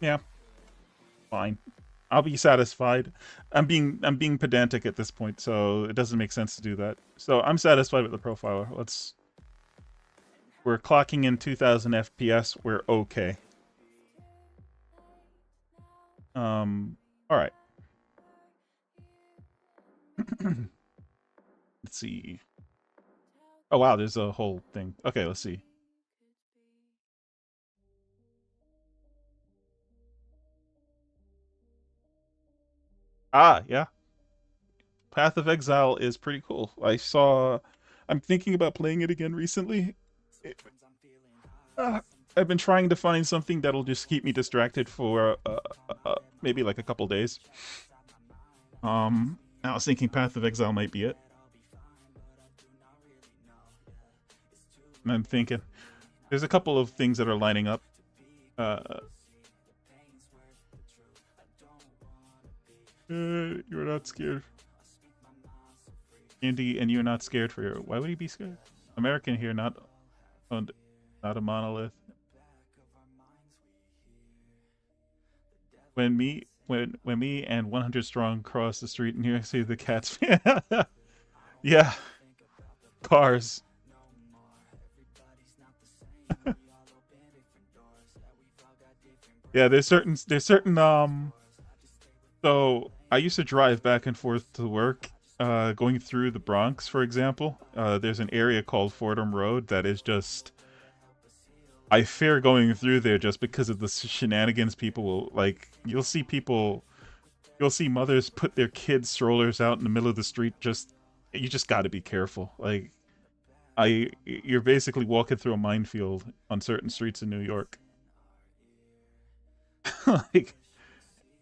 Yeah. Fine. I'll be satisfied. I'm being pedantic at this point, so it doesn't make sense to do that. So I'm satisfied with the profiler. We're clocking in 2000 FPS. We're okay. All right. Let's see. Oh wow, there's a whole thing. Okay, let's see. Ah, yeah. Path of Exile is pretty cool. I'm thinking about playing it again recently. It- I've been trying to find something that'll just keep me distracted for maybe like a couple days. I was thinking Path of Exile might be it. And I'm thinking there's a couple of things that are lining up. You're not scared. Andy, and you're not scared for your. Why would he be scared? American here, not a monolith. When me and 100 strong cross the street and you see the cats. Yeah, cars. Yeah, there's certain. So I used to drive back and forth to work, going through the Bronx, for example. There's an area called Fordham Road that is just. I fear going through there just because of the shenanigans people will like. You'll see mothers put their kids' strollers out in the middle of the street. You just got to be careful. Like you're basically walking through a minefield on certain streets in New York. Like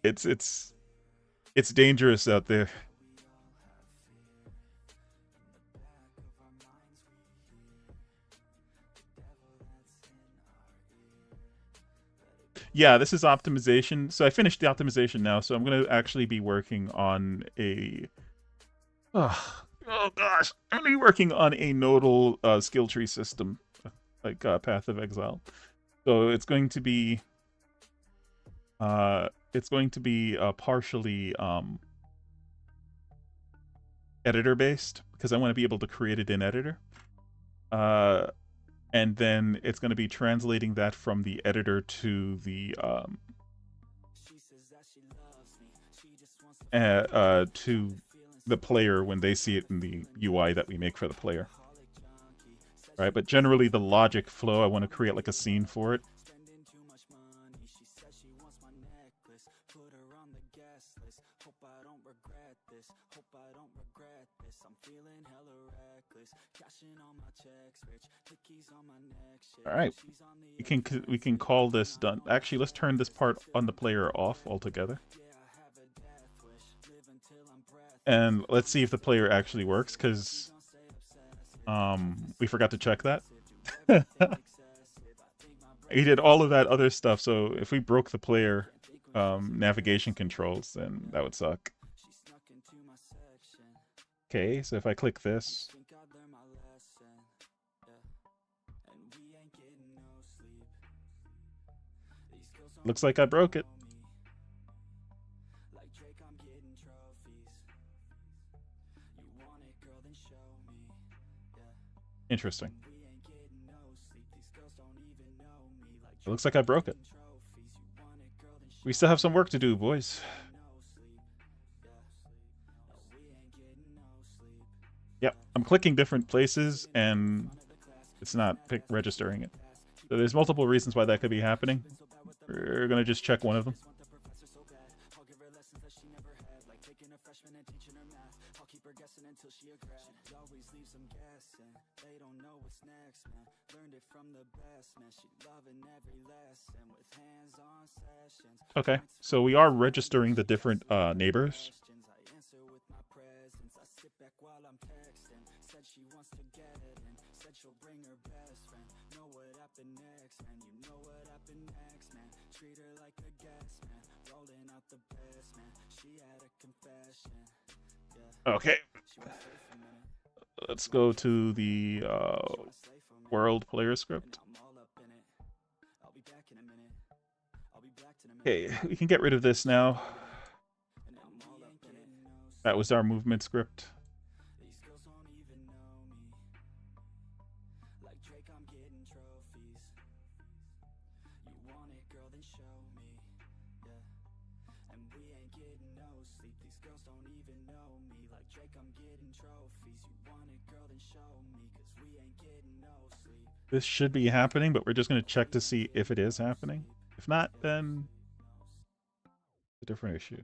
it's it's dangerous out there. Yeah, this is optimization. So I finished the optimization now, so I'm going to actually be working on a... Oh gosh, I'm going to be working on a nodal skill tree system, like Path of Exile. So it's going to be partially editor based because I want to be able to create it in editor. And then it's going to be translating that from the editor to the to the player when they see it in the UI that we make for the player. Right, but generally the logic flow, I want to create like a scene for it. All right, we can call this done. Actually, let's turn this part on the player off altogether. And let's see if the player actually works, because we forgot to check that. He did all of that other stuff, so if we broke the player navigation controls, then that would suck. Okay, so if I click this, looks like I broke it. Interesting. It looks like I broke it. We still have some work to do, boys. Yep, I'm clicking different places and it's not registering it. So there's multiple reasons why that could be happening. We're gonna just check one of them. Okay, so we are registering the different neighbors. Okay. Let's go to the world player script. Okay, we can get rid of this now. That was our movement script. This should be happening, but we're just going to check to see if it is happening. If not, then it's a different issue.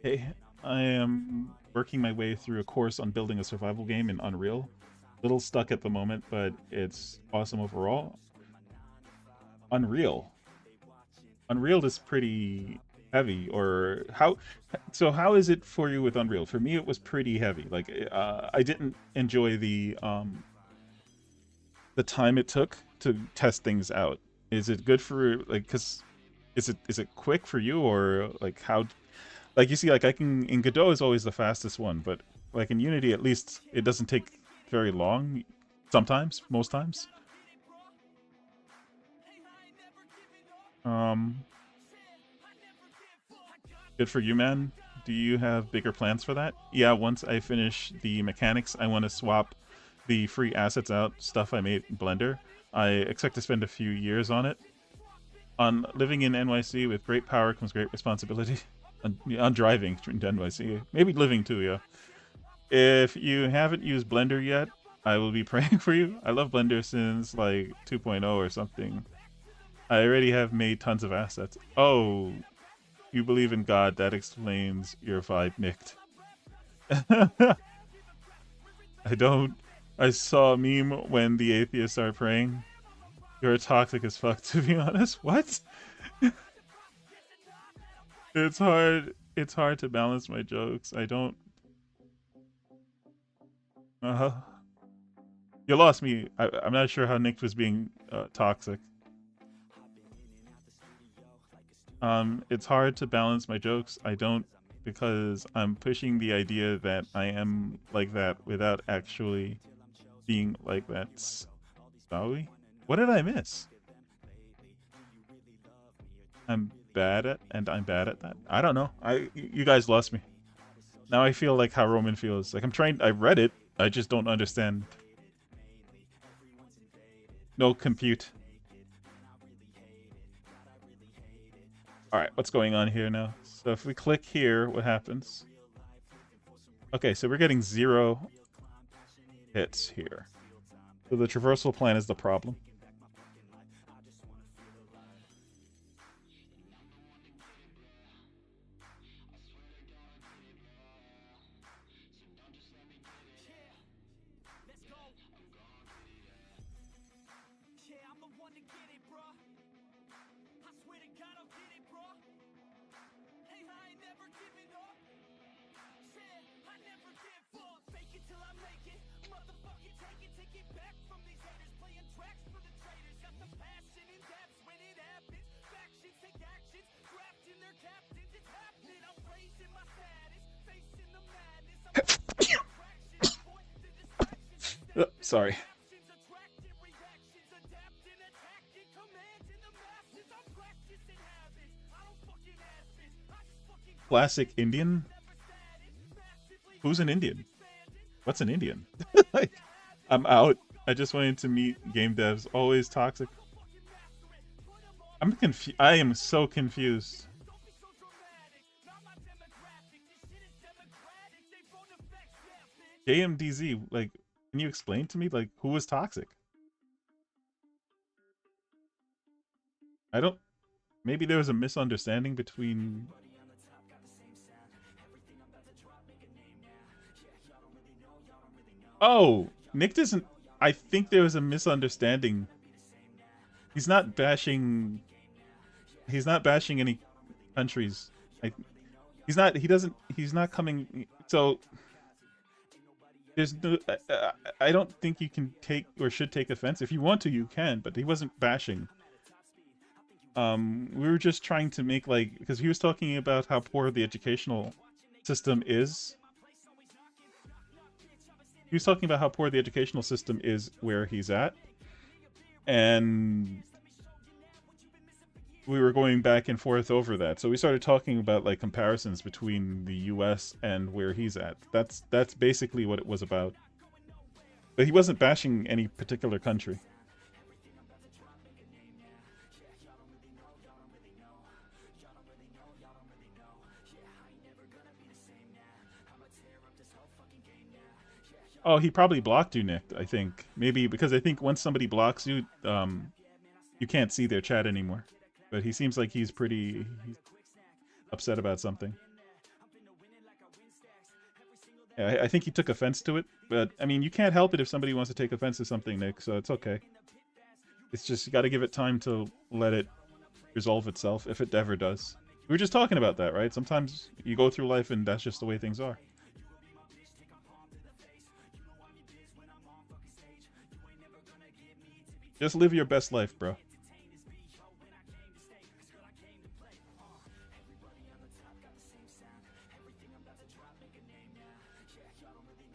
Hey, I am working my way through a course on building a survival game in Unreal. Little stuck at the moment, but it's awesome overall. Unreal is pretty heavy, or how? So how is it for you with Unreal? For me, it was pretty heavy. Like I didn't enjoy the time it took to test things out. Is it good for like? Cause is it quick for you, or like how? Like you see, like I can in Godot is always the fastest one, but like in Unity, at least it doesn't take very long. Sometimes, most times. Good for you, man. Do you have bigger plans for that? Yeah, once I finish the mechanics, I want to swap the free assets out, stuff I made in Blender. I expect to spend a few years on it. On living in NYC with great power comes great responsibility. On driving to NYC. Maybe living too, yeah. If you haven't used Blender yet, I will be praying for you. I love Blender since like 2.0 or something. I already have made tons of assets. Oh, you believe in God. That explains your vibe, Nicked. I don't. I saw a meme when the atheists are praying. You're toxic as fuck, to be honest. What? It's hard. It's hard to balance my jokes. I don't. Uh, you lost me. I'm not sure how Nick was being toxic. It's hard to balance my jokes. I don't, because I'm pushing the idea that I am like that without actually being like that. Sorry? What did I miss? I'm bad at, and I'm bad at that. I don't know. You guys lost me. Now I feel like how Roman feels. Like I read it. I just don't understand. No compute. All right, what's going on here now? So if we click here, what happens? Okay, so we're getting 0 hits here. So the traversal plan is the problem. Sorry. Classic Indian? Who's an Indian? What's an Indian? Like, I'm out. I just wanted to meet game devs. Always toxic. I'm confused. I am so confused. JMDZ, like, can you explain to me, like, who was toxic? I don't... Maybe there was a misunderstanding between... Oh! Nick doesn't... I think there was a misunderstanding. He's not bashing... He's not bashing any countries. He's not... He doesn't... He's not coming... So... There's no... I don't think you can take or should take offense. If you want to, you can, but he wasn't bashing. We were just trying to make, like... Because he was talking about how poor the educational system is. He was talking about how poor the educational system is where he's at. And we were going back and forth over that. So we started talking about, like, comparisons between the US and where he's at. That's basically what it was about. But he wasn't bashing any particular country. Oh, he probably blocked you, Nick, I think. Maybe because I think once somebody blocks you, you can't see their chat anymore. But he seems like he's pretty upset about something. Yeah, I think he took offense to it. But, I mean, you can't help it if somebody wants to take offense to something, Nick, so it's okay. It's just, you gotta give it time to let it resolve itself, if it ever does. We were just talking about that, right? Sometimes you go through life and that's just the way things are. Just live your best life, bro.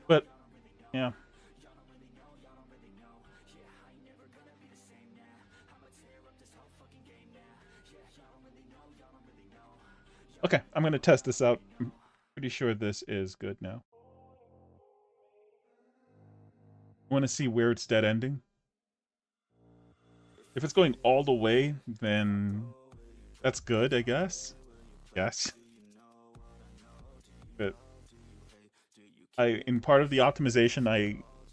But, yeah. Okay, I'm gonna test this out. I'm pretty sure this is good now. Want to see where it's dead ending? If it's going all the way, then that's good, I guess. Yes. But in part of the optimization, I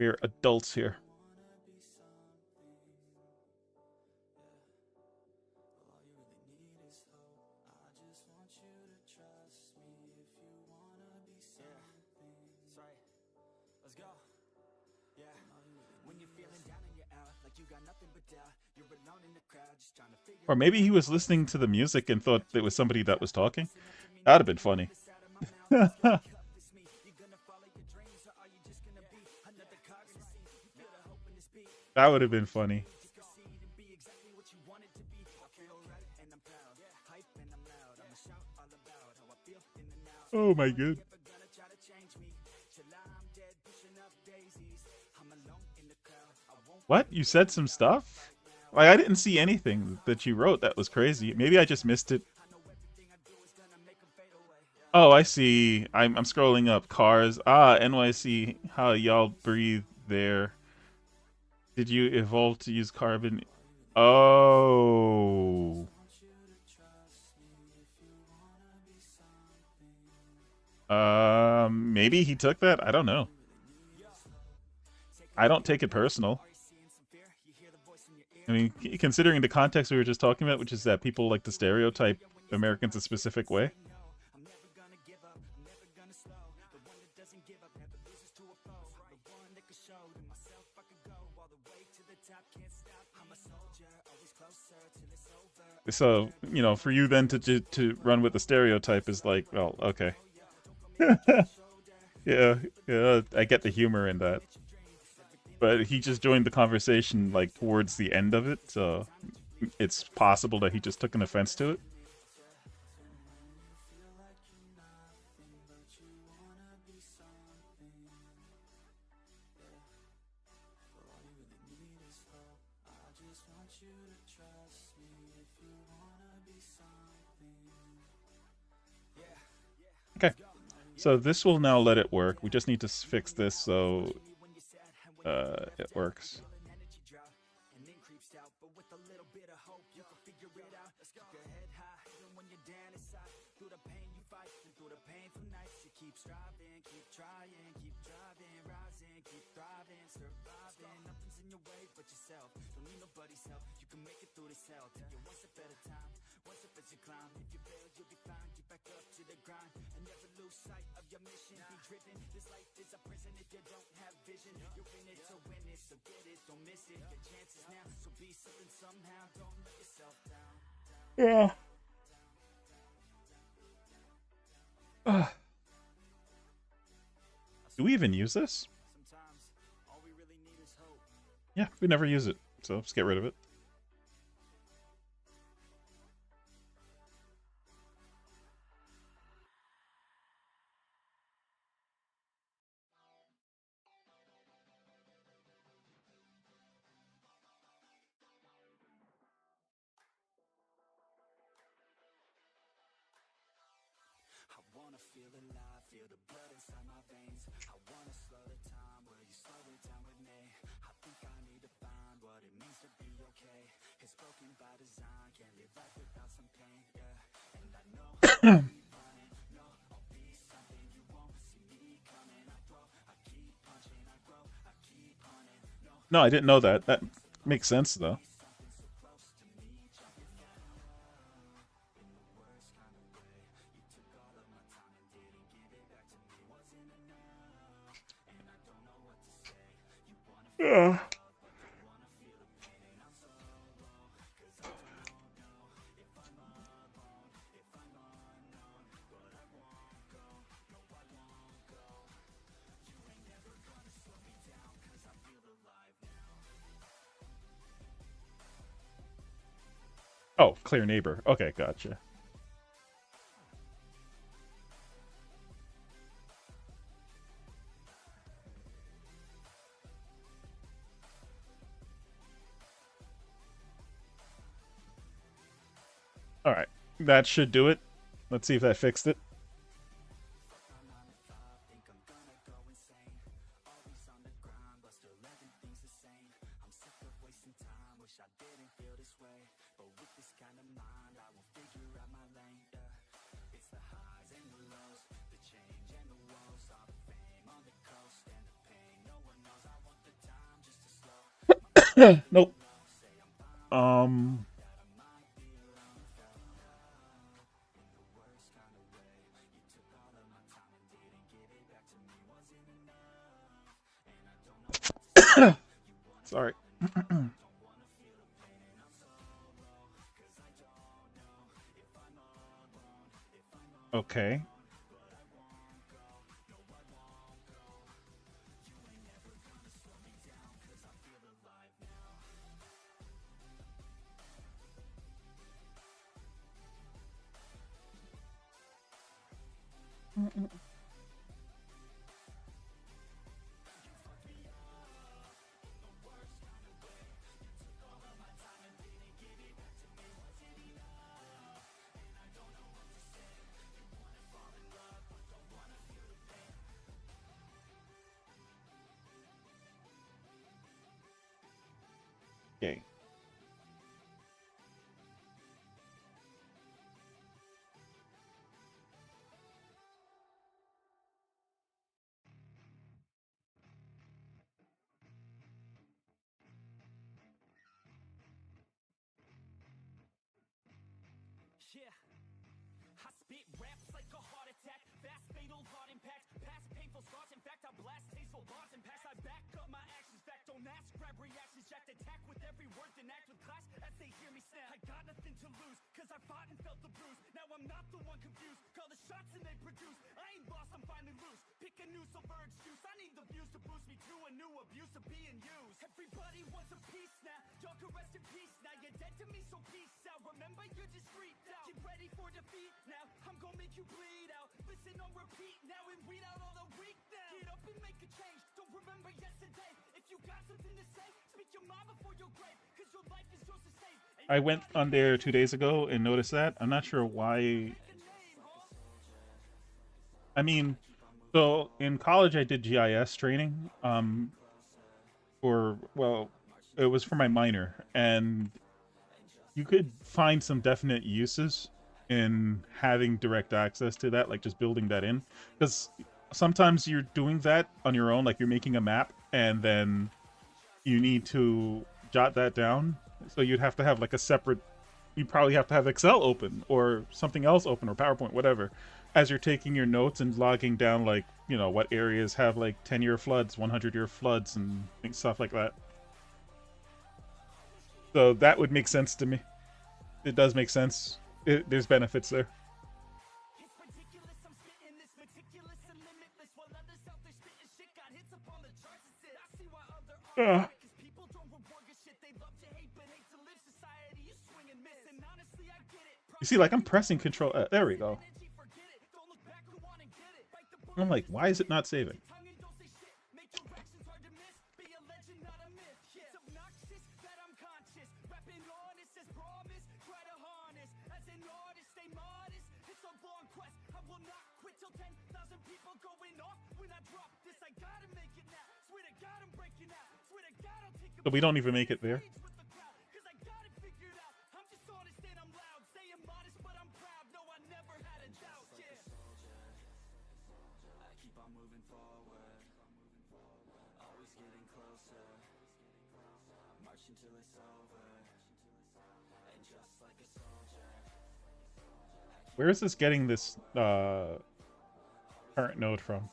We're adults here. Or maybe he was listening to the music and thought it was somebody that was talking. That'd have been funny. That would have been funny. Oh my god. What? You said some stuff? Like I didn't see anything that you wrote that was crazy. Maybe I just missed it. Oh, I see. I'm scrolling up. Cars. Ah, NYC. How y'all breathe there. Did you evolve to use carbon? Oh. Maybe he took that? I don't know. I don't take it personal. I mean, considering the context we were just talking about, which is that people like to stereotype Americans a specific way. So, you know, for you then to run with the stereotype is like, well, okay. Yeah, yeah, I get the humor in that. But he just joined the conversation like towards the end of it, so it's possible that he just took an offense to it. Okay, so this will now let it work. We just need to fix this so it works. Yeah. Do we even use this? Yeah, we never use it, so let's get rid of it. No, I didn't know that. That makes sense though. Yeah. Oh, clear neighbor. Okay, gotcha. All right, that should do it. Let's see if that fixed it. Nope. Um. Sorry. Okay. Okay. Yeah, I spit raps like a heart attack, fast fatal heart impact, past painful scars. In fact, I blast tasteful bars and packs. I back up my actions, fact don't ask, grab reactions, jacked attack with every word, then act with class as they hear me snap. I got nothing to lose, cause I fought and felt the bruise. Now I'm not the one confused, call the shots and they produce. I ain't lost, I'm finally loose. Pick a new silver excuse, I need the views to boost me to a new abuse of being used. Everybody wants a piece now, y'all can rest in peace now. You're dead to me, so peace out. Remember, you're just freaked out. Get ready for defeat now, I'm gonna make you bleed out. Listen on repeat now and weed out all the weak now. Get up and make a change, don't remember yesterday. If you got something to say, speak your mind before your grave, cause your life is yours to save. I went on there 2 days ago and noticed that. I'm not sure why. I mean, so in college I did GIS training. For well, it was for my minor, and you could find some definite uses in having direct access to that, like just building that in, because sometimes you're doing that on your own, like you're making a map and then you need to jot that down, so you'd have to have like a separate, you probably have to have Excel open or something else open or PowerPoint, whatever, as you're taking your notes and logging down, like, you know, what areas have like 10-year floods, 100-year floods and stuff like that. So that would make sense to me. It does make sense. There's benefits there. It's ridiculous, I'm spitting this meticulous and limitless, while others out there spitting shit got hits up on the charts and shit. I see why other Uh, artists cause people don't reward good shit. They love to hate but hate to live. Society is swing and miss, and honestly I get it. you see, like I'm pressing Control. There we go. Energy, forget it. Don't look back, go on and get it. Bite the I'm bullet, like, why is it not saving? tongue and don't say shit. Make directions hard to miss. Be a legend, not a myth. Yeah. It's obnoxious that I'm conscious. Rapping honest as promise. Try to harness. As an artist, stay modest. It's a long quest. I will not quit till 10,000 people going off. When I drop this, I gotta make it now. Swear to God, I'm breaking out. Swear to God, I'll take a So we don't even make it there. page with the crowd. Cause I got it figured out. I'm just honest and I'm loud. Saying modest, but I'm proud. No, I never had a doubt. Yeah. I keep on moving forward, always getting closer, marching till it's over, and just like a soldier. Where is this getting this current node from?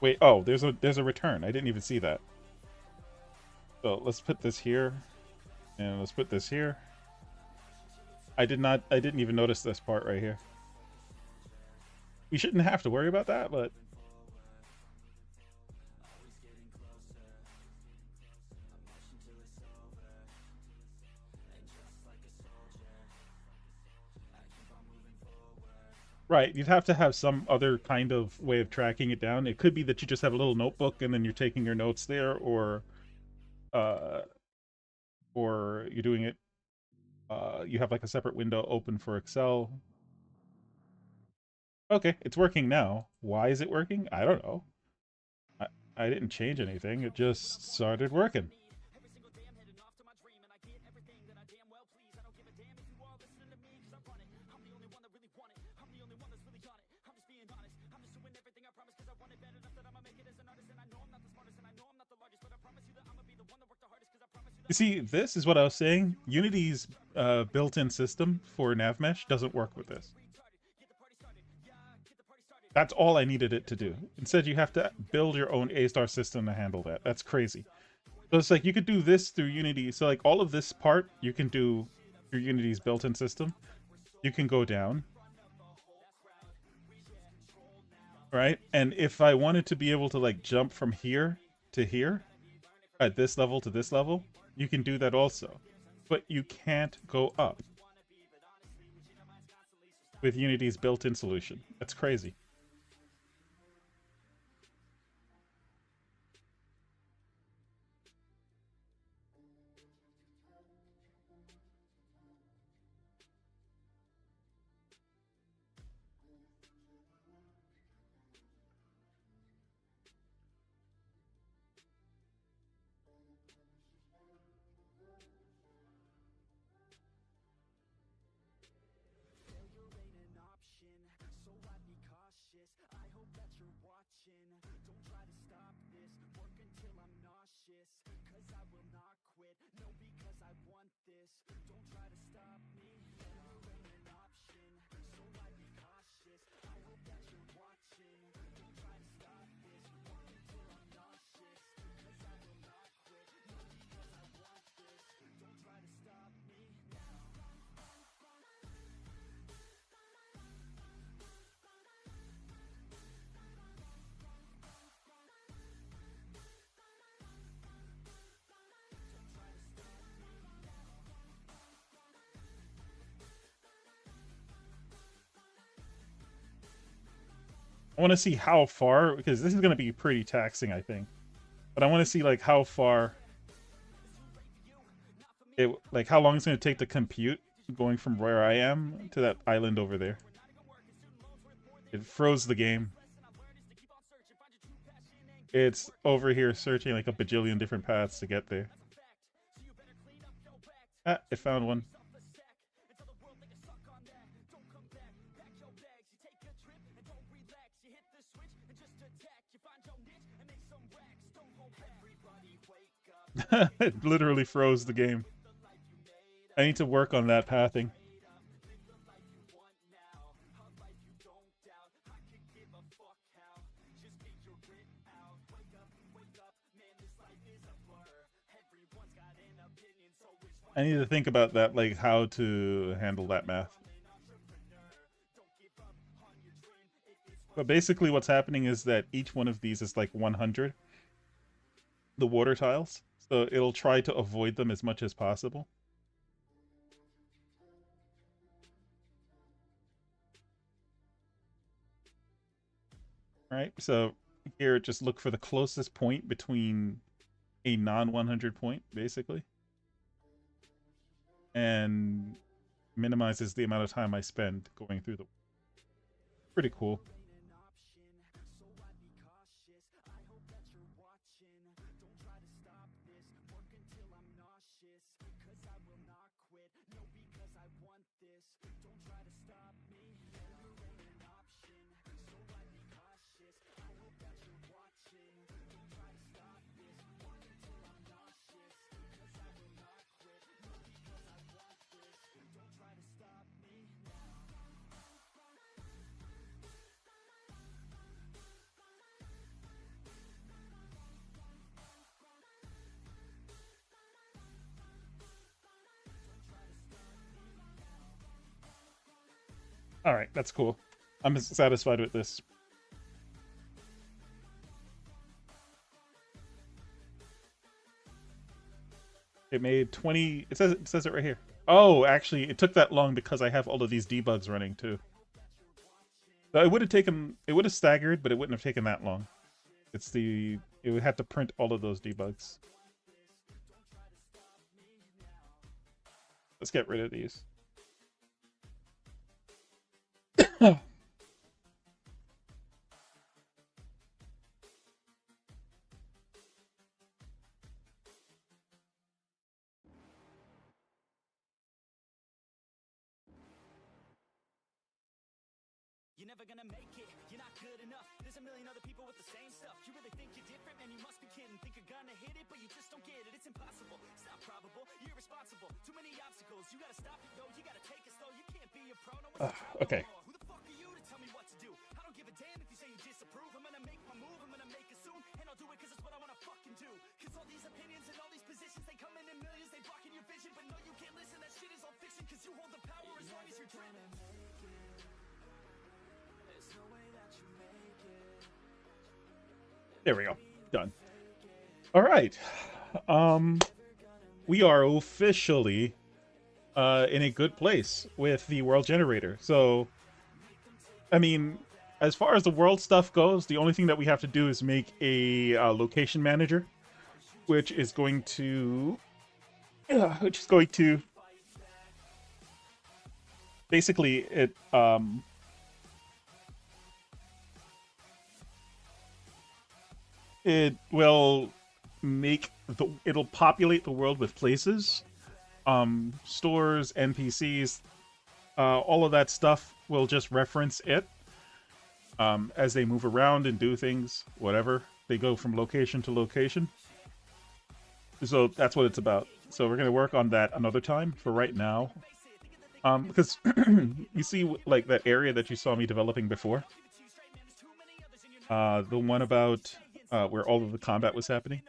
Wait, oh, there's a return. I didn't even see that. So let's put this here, and let's put this here. I didn't even notice this part right here. We shouldn't have to worry about that, but right, you'd have to have some other kind of way of tracking it down. It could be that you just have a little notebook and then you're taking your notes there, uh, or you're doing it. You have like a separate window open for Excel. Okay, it's working now. Why is it working? I don't know. I, I didn't change anything. It just started working. You see, this is what I was saying. Unity's built-in system for nav mesh doesn't work with this. That's all I needed it to do. Instead, you have to build your own A-star system to handle that. That's crazy. So it's like you could do this through Unity. So like all of this part you can do through Unity's built-in system. You can go down, right? And if I wanted to be able to like jump from here to here, at this level to this level, you can do that also. But you can't go up with Unity's built-in solution. That's crazy. I want to see how far, because this is going to be pretty taxing, I think. But I want to see like how far it, like how long it's going to take to compute going from where I am to that island over there. It froze the game. It's over here searching like a bajillion different paths to get there. Ah, it found one. It literally froze the game. I need to work on that pathing. I need to think about that, like how to handle that math. But basically what's happening is that each one of these is like 100, the water tiles. So it'll try to avoid them as much as possible. Right? So here, just look for the closest point between a non-100 point, basically. And minimizes the amount of time I spend going through the... Pretty cool. All right, that's cool. I'm satisfied with this. It made 20. It says it right here. Oh, actually, it took that long because I have all of these debugs running too. So it would have taken. It would have staggered, but it wouldn't have taken that long. It's the. It would have to print all of those debugs. Let's get rid of these. You're never gonna make it, you're not good enough. There's a million other people with the same stuff. You really think you're different, man, you must be kidding. Think you're gonna hit it, but you just don't get it. It's impossible, it's not probable. You gotta stop it, yo. You gotta take it slow. You can't be a pro. No one's Okay. who the fuck are you to tell me what to do? I don't give a damn if you say you disapprove. I'm gonna make my move. I'm gonna make it soon. And I'll do it cause it's what I wanna fucking do. Cause all these opinions and all these positions, they come in millions. They blocking your vision. But no, you can't listen. That shit is all fiction. Cause you hold the power as long as you're dreaming. There's no way that you make it. There we go. Done. All right. We are officially in a good place with the world generator. So, I mean, as far as the world stuff goes, the only thing that we have to do is make a location manager, which is going to basically it will it'll populate the world with places, stores, NPCs, all of that stuff will just reference it as they move around and do things, whatever. They go from location to location. So that's what it's about. So we're going to work on that another time. For right now, because you see, like, that area that you saw me developing before, the one about where all of the combat was happening,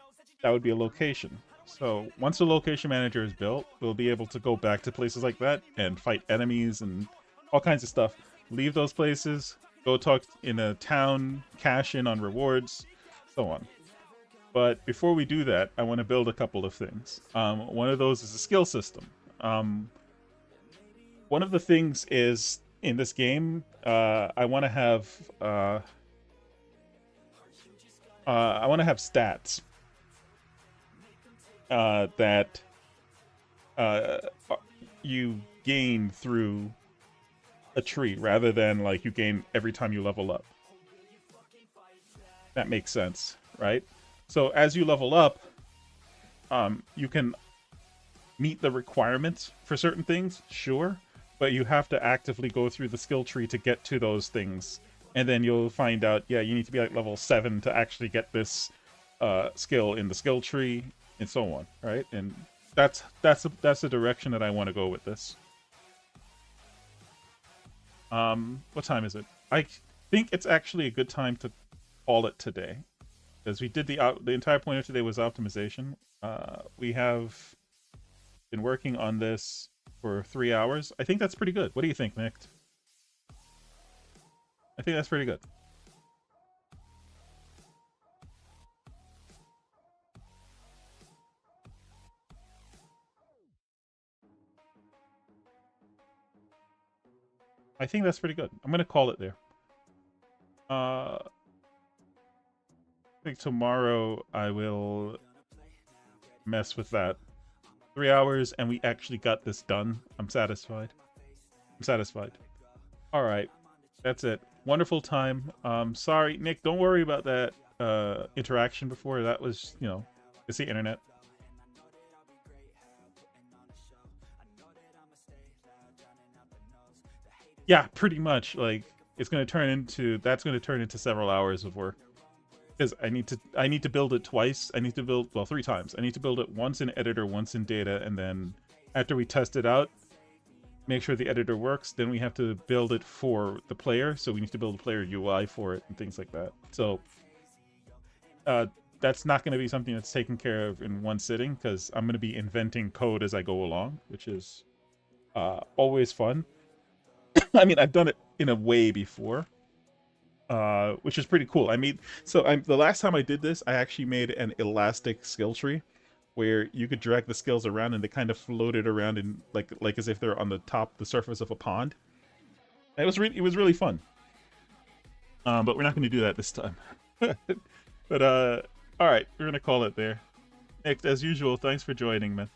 that would be a location. So once the location manager is built, we'll be able to go back to places like that and fight enemies and all kinds of stuff. Leave those places, go talk in a town, cash in on rewards, so on. But before we do that, I want to build a couple of things. One of those is a skill system. One of the things is, in this game, I want to have stats that you gain through a tree, rather than like you gain every time you level up. That makes sense, right? So as you level up, you can meet the requirements for certain things, sure, but you have to actively go through the skill tree to get to those things. And then you'll find out, yeah, you need to be like level 7 to actually get this skill in the skill tree, and so on, right? And that's the direction that I want to go with this. What time is it? I think it's actually a good time to call it today, because we did the entire point of today was optimization. We have been working on this for 3 hours. I think that's pretty good. What do you think, Nick? I think that's pretty good. I think that's pretty good. I'm going to call it there. I think tomorrow I will mess with that. 3 hours and we actually got this done. I'm satisfied. I'm satisfied. All right. That's it. Wonderful time. Sorry, Nick, don't worry about that interaction before. That was, you know, it's the internet. Yeah, pretty much. Like, it's going to turn into, that's going to turn into several hours of work. Because I need to build it twice. I need to build, well, 3 times. I need to build it once in editor, once in data, and then after we test it out, make sure the editor works, then we have to build it for the player. So we need to build a player UI for it and things like that. So that's not going to be something that's taken care of in one sitting, because I'm going to be inventing code as I go along, which is always fun. I mean, I've done it in a way before, which is pretty cool. I mean, so the last time I did this, I actually made an elastic skill tree where you could drag the skills around and they kind of floated around in like as if they're on the surface of a pond. And it was really fun. But we're not going to do that this time. But all right, we're going to call it there. Nick, as usual, thanks for joining, man.